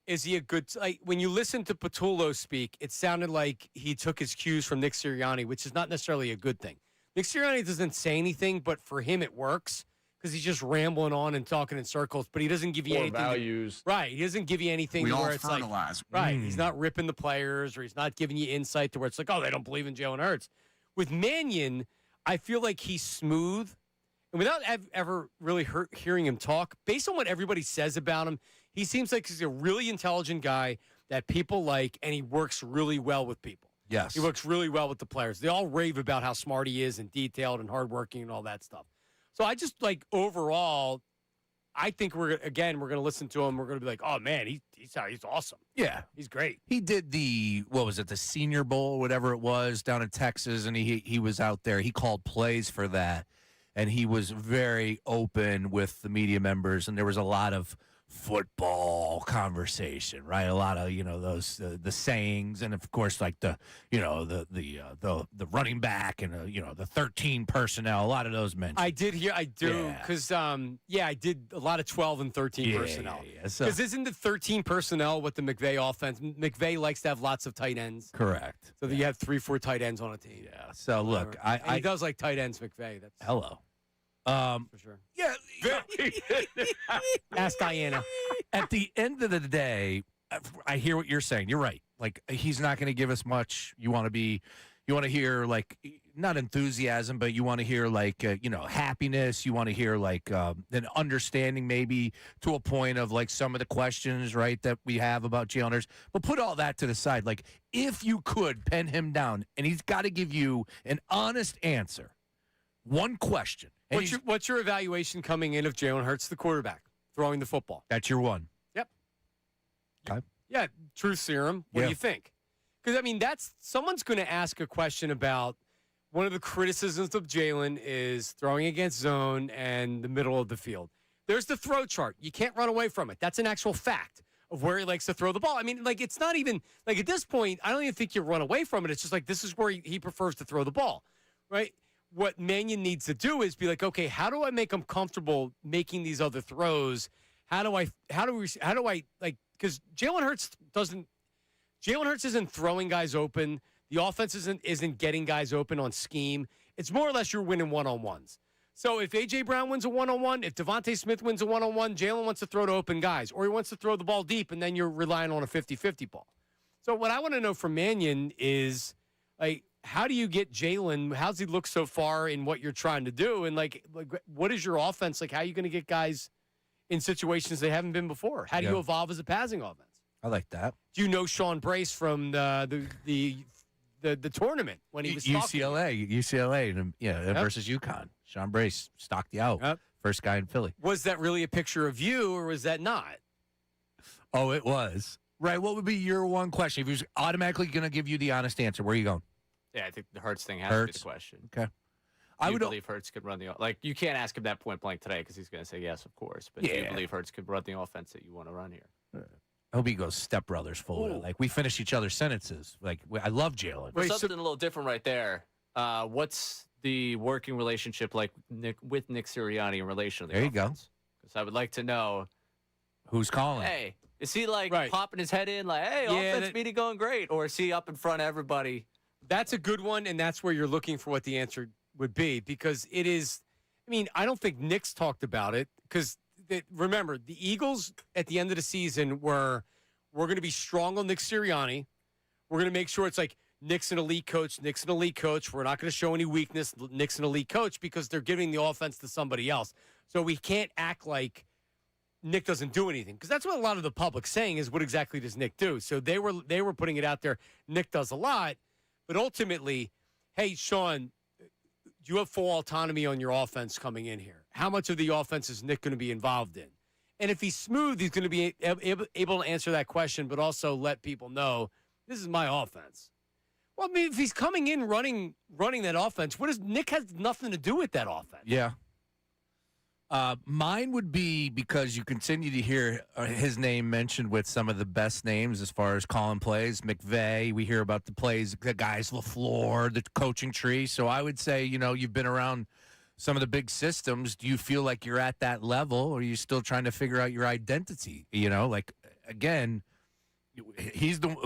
Is he a good like when you listen to Patullo speak, it sounded like he took his cues from Nick Sirianni, which is not necessarily a good thing. Nick Sirianni doesn't say anything, but for him it works because he's just rambling on and talking in circles, but he doesn't give you anything. Values. Right. He doesn't give you anything We all where it's fertilize. like, right. He's not ripping the players or he's not giving you insight to where it's like, oh, they don't believe in Jalen Hurts. With Manion, I feel like he's smooth. And without ever really hearing him talk, based on what everybody says about him, he seems like he's a really intelligent guy that people like, and he works really well with people. Yes. He works really well with the players. They all rave about how smart he is and detailed and hardworking and all that stuff. So I just like overall, I think we're going to listen to him. We're going to be like, oh man, he's awesome. Yeah. He's great. He did the Senior Bowl, whatever it was, down in Texas, and he was out there. He called plays for that, and he was very open with the media members, and there was a lot of football conversation, right? A lot of those the sayings, and of course like the running back and the 13 personnel. A lot of those mentioned. I do because I did a lot of 12 and 13 personnel. Because isn't the 13 personnel with the McVay offense? McVay likes to have lots of tight ends. Correct. So that you have 3-4 tight ends on a team. Yeah. So look, he does like tight ends, McVay. That's hello. For sure. Yeah. Ask Diana. At the end of the day, I hear what you're saying. You're right. Like he's not going to give us much. You want to hear like not enthusiasm, but you want to hear like happiness. You want to hear like an understanding, maybe to a point of like some of the questions, right, that we have about Jalen Hurts. But put all that to the side. Like if you could pen him down, and he's got to give you an honest answer. One question. What's your evaluation coming in of Jalen Hurts, the quarterback, throwing the football? That's your one. Yep. Okay. Yeah, truth serum. What do you think? Because, I mean, someone's going to ask a question about one of the criticisms of Jalen is throwing against zone and the middle of the field. There's the throw chart. You can't run away from it. That's an actual fact of where he likes to throw the ball. I mean, like, it's not even, like, at this point, I don't even think you run away from it. It's just like this is where he prefers to throw the ball, right? What Manion needs to do is be like, okay, how do I make him comfortable making these other throws? How do I like, because Jalen Hurts isn't throwing guys open. The offense isn't getting guys open on scheme. It's more or less you're winning one-on-ones. So if A.J. Brown wins a one-on-one, if Devontae Smith wins a one-on-one, Jalen wants to throw to open guys, or he wants to throw the ball deep, and then you're relying on a 50-50 ball. So what I want to know from Manion is, like, how do you get Jalen? How's he look so far in what you're trying to do? And, like what is your offense? Like, how are you going to get guys in situations they haven't been before? How do you evolve as a passing offense? I like that. Do you know Shawn Brace from the tournament when he was UCLA versus UConn? Shawn Brace stocked you out. First guy in Philly. Was that really a picture of you, or was that not? Oh, it was. Right. What would be your one question? If he was automatically going to give you the honest answer, where are you going? Yeah, I think the Hurts thing has to be the question. Okay. I would believe Hurts could run the like. You can't ask him that point blank today because he's going to say yes, of course. But do you believe Hurts could run the offense that you want to run here? I hope he goes stepbrothers full of it. Like we finish each other's sentences. Like I love Jalen. Well, something a little different right there. What's the working relationship like with Nick Sirianni in relation to the offense? There you go. Because I would like to know who's calling. Hey, is he like popping his head in like, hey, offense meeting going great, or is he up in front of everybody? That's a good one, and that's where you're looking for what the answer would be, because it is. mean, I don't think Nick's talked about it because remember, the Eagles at the end of the season we're going to be strong on Nick Sirianni. We're going to make sure it's like Nick's an elite coach. Nick's an elite coach. We're not going to show any weakness. Nick's an elite coach because they're giving the offense to somebody else. So we can't act like Nick doesn't do anything because that's what a lot of the public's saying is what exactly does Nick do? So they were putting it out there. Nick does a lot, but ultimately, hey, Shawn, you have full autonomy on your offense coming in here. How much of the offense is Nick going to be involved in? And if he's smooth, he's going to be able to answer that question, but also let people know this is my offense. Well, I mean, if he's coming in running that offense, Nick has nothing to do with that offense. Yeah. Mine would be because you continue to hear his name mentioned with some of the best names as far as calling plays. McVay, we hear about the plays, the guys, LaFleur, the coaching tree. So I would say, you've been around some of the big systems. Do you feel like you're at that level, or are you still trying to figure out your identity? Again,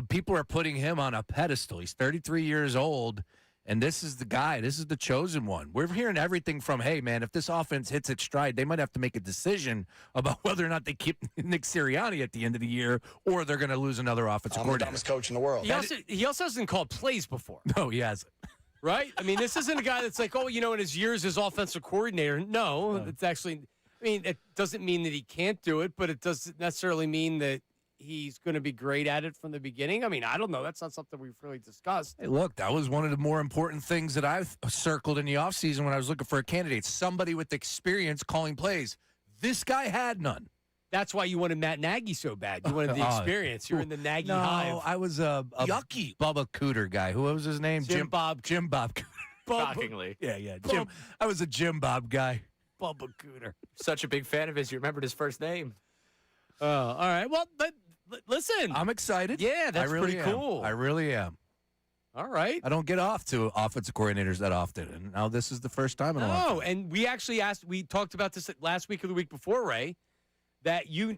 people are putting him on a pedestal. He's 33 years old. And this is the guy. This is the chosen one. We're hearing everything from, hey, man, if this offense hits its stride, they might have to make a decision about whether or not they keep Nick Sirianni at the end of the year or they're going to lose another offensive coordinator. The dumbest coach in the world. He also hasn't called plays before. No, he hasn't. Right? I mean, this isn't a guy that's like, in his years as offensive coordinator. No, it's actually, it doesn't mean that he can't do it, but it doesn't necessarily mean that he's going to be great at it from the beginning. I mean, I don't know. That's not something we've really discussed. Hey, look, that was one of the more important things that I've circled in the offseason when I was looking for a candidate, somebody with experience calling plays. This guy had none. That's why you wanted Matt Nagy so bad. You wanted the experience. You're in the Nagy hive. No, I was a yucky Bubba Cooter guy. Who was his name? Jim Bob Cooter. Shockingly. Yeah. Jim. I was a Jim Bob guy. Bubba Cooter. Such a big fan of his. You remembered his first name. Oh, all right. Well, but listen. I'm excited. Yeah, that's pretty cool. I really am. All right. I don't get off to offensive coordinators that often, and now this is the first time in a long time. And we actually we talked about this last week or the week before, Ray, that you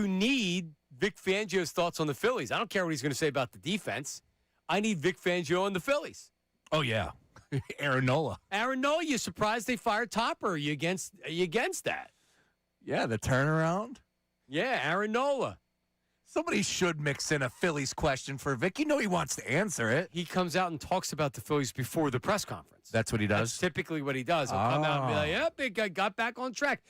need Vic Fangio's thoughts on the Phillies. I don't care what he's going to say about the defense. I need Vic Fangio on the Phillies. Oh, yeah. Aaron Nola. You surprised they fired Topper? Are you against that? Yeah, the turnaround. Yeah, Aaron Nola. Somebody should mix in a Phillies question for Vic. He wants to answer it. He comes out and talks about the Phillies before the press conference. That's what he does? That's typically what he does. He'll come out and be like, yeah, big guy got back on track.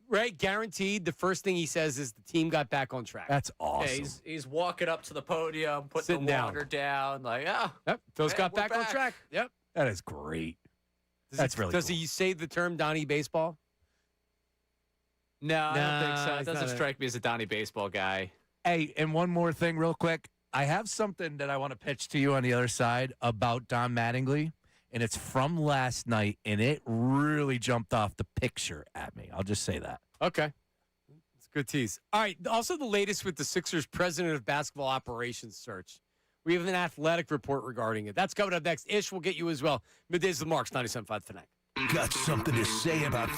Right? Guaranteed. The first thing he says is the team got back on track. That's awesome. Yeah, he's walking up to the podium, putting Sitting the water down. Like, Yep. Phil's got back on track. Yep. That is great. Does cool. he say the term Donnie Baseball? No, I don't think so. It he's doesn't not strike me as a Donnie baseball guy. Hey, and one more thing real quick. I have something that I want to pitch to you on the other side about Don Mattingly, and it's from last night, and it really jumped off the picture at me. I'll just say that. Okay. It's a good tease. All right. Also, the latest with the Sixers president of basketball operations search. We have an athletic report regarding it. That's coming up next. Ish will get you as well. Middays the Marks, 97.5 Fanatic. Got something to say about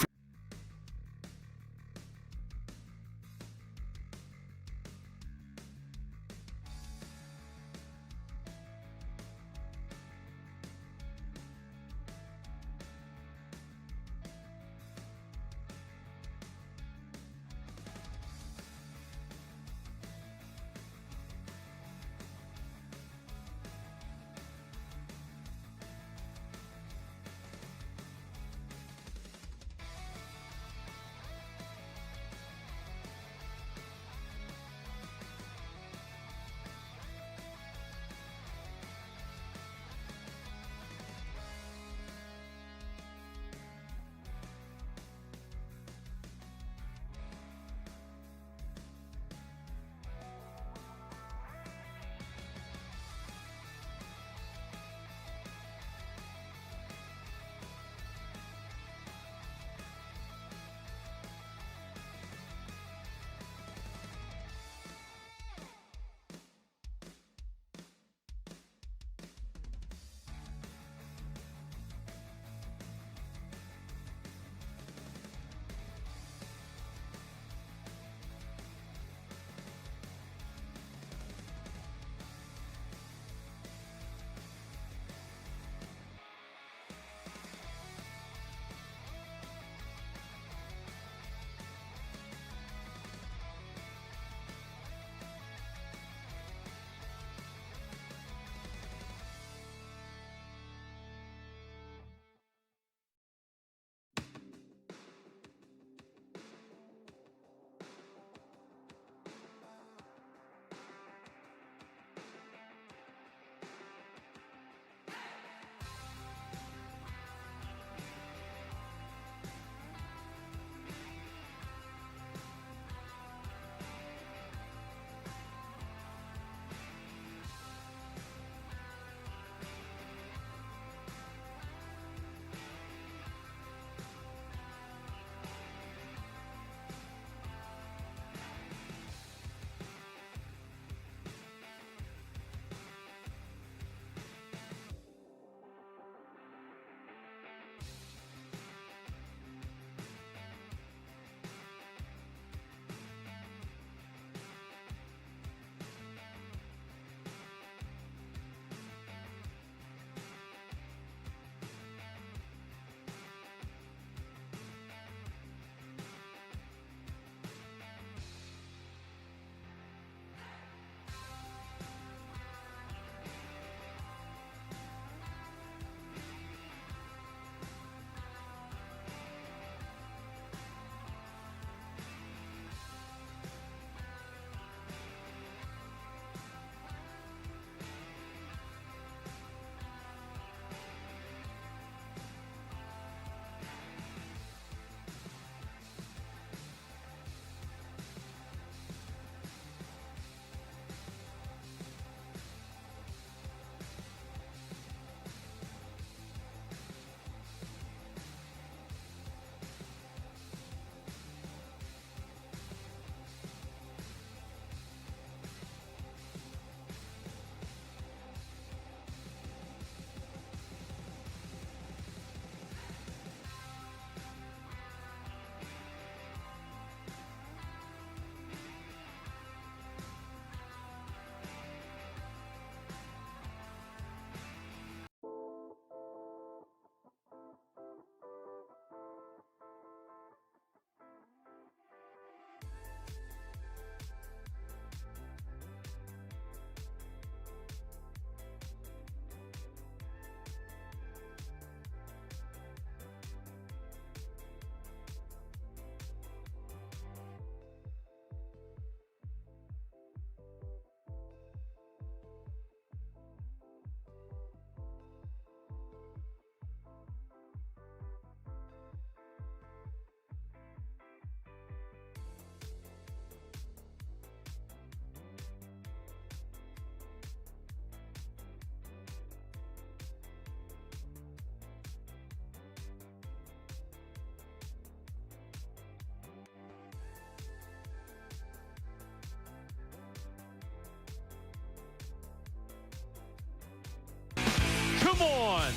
Come on.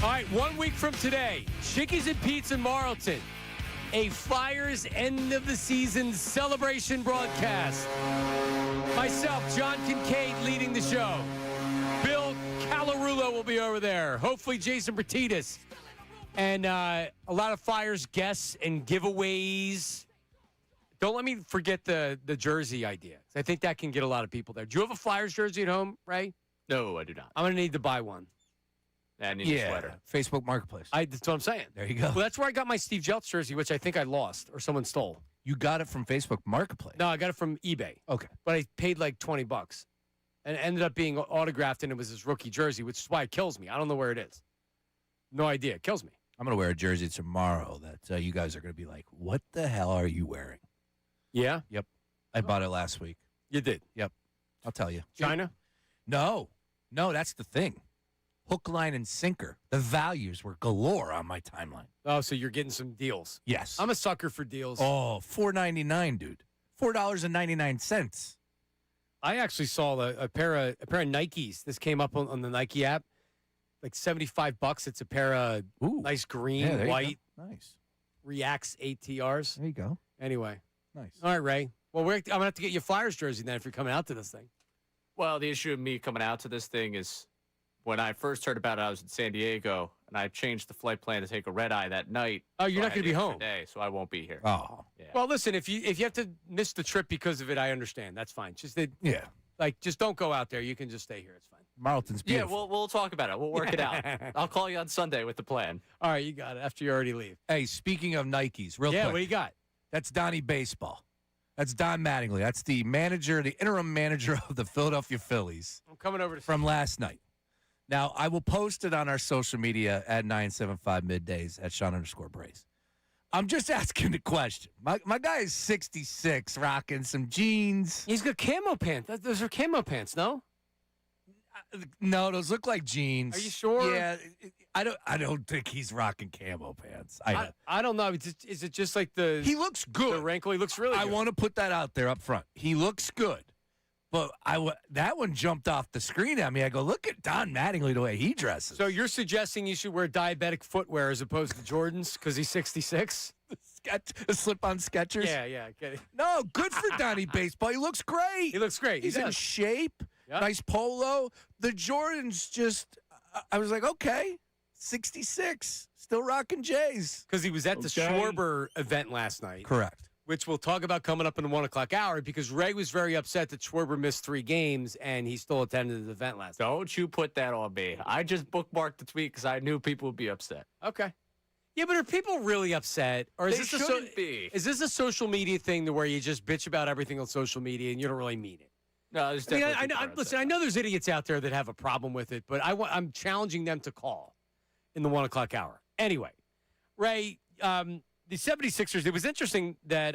All right, 1 week from today, Chickies and Pete's in Marlton. A Flyers end of the season celebration broadcast. Myself, John Kincade, leading the show. Bill Calarulo will be over there. Hopefully, Jason Bertidis. And a lot of Flyers guests and giveaways. Don't let me forget the jersey idea. I think that can get a lot of people there. Do you have a Flyers jersey at home, Ray? No, I do not. I'm going to need to buy one. I need a sweater. Facebook Marketplace. That's what I'm saying. There you go. Well, that's where I got my Steve Jeltz jersey, which I think I lost or someone stole. You got it from Facebook Marketplace? No, I got it from eBay. Okay. But I paid like $20. And it ended up being autographed, and it was his rookie jersey, which is why it kills me. I don't know where it is. No idea. It kills me. I'm going to wear a jersey tomorrow that you guys are going to be like, what the hell are you wearing? Yeah? Yep. I bought it last week. You did? Yep. I'll tell you. China? No, that's the thing. Hook, line, and sinker. The values were galore on my timeline. Oh, so you're getting some deals. Yes. I'm a sucker for deals. Oh, $4.99, dude. $4.99. I actually saw a pair of Nikes. This came up on the Nike app. Like $75. It's a pair of nice green, white. Nice. Reacts ATRs. There you go. Anyway. Nice. All right, Ray. Well, I'm going to have to get you a Flyers jersey then if you're coming out to this thing. Well, the issue of me coming out to this thing is when I first heard about it, I was in San Diego, and I changed the flight plan to take a red eye that night. Oh, you're not going to be home today, so I won't be here. Oh. Yeah. Well, listen, if you have to miss the trip because of it, I understand. That's fine. Just just don't go out there. You can just stay here. It's fine. Marlton's beautiful. Yeah, we'll talk about it. We'll work it out. I'll call you on Sunday with the plan. All right, you got it. After you already leave. Hey, speaking of Nikes, real quick. Yeah, what do you got? That's Donnie Baseball. That's Don Mattingly. That's the manager, the interim manager of the Philadelphia Phillies. I'm coming over to from last night. Now, I will post it on our social media at 975 Middays at Shawn_Brace. I'm just asking the question. My guy is 66, rocking some jeans. He's got camo pants. Those are camo pants, no? No, those look like jeans. Are you sure? Yeah, I don't think he's rocking camo pants. I don't know. Is it just like the... He looks good. The wrinkle, he looks really good. I want to put that out there up front. He looks good. But that one jumped off the screen at me. I go, look at Don Mattingly, the way he dresses. So you're suggesting you should wear diabetic footwear as opposed to Jordans because he's 66? A slip-on Skechers? Yeah. No, good for Donnie Baseball. He looks great. He looks great. He's in shape. Yep. Nice polo. The Jordans just, I was like, okay, 66. Still rocking J's. Because he was at the Schwarber event last night. Correct. Which we'll talk about coming up in the 1 o'clock hour because Ray was very upset that Schwarber missed 3 games and he still attended the event last night. Don't you put that on me. I just bookmarked the tweet because I knew people would be upset. Okay. Yeah, but are people really upset? Or is They this shouldn't be. Is this a social media thing to where you just bitch about everything on social media and you don't really mean it? No, there's I know there's idiots out there that have a problem with it, but I'm challenging them to call in the 1 o'clock hour. Anyway, Ray, the 76ers, it was interesting that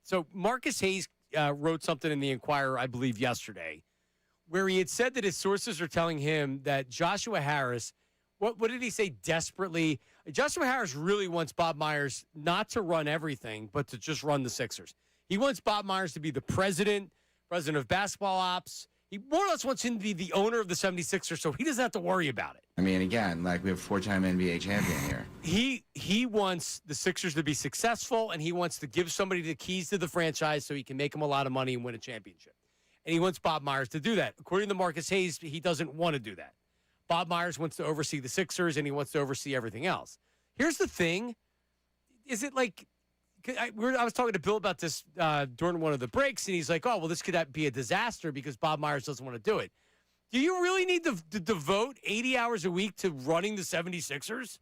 so Marcus Hayes wrote something in the Inquirer, I believe, yesterday, where he had said that his sources are telling him that Joshua Harris, what did he say desperately? Joshua Harris really wants Bob Myers not to run everything, but to just run the Sixers. He wants Bob Myers to be the president of basketball ops. He more or less wants him to be the owner of the 76ers so he doesn't have to worry about it. I mean, again, like we have 4-time NBA champion here. He wants the Sixers to be successful, and he wants to give somebody the keys to the franchise so he can make them a lot of money and win a championship. And he wants Bob Myers to do that. According to Marcus Hayes, he doesn't want to do that. Bob Myers wants to oversee the Sixers, and he wants to oversee everything else. Here's the thing. Is it like... I was talking to Bill about this during one of the breaks, and he's like, oh, well, this could be a disaster because Bob Myers doesn't want to do it. Do you really need to devote 80 hours a week to running the 76ers?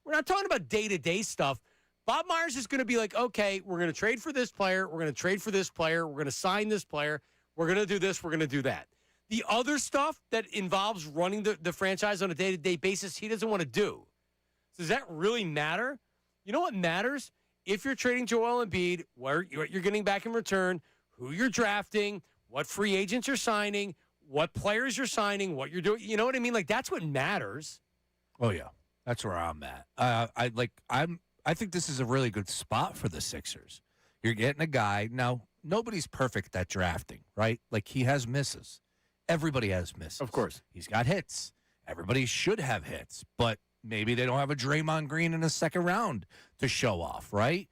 We're not talking about day-to-day stuff. Bob Myers is going to be like, okay, we're going to trade for this player. We're going to trade for this player. We're going to sign this player. We're going to do this. We're going to do that. The other stuff that involves running the franchise on a day-to-day basis, he doesn't want to do. Does that really matter? You know what matters? If you're trading Joel Embiid, what you're getting back in return, who you're drafting, what free agents you're signing, what players you're signing, what you're doing. You know what I mean? Like, that's what matters. Oh, yeah. That's where I'm at. I think this is a really good spot for the Sixers. You're getting a guy. Now, nobody's perfect at drafting, right? Like, he has misses. Everybody has misses. Of course. He's got hits. Everybody should have hits, but maybe they don't have a Draymond Green in the second round to show off, right?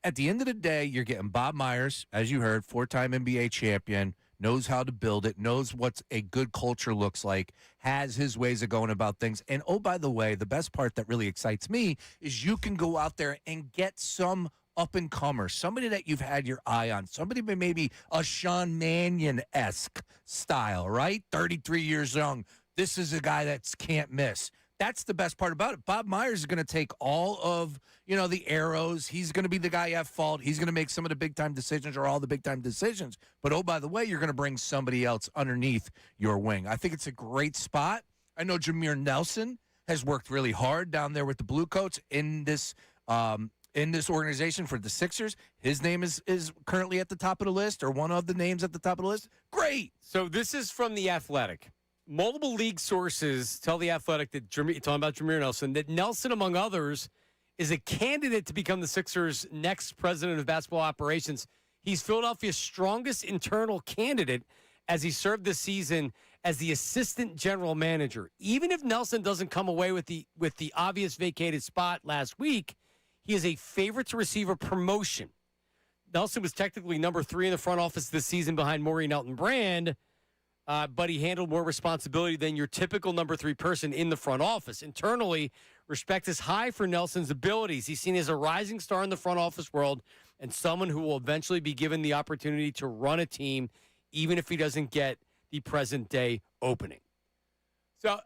At the end of the day, you're getting Bob Myers, as you heard, 4-time NBA champion, knows how to build it, knows what a good culture looks like, has his ways of going about things. And, oh, by the way, the best part that really excites me is you can go out there and get some up-and-comer, somebody that you've had your eye on, somebody maybe a Shawn Manion-esque style, right? 33 years young. This is a guy that can't miss. That's the best part about it. Bob Myers is going to take all of, the arrows. He's going to be the guy at fault. He's going to make some of the big-time decisions or all the big-time decisions. But, oh, by the way, you're going to bring somebody else underneath your wing. I think it's a great spot. I know Jameer Nelson has worked really hard down there with the Blue Coats in this organization for the Sixers. His name is currently at the top of the list, or one of the names at the top of the list. Great. So this is from The Athletic. Multiple league sources tell The Athletic that talking about Jameer Nelson, that Nelson, among others, is a candidate to become the Sixers' next president of basketball operations. He's Philadelphia's strongest internal candidate as he served this season as the assistant general manager. Even if Nelson doesn't come away with the obvious vacated spot last week, he is a favorite to receive a promotion. Nelson was technically number 3 in the front office this season behind Maureen Elton-Brand, but he handled more responsibility than your typical number 3 person in the front office. Internally, respect is high for Nelson's abilities. He's seen as a rising star in the front office world and someone who will eventually be given the opportunity to run a team, even if he doesn't get the present-day opening. So,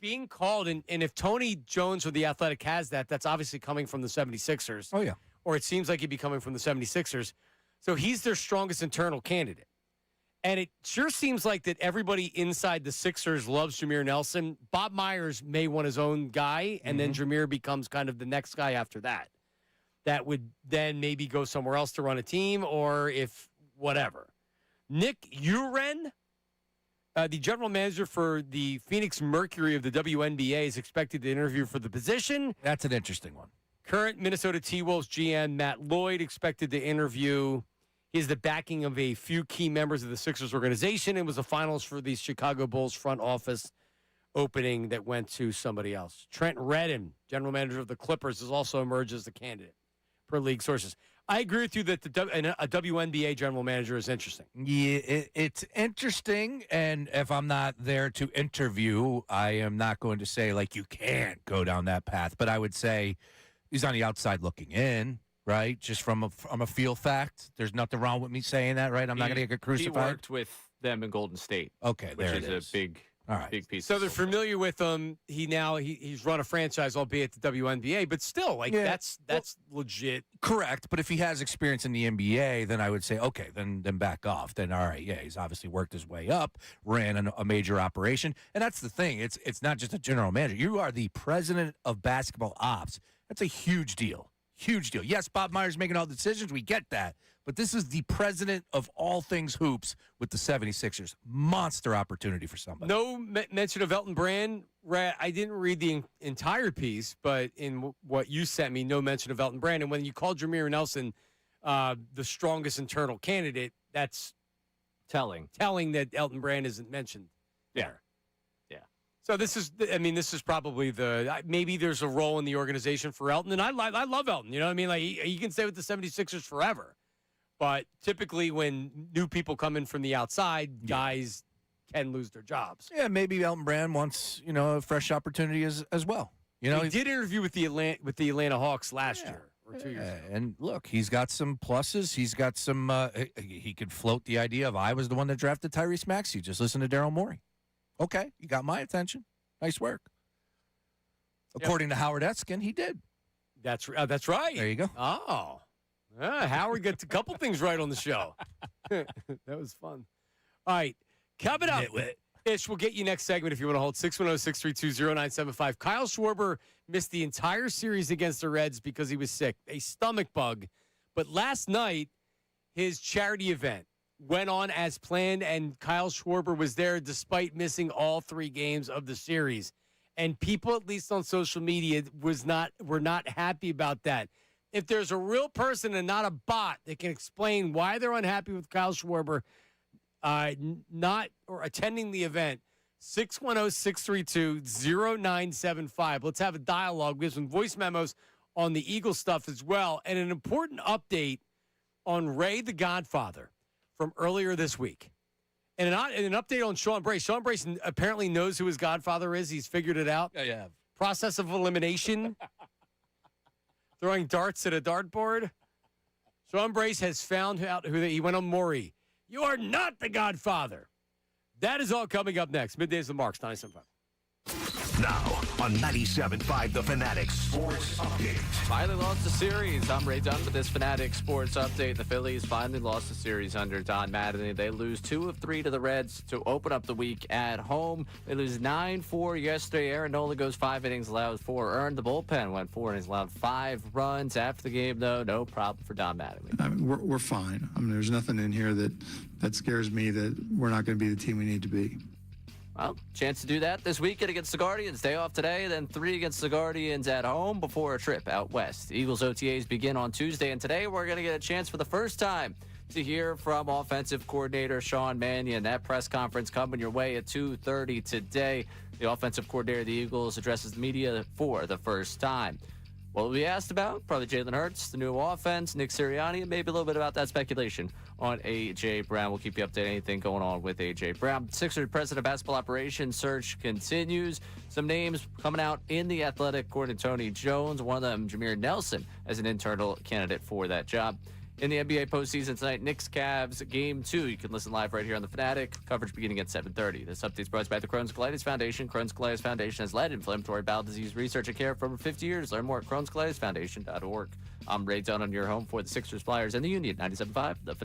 being called, and if Tony Jones or The Athletic has that's obviously coming from the 76ers. Oh, yeah. Or it seems like he'd be coming from the 76ers. So he's their strongest internal candidate. And it sure seems like that everybody inside the Sixers loves Jameer Nelson. Bob Myers may want his own guy, and then Jameer becomes kind of the next guy after that. That would then maybe go somewhere else to run a team, or if whatever. Nick Uren, the general manager for the Phoenix Mercury of the WNBA, is expected to interview for the position. That's an interesting one. Current Minnesota T-Wolves GM Matt Lloyd expected to interview. He has the backing of a few key members of the Sixers organization and was a finalist for the Chicago Bulls front office opening that went to somebody else. Trent Redden, general manager of the Clippers, has also emerged as the candidate, per league sources. I agree with you that a WNBA general manager is interesting. Yeah, it's interesting, and if I'm not there to interview, I am not going to say, you can't go down that path. But I would say he's on the outside looking in, right? Just from a feel fact. There's nothing wrong with me saying that, right? I'm not going to get crucified. He worked with them in Golden State. Okay, there which it is a big piece. So they're familiar with him. He's run a franchise, albeit the WNBA, but still, that's legit. Correct, but if he has experience in the NBA, then I would say, okay, then back off. Then all right, he's obviously worked his way up, ran a major operation, and that's the thing. It's not just a general manager. You are the president of basketball ops. That's a huge deal. Huge deal. Yes, Bob Myers making all the decisions. We get that. But this is the president of all things hoops with the 76ers. Monster opportunity for somebody. No mention of Elton Brand. I didn't read the entire piece, but in what you sent me, no mention of Elton Brand. And when you called Jameer Nelson the strongest internal candidate, that's telling that Elton Brand isn't mentioned there. So this is probably maybe there's a role in the organization for Elton, and I love Elton. You know what I mean? He can stay with the 76ers forever. But typically when new people come in from the outside, guys can lose their jobs. Yeah, maybe Elton Brand wants, a fresh opportunity as well. He did interview with the Atlanta Hawks last year or 2 years ago. And look, he's got some pluses. He's got some he could float the idea of I was the one that drafted Tyrese Maxey. Just listen to Daryl Morey. Okay, you got my attention. Nice work. According to Howard Eskin, he did. That's right. There you go. Oh, Howard gets a couple things right on the show. That was fun. All right, coming up, Ish, we'll get you next segment if you want to hold 610-632-0975. Kyle Schwarber missed the entire series against the Reds because he was sick, a stomach bug. But last night, his charity event went on as planned, and Kyle Schwarber was there despite missing all 3 games of the series. And people, at least on social media, were not happy about that. If there's a real person and not a bot that can explain why they're unhappy with Kyle Schwarber not or attending the event, 610-632-0975. Let's have a dialogue. We have some voice memos on the Eagle stuff as well. And an important update on Ray the Godfather from earlier this week. And an update on Shawn Brace. Shawn Brace apparently knows who his godfather is. He's figured it out. Yeah. Process of elimination. Throwing darts at a dartboard. Shawn Brace has found out he went on Maury. You are not the Godfather. That is all coming up next. Middays the Marks, 97.5. Now on 97.5 The Fanatic Sports Update. Finally lost the series. I'm Ray Dunn with this Fanatic Sports Update. The Phillies finally lost the series under Don Mattingly. They lose 2 of 3 to the Reds to open up the week at home. They lose 9-4 yesterday. Aaron Nola goes 5 innings, allowed 4 earned. The bullpen went 4 innings, allowed 5 runs. After the game, though, no problem for Don Mattingly. I mean, we're fine. I mean, there's nothing in here that scares me that we're not going to be the team we need to be. Well, chance to do that this weekend against the Guardians. Day off today, then 3 against the Guardians at home before a trip out west. Eagles OTAs begin on Tuesday, and today we're going to get a chance for the first time to hear from offensive coordinator Shawn Manion. That press conference coming your way at 2:30 today. The offensive coordinator of the Eagles addresses the media for the first time. What will be asked about? Probably Jalen Hurts, the new offense, Nick Sirianni, and maybe a little bit about that speculation on A.J. Brown. We'll keep you updated on anything going on with A.J. Brown. Sixers president of basketball operations search continues. Some names coming out in the Athletic, according to Tony Jones. One of them, Jameer Nelson, as an internal candidate for that job. In the NBA postseason tonight, Knicks-Cavs Game 2. You can listen live right here on The Fanatic. Coverage beginning at 7:30. This update is brought to you by the Crohn's Colitis Foundation. Crohn's Colitis Foundation has led inflammatory bowel disease research and care for over 50 years. Learn more at crohnscolitisfoundation.org. I'm Ray Dunn on your home for the Sixers, Flyers, and the Union. 97.5. The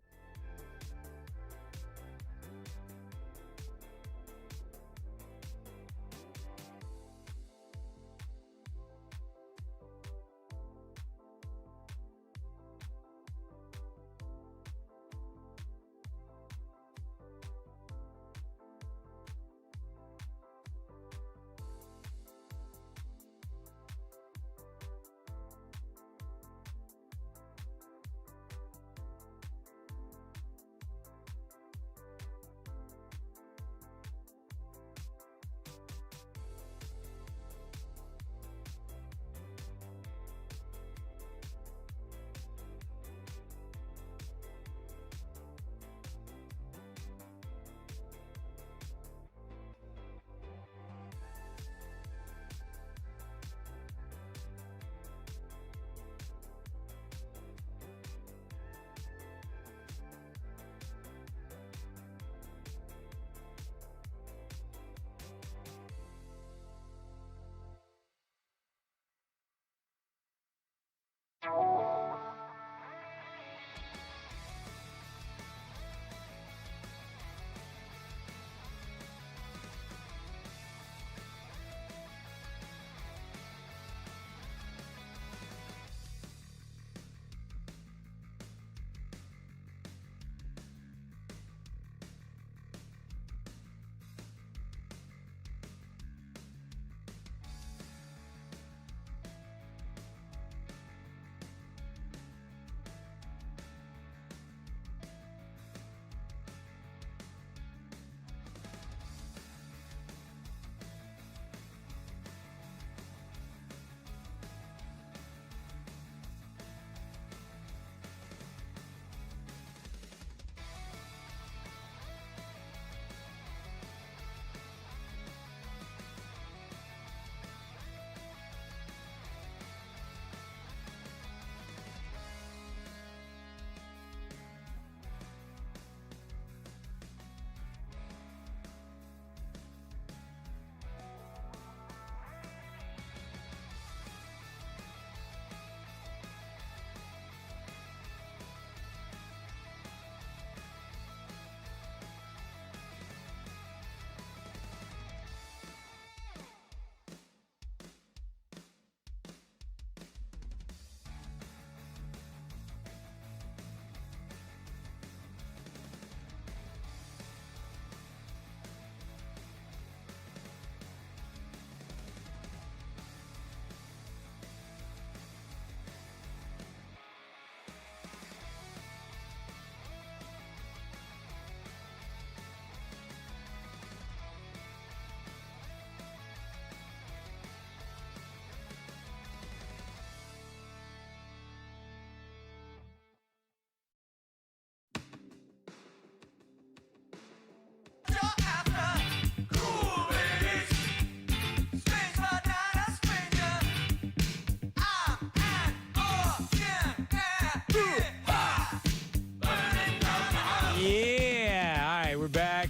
Yeah. All right, we're back.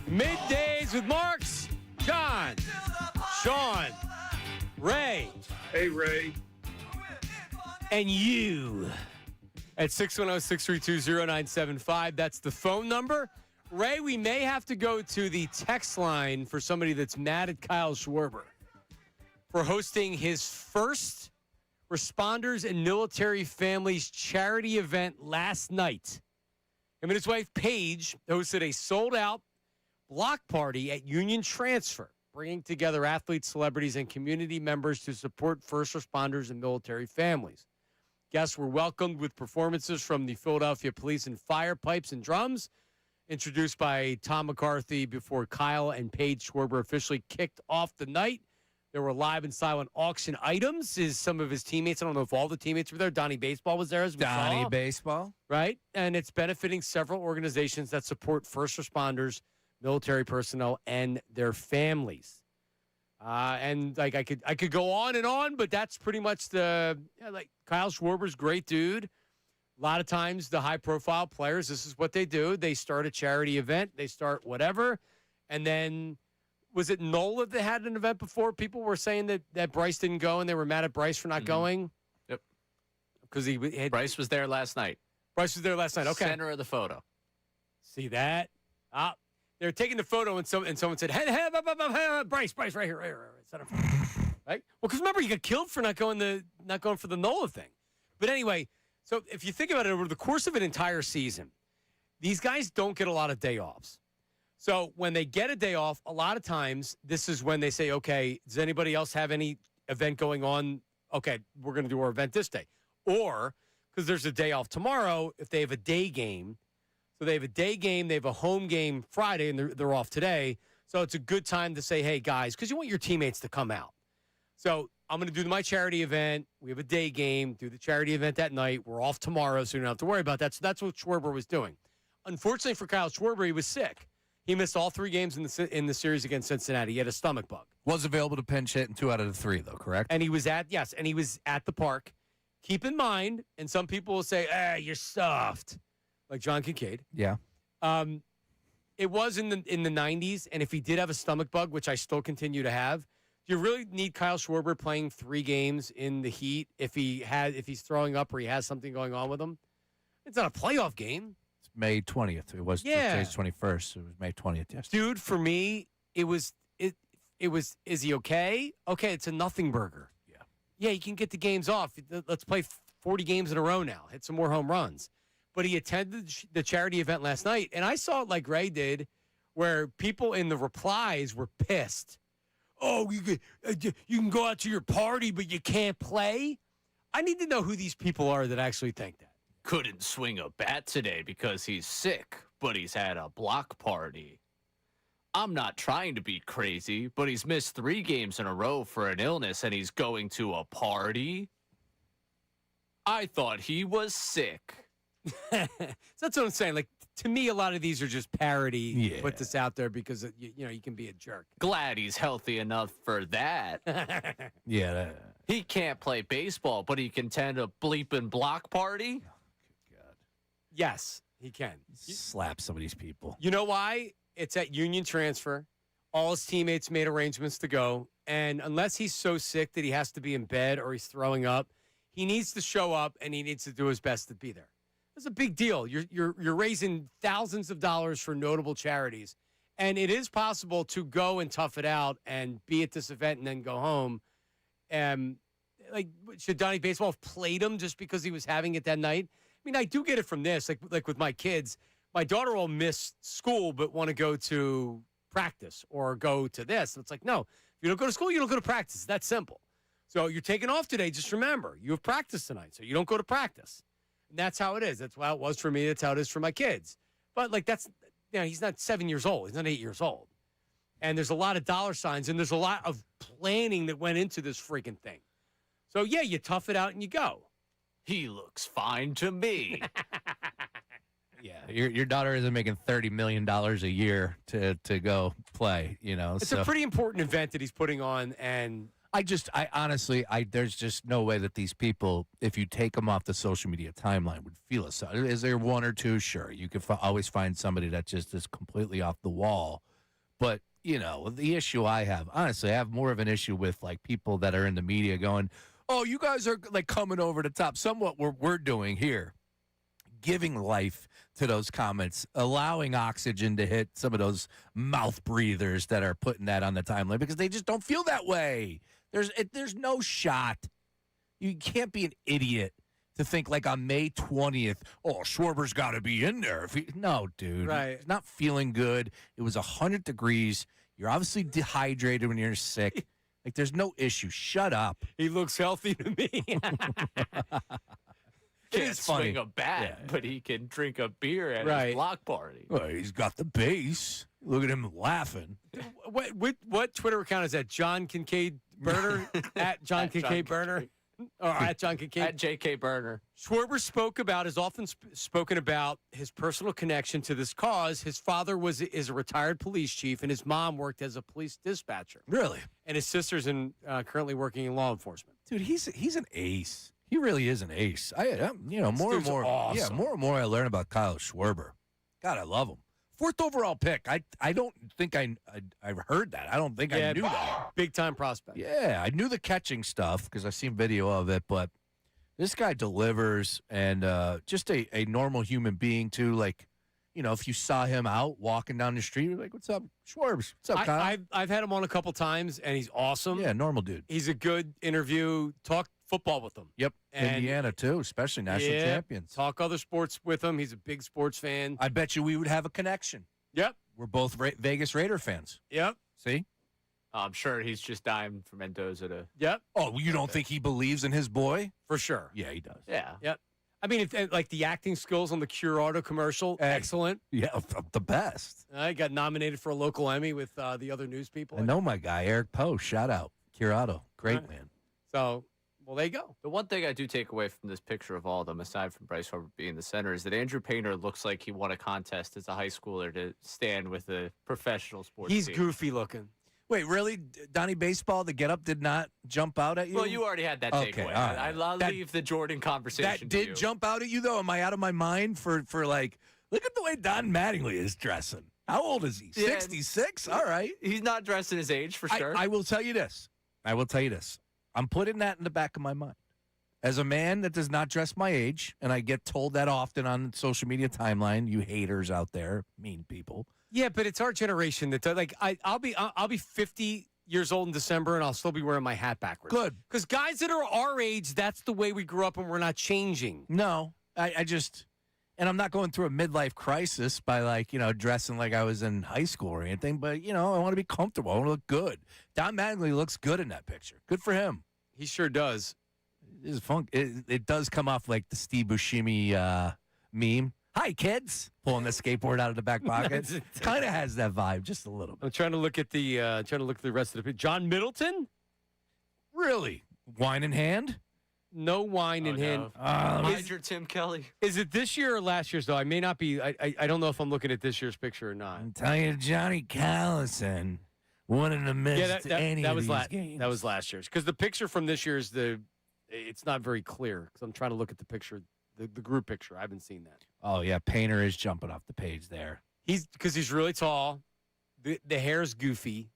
Middays with Marks, John, Sean, Ray. Hey, Ray. And you at 610-632-0975. That's the phone number. Ray, we may have to go to the text line for somebody that's mad at Kyle Schwarber for hosting his first responders and military families charity event last night. Him and his wife, Paige, hosted a sold-out block party at Union Transfer, bringing together athletes, celebrities, and community members to support first responders and military families. Guests were welcomed with performances from the Philadelphia Police and Fire, Pipes, and Drums, introduced by Tom McCarthy before Kyle and Paige Schwarber officially kicked off the night. There were live and silent auction items. Some of his teammates, I don't know if all the teammates were there. Donnie Baseball was there as we Donnie saw. Baseball. Right? And it's benefiting several organizations that support first responders, military personnel, and their families. And like I could go on, but that's pretty much Kyle Schwarber's great dude. A lot of times the high-profile players, this is what they do. They start a charity event. They start whatever. And then, was it Nola that had an event before? People were saying that Bryce didn't go, and they were mad at Bryce for not going? Yep. Because Bryce was there last night. Bryce was there last night. Okay. Center of the photo. See that? They're taking the photo, and someone said, hey, Bryce, right here. Center photo. Right? Well, because remember, you got killed for not going for the Nola thing. But anyway, so if you think about it, over the course of an entire season, these guys don't get a lot of day offs. So when they get a day off, a lot of times this is when they say, okay, does anybody else have any event going on? Okay, we're going to do our event this day. Or, because there's a day off tomorrow, if they have a day game. So they have a day game, they have a home game Friday, and they're off today. So it's a good time to say, hey, guys, because you want your teammates to come out. So I'm going to do my charity event. We have a day game, do the charity event that night. We're off tomorrow, so you don't have to worry about that. So that's what Schwarber was doing. Unfortunately for Kyle Schwarber, he was sick. He missed all 3 games in the series against Cincinnati. He had a stomach bug. Was available to pinch hit in 2 out of the 3, though, correct? And he was at the park. Keep in mind, and some people will say, you're soft, like John Kincade. Yeah. It was in the 90s, and if he did have a stomach bug, which I still continue to have, do you really need Kyle Schwarber playing 3 games in the heat if he's throwing up or he has something going on with him? It's not a playoff game. It's May 20th. It was today's 21st. So it was May 20th yesterday. Dude, for me, it was, is he okay? Okay, it's a nothing burger. Yeah. Yeah, you can get the games off. Let's play 40 games in a row now. Hit some more home runs. But he attended the charity event last night, and I saw it like Ray did, where people in the replies were pissed. Oh, you can go out to your party, but you can't play? I need to know who these people are that actually think that. Couldn't swing a bat today because he's sick, but he's had a block party. I'm not trying to be crazy, but he's missed 3 games in a row for an illness, and he's going to a party? I thought he was sick. So that's what I'm saying. Like, to me, a lot of these are just parody. Put this out there because you can be a jerk. Glad he's healthy enough for that. Yeah. He can't play baseball, but he can attend a bleeping block party? Oh, good God. Yes, he can. Slap some of these people. You know why? It's at Union Transfer. All his teammates made arrangements to go. And unless he's so sick that he has to be in bed or he's throwing up, he needs to show up and he needs to do his best to be there. It's a big deal. You're raising thousands of dollars for notable charities, and it is possible to go and tough it out and be at this event and then go home. Like, should Donnie Baseball have played him just because he was having it that night? I mean, I do get it from this. Like with my kids, my daughter will miss school but want to go to practice or go to this. It's like, no, if you don't go to school, you don't go to practice. That's simple. So you're taking off today. Just remember, you have practice tonight, so you don't go to practice. And that's how it is. That's how it was for me. That's how it is for my kids. But, like, he's not 7 years old. He's not 8 years old. And there's a lot of dollar signs, and there's a lot of planning that went into this freaking thing. So, yeah, you tough it out and you go. He looks fine to me. Yeah, your daughter isn't making $30 million a year to go play, It's a pretty important event that he's putting on, and I honestly, there's just no way that these people, if you take them off the social media timeline, would feel it. So, is there one or two? Sure, you could always find somebody that just is completely off the wall. But the issue I have, honestly, I have more of an issue with like people that are in the media going, "Oh, you guys are like coming over the top." Somewhat what we're doing here, giving life to those comments, allowing oxygen to hit some of those mouth breathers that are putting that on the timeline because they just don't feel that way. There's no shot. You can't be an idiot to think like on May 20th, Schwarber's got to be in there. No, dude. Right. He's not feeling good. It was 100 degrees. You're obviously dehydrated when you're sick. Like, there's no issue. Shut up. He looks healthy to me. Can't is funny. swing a bat, but he can drink a beer at Right. his block party. Well, he's got the base. Look at him laughing. What Twitter account is that? John Kincade Burner? At John At Kincade John Burner? Or at John Kincade? At JK Burner. Schwarber has often spoken about his personal connection to this cause. His father is a retired police chief, and his mom worked as a police dispatcher. Really? And his sister's currently working in law enforcement. Dude, he's an ace. He really is an ace. More and dude's more. awesome. Yeah, more and more I learn about Kyle Schwarber. God, I love him. 4th overall pick. I don't think I've heard that. I don't think I knew that. Big time prospect. Yeah, I knew the catching stuff because I've seen video of it, but this guy delivers and just a normal human being too. Like, if you saw him out walking down the street, you're like, "What's up, Schwarbs? What's up, Kyle?" I've had him on a couple times, and he's awesome. Yeah, normal dude. He's a good interview. Talk football with him. Yep, And- Indiana too, especially national Yeah, champions. Talk other sports with him. He's a big sports fan. I bet you we would have a connection. Yep. We're both Vegas Raider fans. Yep. See? I'm sure he's just dying for Mendoza to. Yep. Oh, you don't think he believes in his boy? For sure. Yeah, he does. Yeah. Yep. I mean, like the acting skills on the Cure Auto commercial, excellent. Yeah, the best. I got nominated for a local Emmy with the other news people. I know my guy, Eric Poe. Shout out. Curado. Great Right. man. So, well, there you go. The one thing I do take away from this picture of all of them, aside from Bryce Harper being the center, is that Andrew Painter looks like he won a contest as a high schooler to stand with a professional sports He's team. goofy looking. Wait, really? Donnie Baseball, the get up did not jump out at you? Well, you already had that Okay, takeaway. all right. I'll leave the Jordan conversation That to did you. jump out at you, though? Am I out of my mind for like, look at the way Don Mattingly is dressing. How old is he? Yeah. 66? All right. He's not dressed in his age, for sure. I will tell you this. I'm putting that in the back of my mind. As a man that does not dress my age, and I get told that often on social media timeline, you haters out there, mean people. Yeah, but it's our generation that like I'll be 50 years old in December, and I'll still be wearing my hat backwards. Good. Because guys that are our age, that's the way we grew up, and we're not changing. No, I just, and I'm not going through a midlife crisis by like, dressing like I was in high school or anything, but, I want to be comfortable. I want to look good. Don Mattingly looks good in that picture. Good for him. He sure does. It is fun. It does come off like the Steve Buscemi meme. Hi, kids. Pulling the skateboard out of the back pocket. Kind of has that vibe, just a little bit. I'm trying to look at the rest of the picture. John Middleton? Really? Wine in hand? No wine in hand. Hide your Tim Kelly. Is it this year or last year's, though? I may not be. I don't know if I'm looking at this year's picture or not. I'm telling you, Johnny Callison wouldn't have missed any that of was these games. That was last year's. Because the picture from this year is it's not very clear. Because I'm trying to look at the picture, the group picture. I haven't seen that. Oh, yeah. Painter is jumping off the page there. Because he's really tall. The hair's goofy.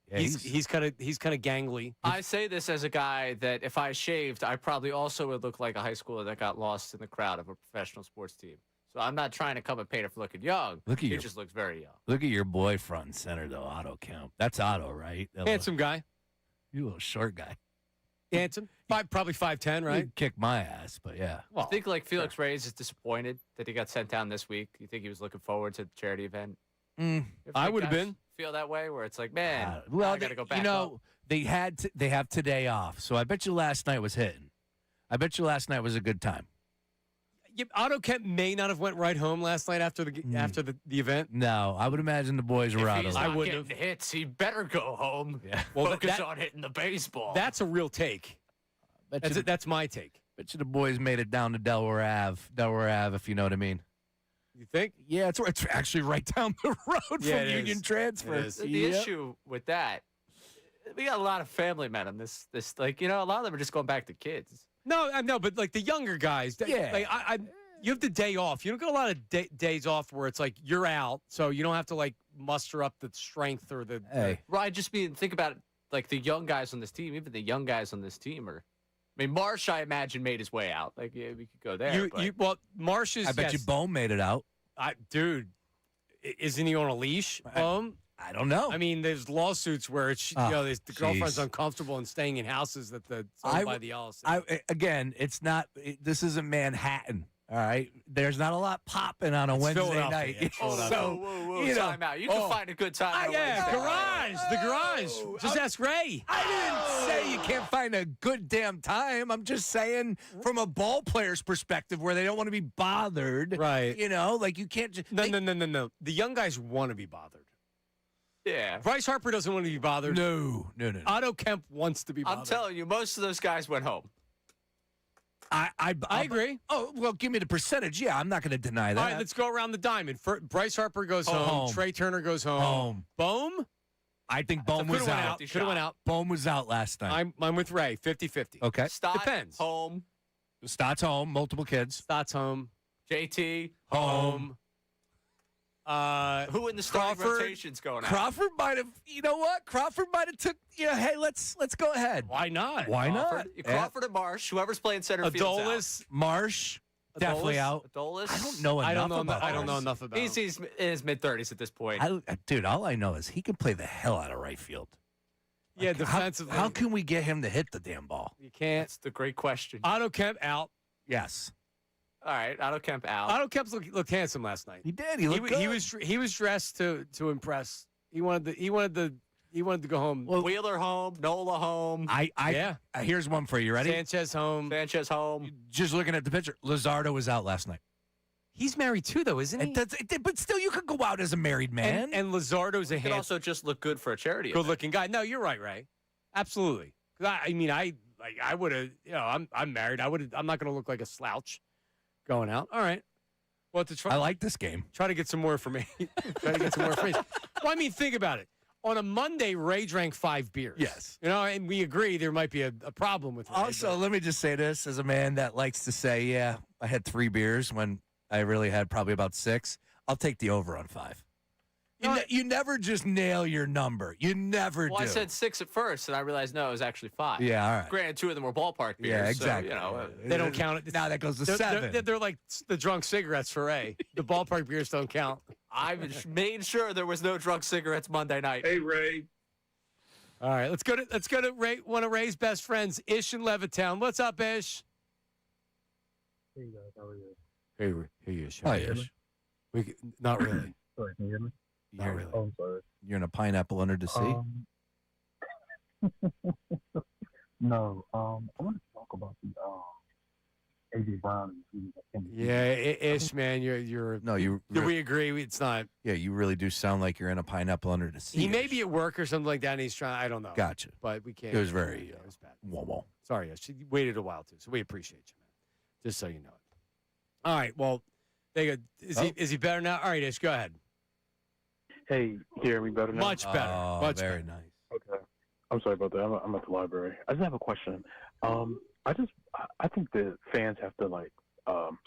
Yeah, he's kind of gangly. I say this as a guy that if I shaved, I probably also would look like a high schooler that got lost in the crowd of a professional sports team. So I'm not trying to come at Painter for looking young. He just looks very young. Look at your boy front and center, though, Otto Kemp. That's Otto, right? Handsome guy. You little short guy. Handsome. Probably 5'10", right? He'd kick my ass, but yeah. I think like Felix Reyes is disappointed that he got sent down this week. You think he was looking forward to the charity event? I would have been. Feel that way where it's like, man, Well, I got to go back up. they have today off, so I bet you last night was hitting. I bet you last night was a good time. Yeah, Otto Kemp may not have went right home last night after the event. No, I would imagine the boys were out. If he's not getting hits, he better go home. Yeah. Focus on hitting the baseball. That's a real take. That's my take. Bet you the boys made it down to Delaware Ave, if you know what I mean. You think? Yeah, it's actually right down the road from Union Transfer. The issue with that, we got a lot of family men on this. Like, a lot of them are just going back to kids. No, I know, but like the younger guys, Yeah. Like you have the day off. You don't get a lot of days off where it's like you're out, so you don't have to like muster up the strength or the. Hey. Well, I just mean, think about it, like the young guys on this team. Even the young guys on this team are. I mean, Marsh, I imagine, made his way out. Like, yeah, we could go there. Well, Marsh is. I bet you Bone made it out. Dude, isn't he on a leash? I don't know. I mean, there's lawsuits where it's the girlfriend's jeez. uncomfortable and staying in houses that the owned by the LLC. Again, it's not. This isn't Manhattan. All right, there's not a lot popping on a Wednesday night. It's Whoa, time out. You can find a good time on a Wednesday. The garage. Just ask Ray. I didn't say you can't find a good damn time. I'm just saying from a ball player's perspective where they don't want to be bothered. Right. Like you can't just. No. The young guys want to be bothered. Yeah. Bryce Harper doesn't want to be bothered. No. Otto Kemp wants to be bothered. I'm telling you, most of those guys went home. I agree. Oh, well, give me the percentage. Yeah, I'm not going to deny that. All right, let's go around the diamond. Bryce Harper goes home. Trey Turner goes home. Bohm? I think Bohm was out. Could have went out. Bohm was out last night. I'm with Ray, 50-50. Okay. Stott, Depends. Home. Stott's home. Multiple kids. Stott's home. JT. Home. Who in the starting rotation's going out? Crawford might have. You know what? Crawford might have took. Hey, let's go ahead. Why not? Why not? Crawford and Marsh. Whoever's playing center field. Adolis. Marsh. Definitely out. Adolis. I don't know enough about I don't know enough about him. He's in his mid-30s at this point. Dude, all I know is he can play the hell out of right field. Yeah, defensively. How can we get him to hit the damn ball? You can't. That's the great question. Otto Kemp out. Yes. All right, Otto Kemp out. Otto Kemp looked handsome last night. He did. He looked good. He was dressed to impress. He wanted to go home. Well, Wheeler home, Nola home. Here's one for you. Ready? Sanchez home. Just looking at the picture, Luzardo was out last night. He's married too, though, isn't he? But still, you could go out as a married man. And Luzardo's He could also just look good for a charity. good-looking guy. No, you're right, Ray. Absolutely. 'Cause I would have. I'm married. I'm not going to look like a slouch going out. All right. Well, I like this game. Try to get some more information. Well, I mean, think about it. On a Monday, Ray drank 5 beers. Yes. And we agree there might be a problem with Ray. Also, let me just say this as a man that likes to say, yeah, I had 3 beers when I really had probably about 6. I'll take the over on 5. You never just nail your number. You never do. I said 6 at first, and I realized, no, it was actually 5. Yeah, all right. Granted, 2 of them were ballpark beers. Yeah, exactly. So, they don't count it. Now that goes to 7. They're like the drunk cigarettes for Ray. The ballpark beers don't count. I made sure there was no drunk cigarettes Monday night. Hey, Ray. All right, let's go to Ray, one of Ray's best friends, Ish in Levittown. What's up, Ish? Hey guys, how are you? Hey, Ish. Hi, Ish. Not really. Sorry, can you hear me? Not really. Oh, I'm sorry. You're in a pineapple under the sea? No, I want to talk about the AJ Brown. Yeah, Ish, man, you're. No, you. Do we agree? It's not. Yeah, you really do sound like you're in a pineapple under the sea. He may be at work or something like that, and he's trying. I don't know. Gotcha. But we can't. It was very. It was bad. Whoa. Sorry, Ish. You waited a while too, so we appreciate you, man. Just so you know it. All right. Well, they go. Is he better now? All right, Ish, go ahead. Hey, hear me better now? Much better. Oh, Much very better. nice. Okay. I'm sorry about that. I'm at the library. I just have a question. I think the fans have to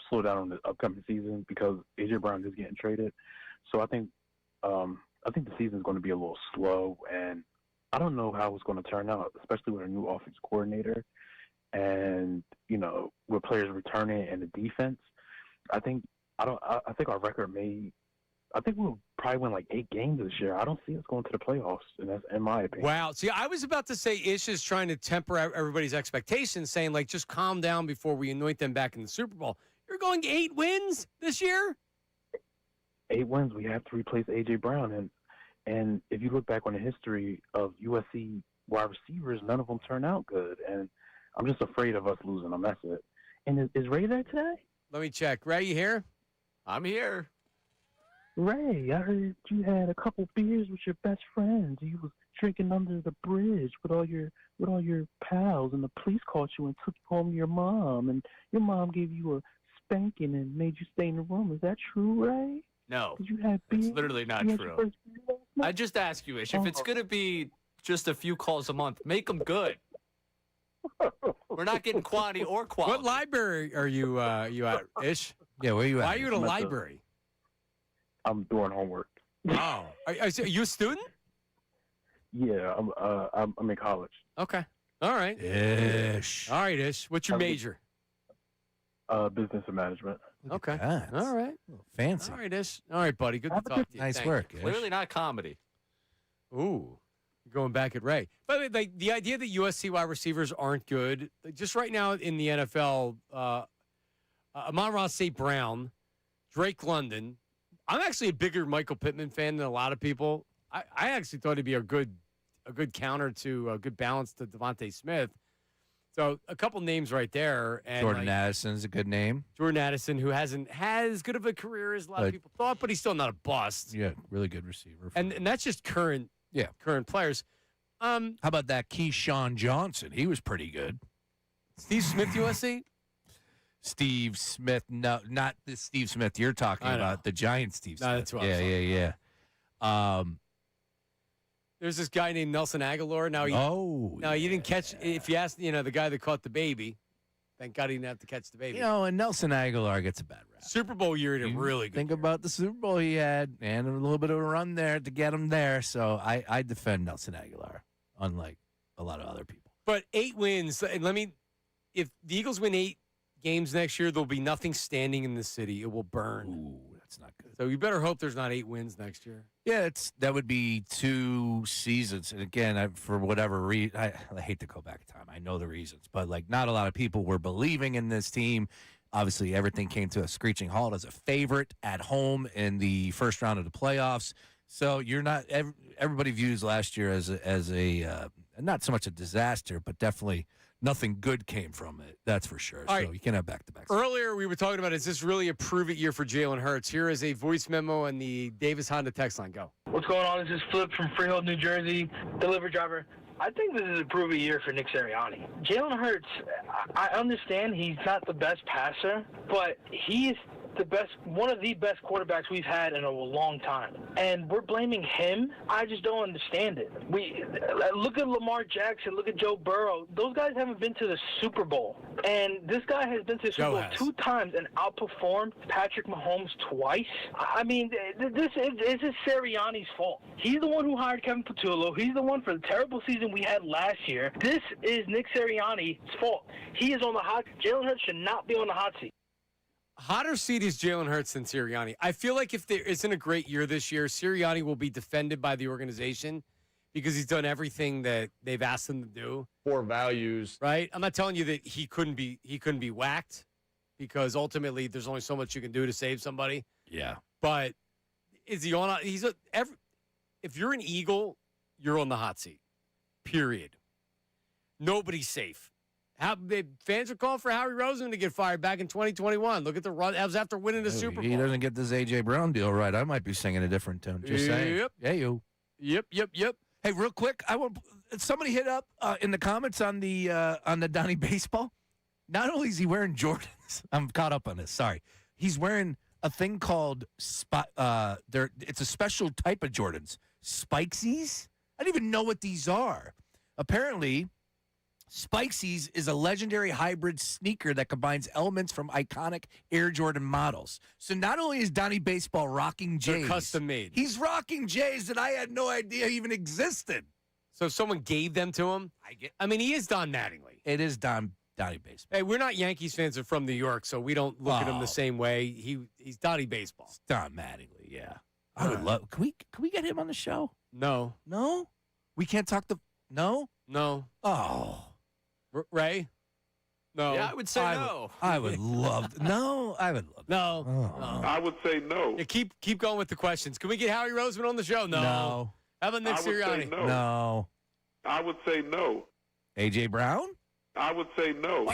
slow down on the upcoming season because AJ Brown is getting traded. So I think the season is going to be a little slow, and I don't know how it's going to turn out, especially with a new offense coordinator and with players returning and the defense. I think our record we'll probably win like 8 games this year. I don't see us going to the playoffs, and that's in my opinion. Wow. See, I was about to say Ish is trying to temper everybody's expectations, saying just calm down before we anoint them back in the Super Bowl. You're going 8 wins this year? 8 wins. We have to replace A.J. Brown, and if you look back on the history of USC wide receivers, none of them turn out good, and I'm just afraid of us losing them. That's it. And is Ray there today? Let me check. Ray, you here? I'm here. Ray, I heard you had a couple beers with your best friends. You was drinking under the bridge with all your pals, and the police caught you and took you home to your mom, and your mom gave you a spanking and made you stay in the room. Is that true, Ray? No. Did you have beers? It's literally not true. I just ask you, Ish, if it's going to be just a few calls a month. Make them good. We're not getting quantity or quality. What library are you at, Ish? Yeah, where you at? Why are you at a library? I'm doing homework. Oh, are you a student? Yeah, I'm in college. Okay. All right. Ish. All right, Ish. What's your major? Business and management. Okay. That. All right. Fancy. All right, Ish. All right, buddy. Good to talk to you. Nice Thank work. you. Ish. Clearly not comedy. Ooh. You're going back at Ray. By the way, like, the idea that USC wide receivers aren't good, like, just right now in the NFL, Amon-Ra St. Brown, Drake London. I'm actually a bigger Michael Pittman fan than a lot of people. I actually thought he'd be a good counter to a good balance to Devontae Smith. So a couple names right there. And Jordan Addison's a good name. Jordan Addison, who hasn't had as good of a career as a lot of people thought, but he's still not a bust. Yeah, really good receiver. And that's just current players. How about that Keyshawn Johnson? He was pretty good. Steve Smith, USC? Steve Smith, no, not the Steve Smith you're talking about, the Giant Steve Smith. No, that's what I was yeah. There's this guy named Nelson Aguilar. Now, you didn't catch, if you ask, the guy that caught the baby, thank God he didn't have to catch the baby. And Nelson Aguilar gets a bad rap. Super Bowl year, he did really good. Think about the Super Bowl he had and a little bit of a run there to get him there. So I defend Nelson Aguilar, unlike a lot of other people. But 8 wins, and if the Eagles win 8 games next year, there'll be nothing standing in the city. It will burn. Ooh, that's not good. So you better hope there's not 8 wins next year. Yeah, that would be 2 seasons. And again, for whatever reason, I hate to go back in time. I know the reasons, but not a lot of people were believing in this team. Obviously, everything came to a screeching halt as a favorite at home in the first round of the playoffs. So you're not. Everybody views last year as a not so much a disaster, but definitely nothing good came from it. That's for sure. All so right. you can't have back-to-back. Earlier, we were talking about, is this really a prove-it year for Jalen Hurts? Here is a voice memo on the Davis Honda text line. Go. What's going on? This is Flip from Freehold, New Jersey, delivery driver. I think this is a prove-it year for Nick Sirianni. Jalen Hurts, I understand he's not the best passer, but he's one of the best quarterbacks we've had in a long time. And we're blaming him? I just don't understand it. Look at Lamar Jackson, look at Joe Burrow. Those guys haven't been to the Super Bowl. And this guy has been to the Super Bowl 2 times and outperformed Patrick Mahomes twice. I mean, this is Sirianni's fault. He's the one who hired Kevin Patullo. He's the one for the terrible season we had last year. This is Nick Sirianni's fault. He is on the hot seat. Jalen Hurts should not be on the hot seat. Hotter seat is Jalen Hurts than Sirianni. I feel like if there isn't a great year this year, Sirianni will be defended by the organization because he's done everything that they've asked him to do. Core values. Right? I'm not telling you that he couldn't be whacked because ultimately there's only so much you can do to save somebody. Yeah. But is he on? If you're an Eagle, you're on the hot seat. Period. Nobody's safe. Fans are calling for Howie Roseman to get fired back in 2021. Look at the run. That was after winning the Super Bowl. He doesn't get this A.J. Brown deal right. I might be singing a different tune. Just saying. Yep. Yeah, you. Yep. Hey, real quick, I want somebody hit up in the comments on the Donnie Baseball. Not only is he wearing Jordans, I'm caught up on this. Sorry, he's wearing a thing called it's a special type of Jordans, Spikesies. I don't even know what these are. Apparently, Spikesies is a legendary hybrid sneaker that combines elements from iconic Air Jordan models. So not only is Donnie Baseball rocking J's, they're custom made. He's rocking J's that I had no idea even existed. So someone gave them to him? I mean, he is Don Mattingly. It is Donnie Baseball. Hey, we're not Yankees fans. We're from New York, so we don't look at him the same way. He's Donnie Baseball. It's Don Mattingly, yeah. I would love. Can we get him on the show? No. We can't talk to. No. Oh. Ray? No. Yeah, I would say no. I would love. I would love. No. Oh. I would say no. Yeah, keep going with the questions. Can we get Howie Roseman on the show? No. How about Nick Sirianni? No. I would say no. A.J. Brown? I would say no.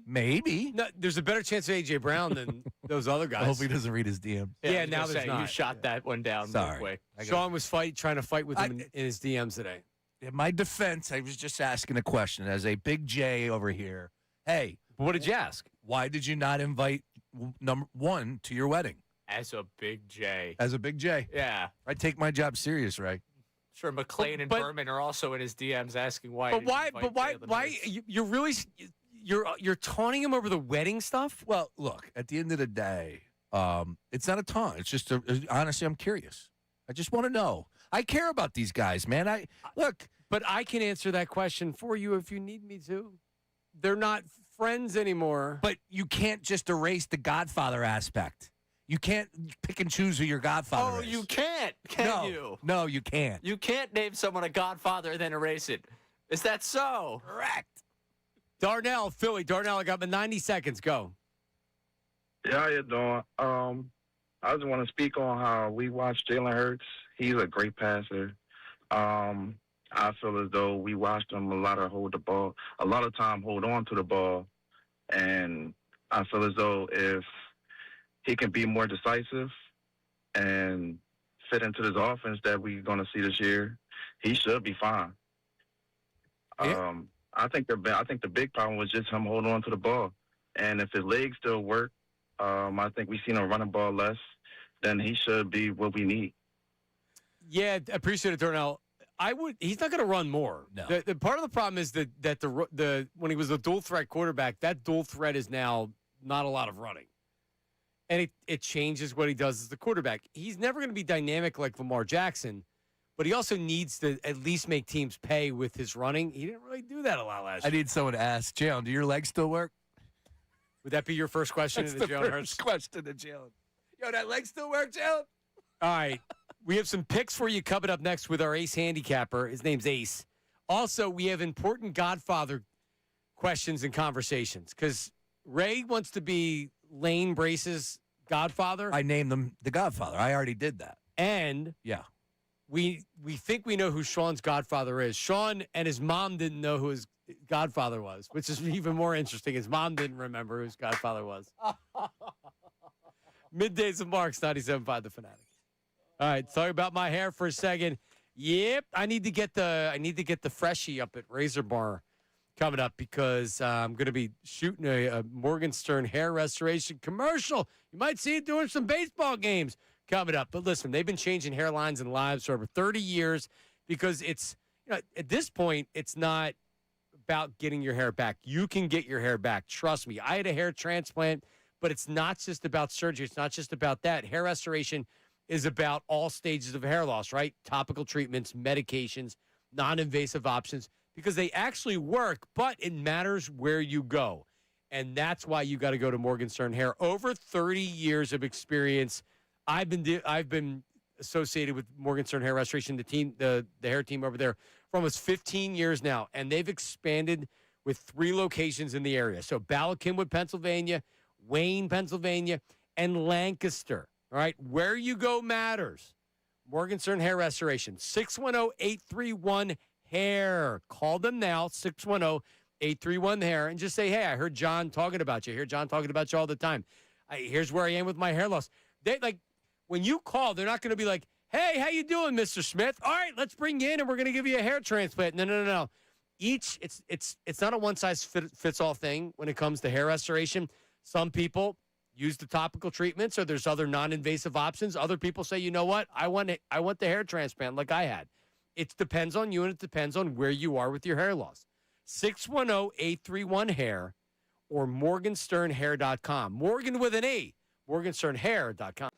Maybe. No, there's a better chance of A.J. Brown than those other guys. I hope he doesn't read his DMs. Yeah, now there's not. You shot that one down real quick. Sean was trying to fight with him in his DMs today. In my defense, I was just asking a question as a big J over here. Hey, what did you ask? Why did you not invite number one to your wedding? As a big J. As a big J. Yeah. I take my job serious, right? Sure, McClain and Berman are also in his DMs asking why. But why? You're really you're taunting him over the wedding stuff? Well, look, at the end of the day, it's not a taunt. It's just honestly, I'm curious. I just want to know. I care about these guys, man. But I can answer that question for you if you need me to. They're not friends anymore. But you can't just erase the Godfather aspect. You can't pick and choose who your Godfather is. You can't, you? No, you can't. You can't name someone a Godfather and then erase it. Is that so? Correct. Darnell, Philly. Darnell, I got 90 seconds. Go. Yeah, how you doing? I just want to speak on how we watched Jalen Hurts. He's a great passer. I feel as though we watched him a lot of time hold on to the ball, and I feel as though if he can be more decisive and fit into this offense that we're going to see this year, he should be fine. Yeah. I think the big problem was just him holding on to the ball, and if his legs still work, I think we've seen him running ball less. Then he should be what we need. Yeah, I appreciate it, Darnell. He's not going to run more. No. The part of the problem is that the when he was a dual threat quarterback, that dual threat is now not a lot of running, and it changes what he does as the quarterback. He's never going to be dynamic like Lamar Jackson, but he also needs to at least make teams pay with his running. He didn't really do that a lot last year. I need someone to ask, Jalen, do your legs still work? Would that be your first question That's to the the Jalen first Hurts? question to Jalen. Yo, that leg still work, Jalen? All right. We have some picks for you coming up next with our ace handicapper. His name's Ace. Also, we have important Godfather questions and conversations because Ray wants to be Lane Brace's Godfather. I named them the Godfather. I already did that. And yeah, we think we know who Sean's Godfather is. Sean and his mom didn't know who his Godfather was, which is even more interesting. His mom didn't remember who his Godfather was. Middays and Marks, 97.5 The Fanatic. All right, talk about my hair for a second. Yep, I need to get the freshie up at Razor Bar coming up because I'm going to be shooting a Morgenstern hair restoration commercial. You might see it during some baseball games coming up. But listen, they've been changing hairlines and lives for over 30 years because it's at this point it's not about getting your hair back. You can get your hair back. Trust me. I had a hair transplant, but it's not just about surgery. It's not just about that. Hair restoration is about all stages of hair loss, right? Topical treatments, medications, non-invasive options, because they actually work, but it matters where you go. And that's why you got to go to Morgenstern Hair. Over 30 years of experience. I've been associated with Morgenstern Hair Restoration, the team, the hair team over there for almost 15 years now, and they've expanded with 3 locations in the area. So Bala Cynwyd, Pennsylvania, Wayne, Pennsylvania, and Lancaster. All right, where you go matters. Morgenstern Hair Restoration, 610-831-HAIR. Call them now, 610-831-HAIR, and just say, hey, I heard John talking about you. I hear John talking about you all the time. Here's where I am with my hair loss. When you call, they're not going to be like, hey, how you doing, Mr. Smith? All right, let's bring you in, and we're going to give you a hair transplant. No. It's not a one-size-fits-all thing when it comes to hair restoration. Some people use the topical treatments, or there's other non-invasive options. Other people say, you know what? I want the hair transplant like I had. It depends on you, and it depends on where you are with your hair loss. 610-831-HAIR or morgensternhair.com. Morgan with an A, morgensternhair.com.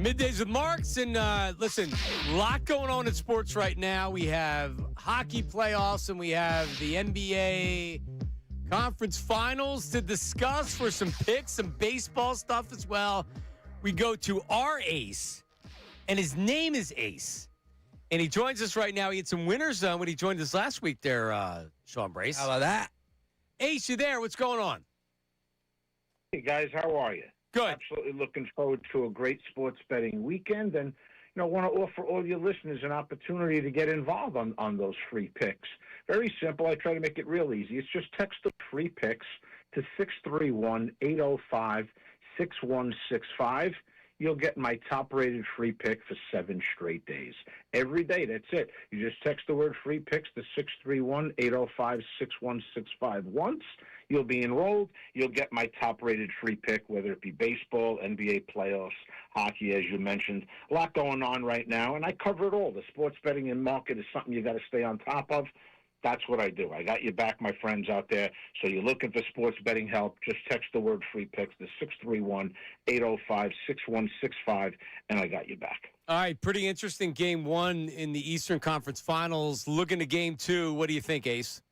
Middays with Marks, and listen, a lot going on in sports right now. We have hockey playoffs, and we have the NBA conference finals to discuss for some picks, some baseball stuff as well. We go to our ace, and his name is Ace, and he joins us right now. He had some winners when he joined us last week there, Sean Brace. How about that? Ace, you there? What's going on? Hey, guys, how are you? Good. Absolutely looking forward to a great sports betting weekend, and want to offer all your listeners an opportunity to get involved on those free picks. Very simple. I try to make it real easy. It's just text the free picks to 631-805-6165. You'll get my top-rated free pick for 7 straight days. Every day, that's it. You just text the word free picks to 631-805-6165 once. You'll be enrolled. You'll get my top-rated free pick, whether it be baseball, NBA playoffs, hockey, as you mentioned. A lot going on right now, and I cover it all. The sports betting and market is something you got to stay on top of. That's what I do. I got your back, my friends out there. So you're looking for sports betting help, just text the word free picks to 631-805-6165, and I got your back. All right, pretty interesting game one in the Eastern Conference Finals. Looking to game two, what do you think, Ace?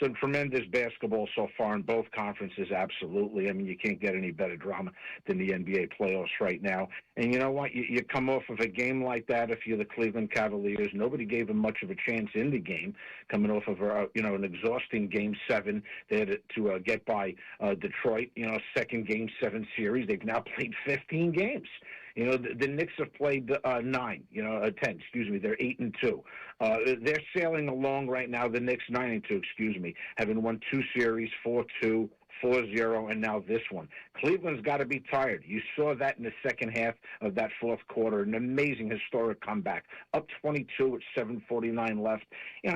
Some tremendous basketball so far in both conferences, absolutely. I mean, you can't get any better drama than the NBA playoffs right now. And you know what? You come off of a game like that if you're the Cleveland Cavaliers. Nobody gave them much of a chance in the game, coming off of an exhausting Game 7. They had to get by Detroit, second Game 7 series. They've now played 15 games. The Knicks have played 10, excuse me. They're 8-2. They're sailing along right now. The Knicks 9-2, having won 2 series, 4-2, 4-0, and now this one. Cleveland's got to be tired. You saw that in the second half of that fourth quarter. An amazing, historic comeback. Up 22 with 7:49 left.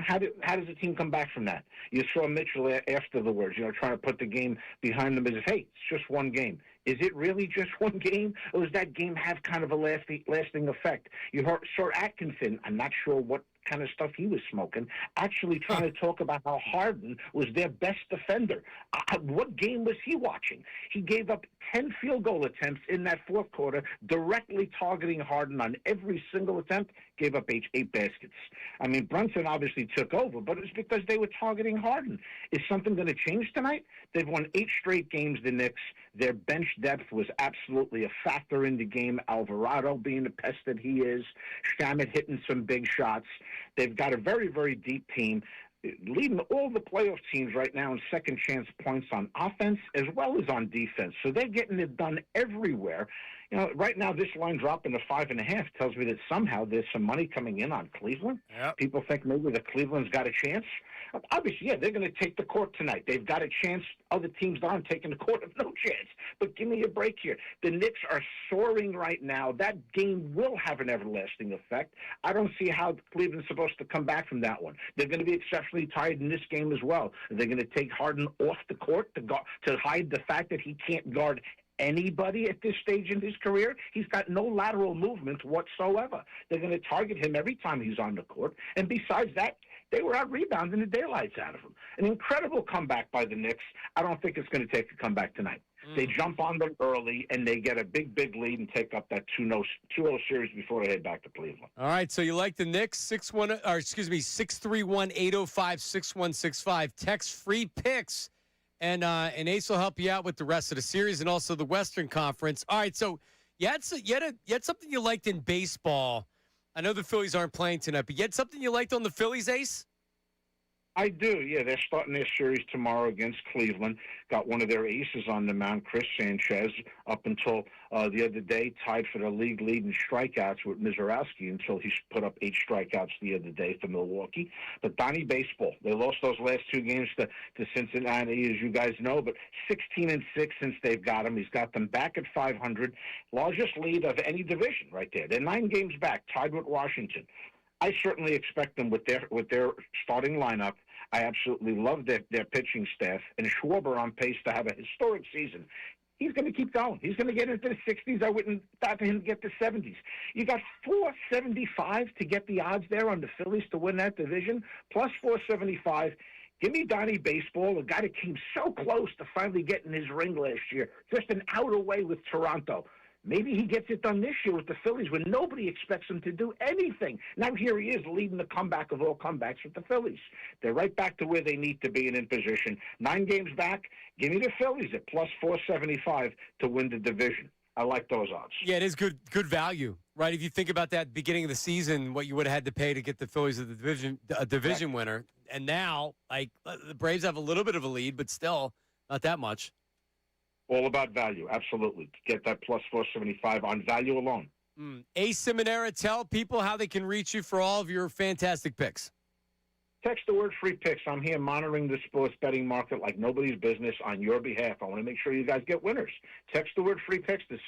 How does the team come back from that? You saw Mitchell afterwards, trying to put the game behind them as if, hey, it's just one game. Is it really just one game, or does that game have kind of a lasting effect? You saw Atkinson. I'm not sure what kind of stuff he was smoking, actually trying to talk about how Harden was their best defender. What game was he watching? He gave up 10 field goal attempts in that fourth quarter, directly targeting Harden on every single attempt, gave up 8 baskets. I mean, Brunson obviously took over, but it was because they were targeting Harden. Is something going to change tonight? They've won 8 straight games, the Knicks. Their bench depth was absolutely a factor in the game. Alvarado being the pest that he is. Shamet hitting some big shots. They've got a very, very deep team, leading all the playoff teams right now in second chance points on offense as well as on defense. So they're getting it done everywhere. Right now this line dropping to 5.5 tells me that somehow there's some money coming in on Cleveland. Yep. People think maybe the Cleveland's got a chance. Obviously, yeah, they're going to take the court tonight. They've got a chance. Other teams aren't taking the court, have no chance. But give me a break here. The Knicks are soaring right now. That game will have an everlasting effect. I don't see how Cleveland's supposed to come back from that one. They're going to be exceptionally tired in this game as well. They're going to take Harden off the court to hide the fact that he can't guard anybody at this stage in his career. He's got no lateral movement whatsoever. They're going to target him every time he's on the court. And besides that, they were out rebounding the daylights out of him. An incredible comeback by the Knicks. I don't think it's going to take a comeback tonight. They jump on them early, and they get a big, big lead and take up that 2-0 series before they head back to Cleveland. All right, so you like the Knicks, 631-805-6165. Text free picks, and Ace will help you out with the rest of the series and also the Western Conference. All right, so you had something you liked in baseball. I know the Phillies aren't playing tonight, but you had something you liked on the Phillies, Ace? I do, yeah. They're starting their series tomorrow against Cleveland. Got one of their aces on the mound, Chris Sanchez, up until the other day, tied for the league lead in strikeouts with Mizorowski until he put up 8 strikeouts the other day for Milwaukee. But Donnie Baseball, they lost those last 2 games to Cincinnati, as you guys know, but 16-6 since they've got him. He's got them back at 500. Largest lead of any division right there. They're 9 games back, tied with Washington. I certainly expect them with their starting lineup. I absolutely love their pitching staff. And Schwarber on pace to have a historic season. He's going to keep going. He's going to get into the 60s. I wouldn't thought for him to get the 70s. You got 475 to get the odds there on the Phillies to win that division, plus 475. Give me Donnie Baseball, a guy that came so close to finally getting his ring last year, just an out away with Toronto. Maybe he gets it done this year with the Phillies when nobody expects him to do anything. Now here he is leading the comeback of all comebacks with the Phillies. They're right back to where they need to be and in position. 9 games back, give me the Phillies at plus 475 to win the division. I like those odds. Yeah, it is good value, right? If you think about that beginning of the season, what you would have had to pay to get the Phillies as a division winner. And now, like, the Braves have a little bit of a lead, but still not that much. All about value, absolutely. Get that plus 475 on value alone. Ace Seminara, tell people how they can reach you for all of your fantastic picks. Text the word free picks. I'm here monitoring the sports betting market like nobody's business on your behalf. I want to make sure you guys get winners. Text the word free picks to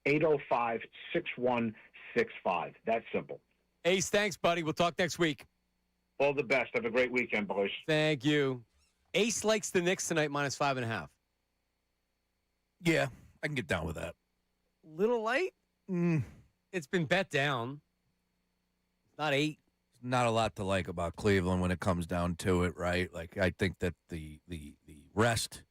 631-805-6165. That's simple. Ace, thanks, buddy. We'll talk next week. All the best. Have a great weekend, boys. Thank you. Ace likes the Knicks tonight, minus 5.5. Yeah, I can get down with that. Little light? It's been bet down. It's not 8. Not a lot to like about Cleveland when it comes down to it, right? Like, I think that the rest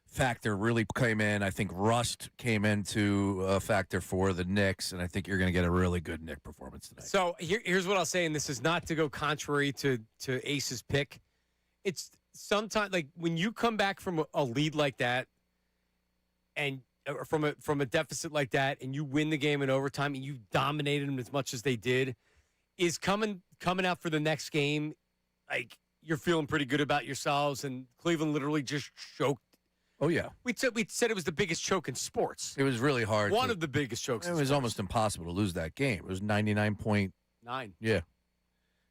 factor really came in. I think rust came into a factor for the Knicks, and I think you're going to get a really good Knick performance tonight. So here's what I'll say, and this is not to go contrary to Ace's pick. It's sometimes, like, when you come back from a lead like that, and from a deficit like that, and you win the game in overtime, and you dominated them as much as they did, is coming out for the next game, like, you're feeling pretty good about yourselves, and Cleveland literally just choked. Oh, yeah. We said it was the biggest choke in sports. It was really hard. One of the biggest chokes in It was sports. almost impossible to lose that game. It was 99.9. Yeah.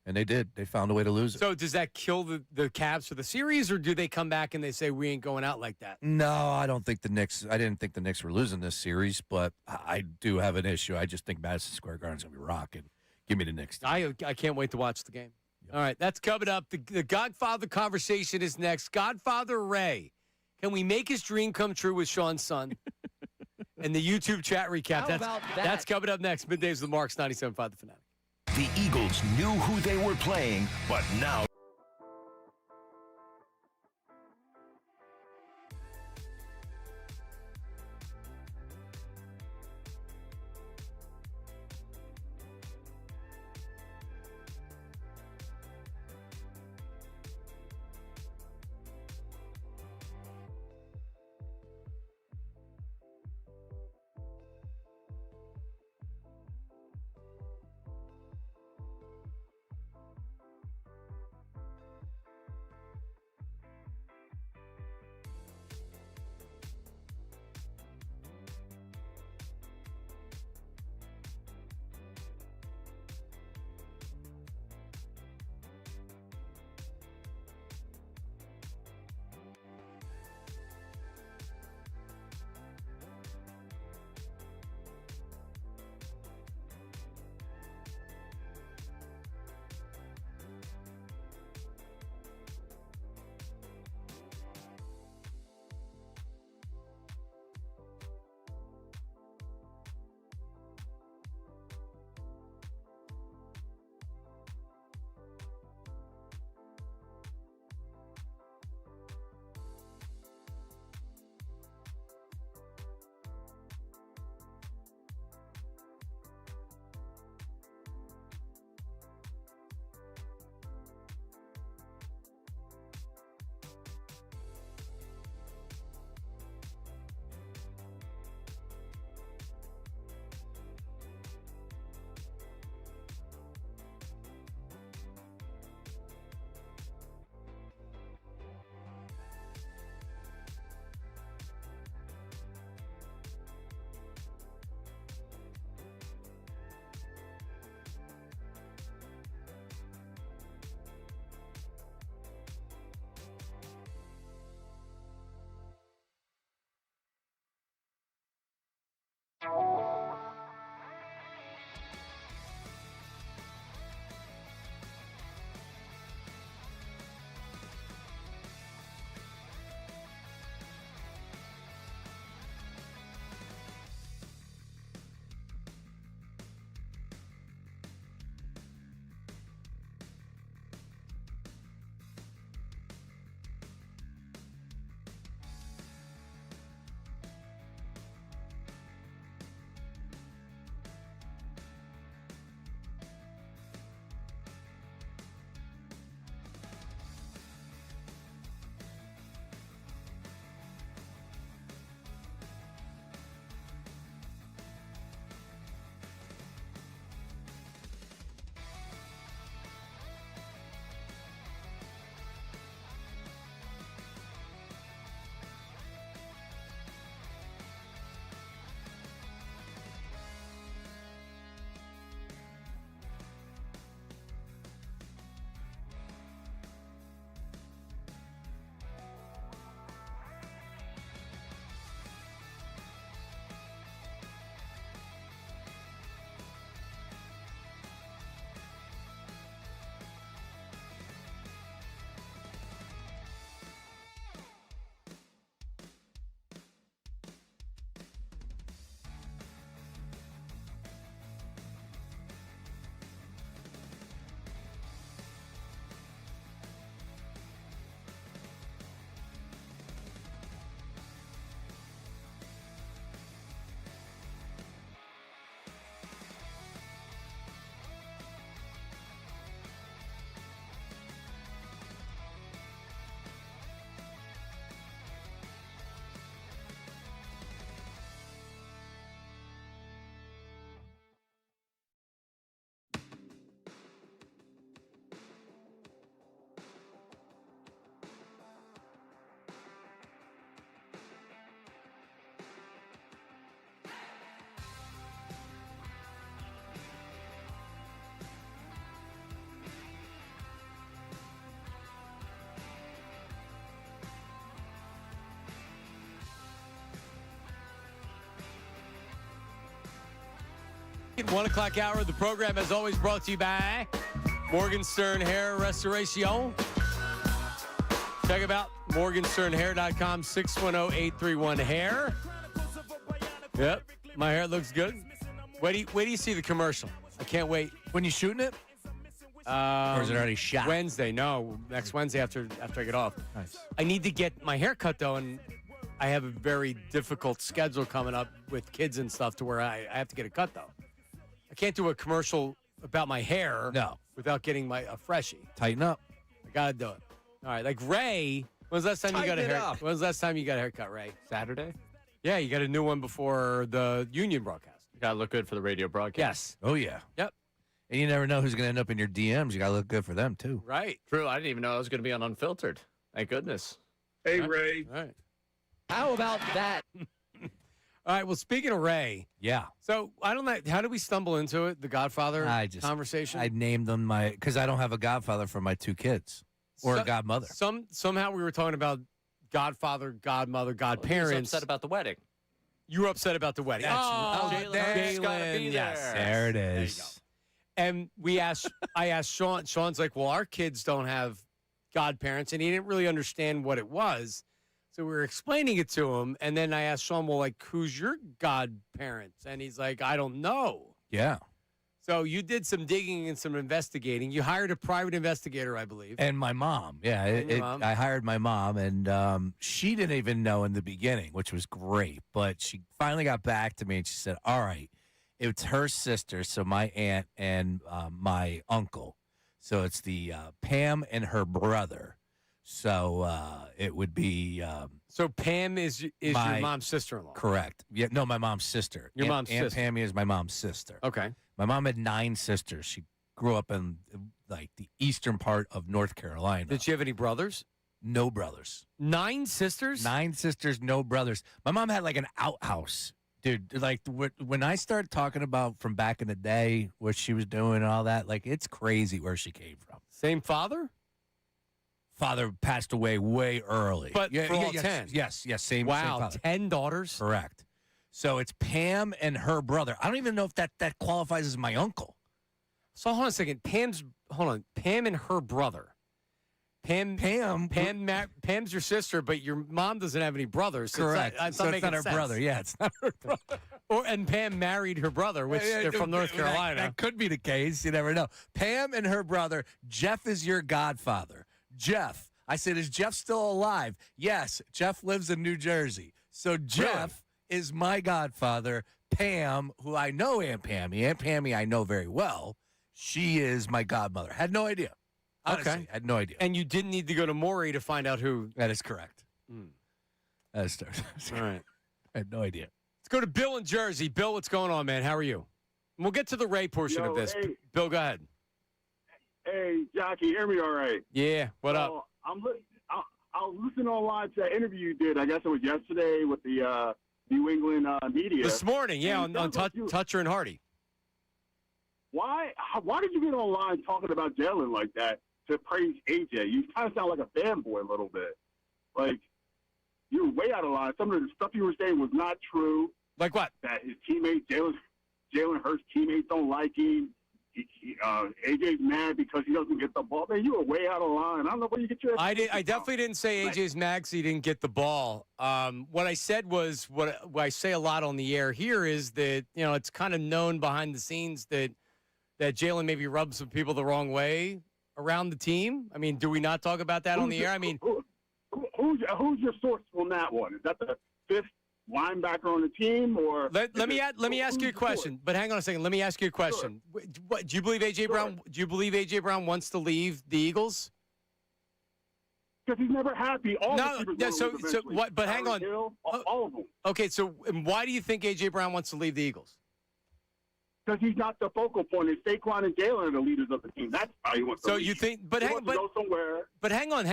And they did. They found a way to lose it. So does that kill the Cavs for the series, or do they come back and they say, we ain't going out like that? No, I don't think the Knicks. I didn't think the Knicks were losing this series, but I do have an issue. I just think Madison Square Garden's going to be rocking. Give me the Knicks. I can't wait to watch the game. Yep. All right, that's coming up. The Godfather conversation is next. Godfather Ray, can we make his dream come true with Sean's son? And the YouTube chat recap. That's coming up next. Middays with the Marks, 97.5 The Fanatic. The Eagles knew who they were playing, but now Second 1 o'clock hour of the program, as always, brought to you by Morgenstern Hair Restoration. Check them out, morgensternhair.com, 610-831-HAIR. Yep, my hair looks good. Wait do you see the commercial? I can't wait. When you shooting it? Or is it already shot? Wednesday. No, next Wednesday after I get off. Nice. I need to get my hair cut, though, and I have a very difficult schedule coming up with kids and stuff to where I have to get it cut, though. I can't do a commercial about my hair without getting a freshie. Tighten up. I got to do it. All right, like Ray, when was the last time you got a hair? When was the last time you got a haircut, Ray? Saturday? Yeah, you got a new one before the Union broadcast. You got to look good for the radio broadcast. Yes. Oh, yeah. Yep. And you never know who's going to end up in your DMs. You got to look good for them, too. Right. True. I didn't even know I was going to be on Unfiltered. Thank goodness. Hey, Ray. All right. How about that? All right, well, speaking of Ray. Yeah. So, I don't know, how did we stumble into it, the Godfather conversation? I named them because I don't have a godfather for my two kids or a godmother. Somehow we were talking about Godfather, godmother, godparents. He was upset about the wedding. You were upset about the wedding. Jalen's gotta be there. Yes. There it There you is. go. And I asked Shawn. Shawn's like, well, our kids don't have godparents, and he didn't really understand what it was. So we were explaining it to him, and then I asked Shawn, well, like, who's your godparents? And he's like, I don't know. Yeah. So you did some digging and some investigating. You hired a private investigator, I believe. And my mom. Yeah. I hired my mom, and she didn't even know in the beginning, which was great. But she finally got back to me, and she said, all right, it's her sister, so my aunt and my uncle. So it's the Pam and her brother. So it would be. So Pam is your mom's sister-in-law. Correct. Yeah. No, my mom's sister. Your mom's Aunt sister. Pammy is my mom's sister. Okay. My mom had 9 sisters. She grew up in like the eastern part of North Carolina. Did she have any brothers? No brothers. 9 sisters? 9 sisters, no brothers. My mom had like an outhouse. Dude, like when I start talking about from back in the day, what she was doing and all that, like it's crazy where she came from. Same father? Father passed away way early. But for all yes, 10? Yes, same Wow, father. 10 daughters? Correct. So it's Pam and her brother. I don't even know if that qualifies as my uncle. So hold on a second. Pam and her brother. Pam's your sister, but your mom doesn't have any brothers. So Correct. It's So not it's not her sense. brother. Yeah, it's not her brother. And Pam married her brother, which they're from North Carolina. That could be the case. You never know. Pam and her brother, Jeff is your godfather. Jeff. I said, is Jeff still alive? Yes. Jeff lives in New Jersey. So Jeff is my godfather. Pam, who I know Aunt Pammy I know very well. She is my godmother. Had no idea. Honestly, Okay. had no idea. And you didn't need to go to Maury to find out who. That is correct. That is All right. I had no idea. Let's go to Bill in Jersey. Bill, what's going on, man? How are you? And we'll get to the Ray portion of this. Hey. Bill, go ahead. Hey, Jockey, hear me all right? Yeah, what up? I was listening online to that interview you did. I guess it was yesterday with the New England media. This morning, yeah, And on Toucher and Hardy. Why did you get online talking about Jalen like that to praise AJ? You kind of sound like a fanboy a little bit. Like, you were way out of line. Some of the stuff you were saying was not true. Like what? That his teammates, Jalen Hurts' teammates don't like him. AJ's mad because he doesn't get the ball. Man, you were way out of line. I don't know where you get your. I definitely didn't say AJ's mad 'cause he didn't get the ball. What I said was what I say a lot on the air here is that it's kind of known behind the scenes that Jalen maybe rubs some people the wrong way around the team. I mean, do we not talk about that on the air? I mean, who's your source on that one? Is that the 5th linebacker on the team, or let me ask you a question. But hang on a second. Let me ask you a question. Sure. What, do you believe AJ Brown? Do you believe AJ Brown wants to leave the Eagles? Because he's never happy. All what? But hang on. Hill, all of them. Okay, so why do you think AJ Brown wants to leave the Eagles? Because he's not the focal point. It's Saquon and Jalen are the leaders of the team. That's how he wants to So leave. you think? But he hang, wants to go somewhere. But hang on.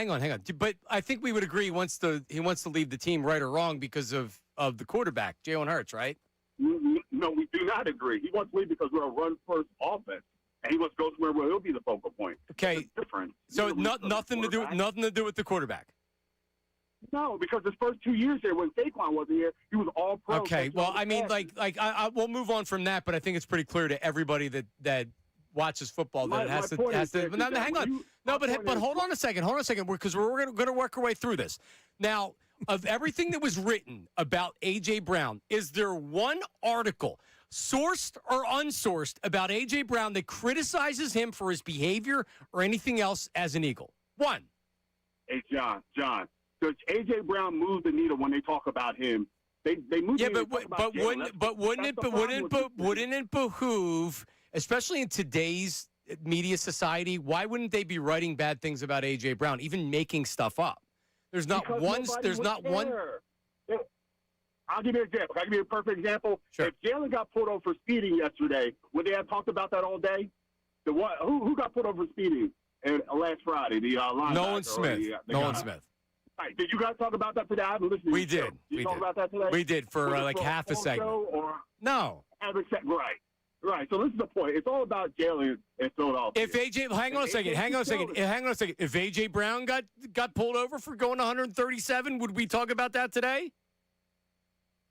But I think we would agree he wants to leave the team, right or wrong, because of the quarterback, Jalen Hurts, right? No, we do not agree. He wants to leave because we're a run-first offense, and he wants to go somewhere where he'll be the focal point. Okay, it's different. So nothing to do with the quarterback. No, because his first 2 years here, when Saquon wasn't here, he was all pro. Okay, well, I mean, we'll move on from that, but I think it's pretty clear to everybody that watches football that it has to. No, hang on. But hold on a second. Because we're going to work our way through this. Now, of everything that was written about A.J. Brown, is there one article, sourced or unsourced, about A.J. Brown that criticizes him for his behavior or anything else as an Eagle? One. Hey, John, does A.J. Brown move the needle when they talk about him? They move the needle. Wouldn't it behoove, especially in today's media society, why wouldn't they be writing bad things about A.J. Brown, even making stuff up? There's not one. I'll give you an example. I'll give you a perfect example. Sure. If Jalen got pulled over for speeding yesterday, would they have talked about that all day? Who got pulled over for speeding last Friday? The linebacker. Nolan Smith. Nolan Smith. Right. Did you guys talk about that today? I haven't listened to We you. did. Did you We talk did. about that today? We did for like half a segment. No. Right. So this is the point. It's all about Jalen in Philadelphia. If AJ, hang on a second. If AJ Brown got pulled over for going 137, would we talk about that today?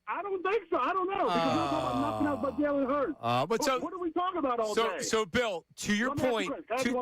I don't think so. I don't know. Because we're talking about nothing else but Jalen Hurts. What are we talking about all day? So Bill, to your point, hang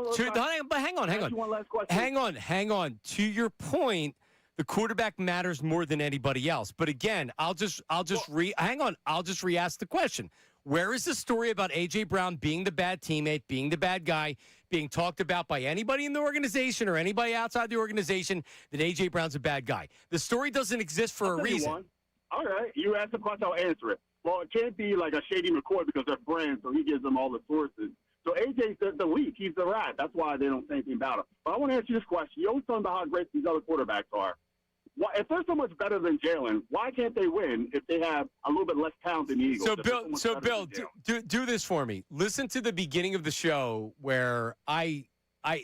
on. To your point, the quarterback matters more than anybody else. But again, I'll just re-ask the question. Where is the story about A.J. Brown being the bad teammate, being the bad guy, being talked about by anybody in the organization or anybody outside the organization that A.J. Brown's a bad guy? The story doesn't exist for a reason. All right. You asked the question, I'll answer it. Well, it can't be like a Shady McCoy because they're friends, so he gives them all the sources. So A.J.'s the leak. He's the rat. That's why they don't say anything about him. But I want to answer this question. You always talk about how great these other quarterbacks are. If they're so much better than Jalen, why can't they win if they have a little bit less talent than the Eagles? So Bill, do this for me. Listen to the beginning of the show where I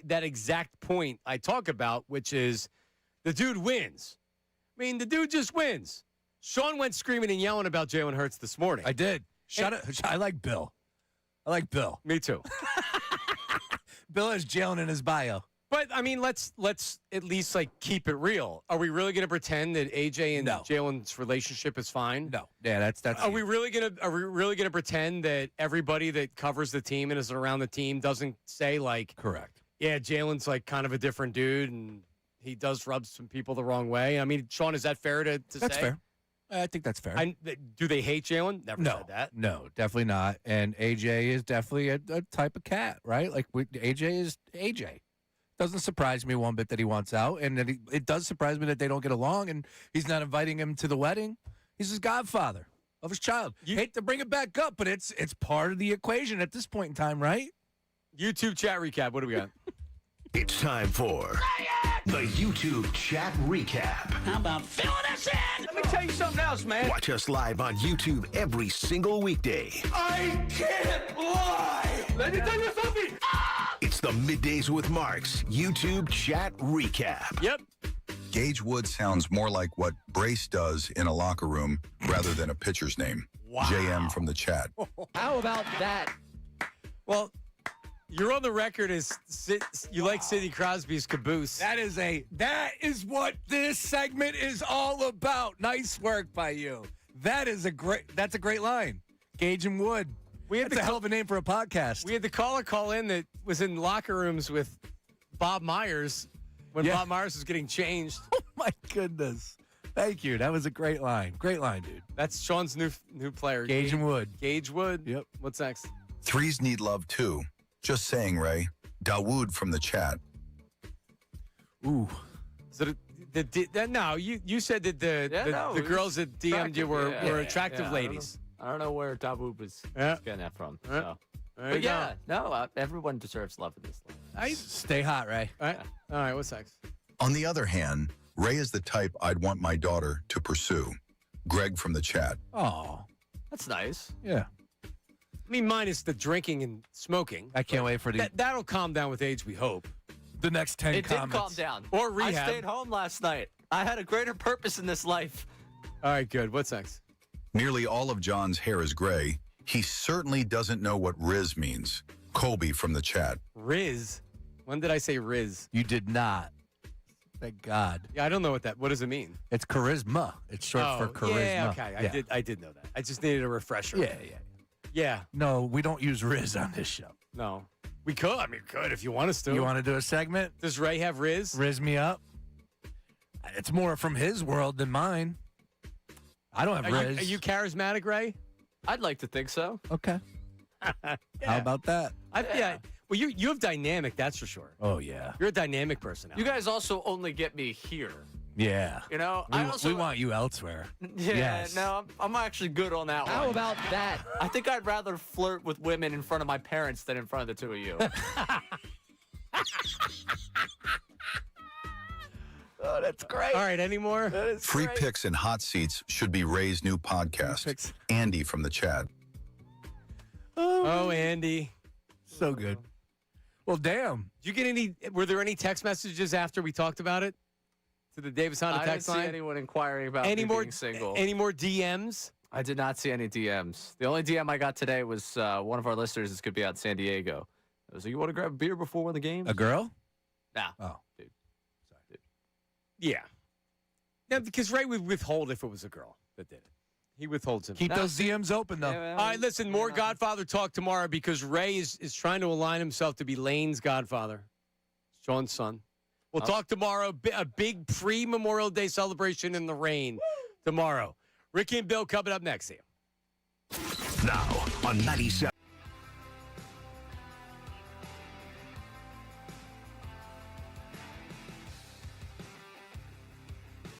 that exact point I talk about, which is the dude wins. I mean, the dude just wins. Shawn went screaming and yelling about Jalen Hurts this morning. I did. I like Bill. Me too. Bill has Jalen in his bio. But I mean, let's at least keep it real. Are we really going to pretend that AJ and Jalen's relationship is fine? No. Yeah, that's. Are we really gonna pretend that everybody that covers the team and is around the team doesn't say correct? Yeah, Jalen's kind of a different dude and he does rub some people the wrong way. I mean, Shawn, is that fair to say? That's fair. I think that's fair. Do they hate Jalen? Never said that. No, definitely not. And AJ is definitely a type of cat, right? AJ is AJ. Doesn't surprise me one bit that he wants out, and that it does surprise me that they don't get along, and he's not inviting him to the wedding. He's his godfather of his child. You hate to bring it back up, but it's part of the equation at this point in time, right? YouTube chat recap. What do we got? It's time for the YouTube chat recap. How about filling us in? Let me tell you something else, man. Watch us live on YouTube every single weekday. I can't lie. Let me tell you something. It's the Middays with Marks YouTube chat recap. Yep. Gage Wood sounds more like what Brace does in a locker room rather than a pitcher's name. Wow. JM from the chat. How about that? Well, you're on the record as you like Sidney Crosby's caboose. That is what this segment is all about. Nice work by you. That's a great line. Gage and Wood. That's a hell of a name for a podcast. We had the caller call in that was in locker rooms with Bob Myers when Bob Myers was getting changed. Oh, my goodness. Thank you. That was a great line. Great line, dude. That's Shawn's new player. Gage and Wood. Gage Wood. Yep. What's next? Threes need love, too. Just saying, Ray. Dawood from the chat. Ooh. So you said that the girls that DM'd you were attractive ladies. I don't know where Dawood was getting that from. Yeah. So. Everyone deserves love in this life. Stay hot, Ray. All right, what's next? On the other hand, Ray is the type I'd want my daughter to pursue. Greg from the chat. Oh. That's nice. Yeah. I mean, minus the drinking and smoking. I can't wait for that'll calm down with age, we hope. The next 10 it comments. It did calm down. Or rehab. I stayed home last night. I had a greater purpose in this life. All right, good. What's next? Nearly all of John's hair is gray. He certainly doesn't know what Riz means. Colby from the chat. Riz? When did I say Riz? You did not. Thank God. Yeah, I don't know what does it mean? It's charisma. It's short for charisma. Yeah, okay. I did know that. I just needed a refresher. Yeah. No, we don't use Riz on this show. No. We could. I mean, we could if you want us to. You want to do a segment? Does Ray have Riz? Riz me up. It's more from his world than mine. I don't have Riz. Are you charismatic, Ray? I'd like to think so. Okay. How about that? Yeah. Well, you have dynamic, that's for sure. Oh, yeah. You're a dynamic person. You guys also only get me here. Yeah. You know, we want you elsewhere. Yeah, yes. no, I'm actually good on that one. How about that? I think I'd rather flirt with women in front of my parents than in front of the two of you. Oh, that's great. All right, any more? Free picks and hot seats should be Ray's new podcast. Andy from the chat. Oh, Andy. So good. Well, damn. Did you get were there any text messages after we talked about it? To the Davis Honda text line? I didn't see anyone inquiring about being single. Any more DMs? I did not see any DMs. The only DM I got today was one of our listeners. This could be out in San Diego. It was like, you want to grab a beer before one of the games? A girl? Nah. Oh. Dude. Sorry. Dude. Yeah. Yeah, because Ray would withhold if it was a girl that did it. He withholds him. Keep those DMs open, though. All right, listen, more Godfather talk tomorrow because Ray is trying to align himself to be Lane's Godfather, Sean's son. We'll talk tomorrow. A big pre-Memorial Day celebration in the rain tomorrow. Ricky and Bill coming up next. See you. Now on 97.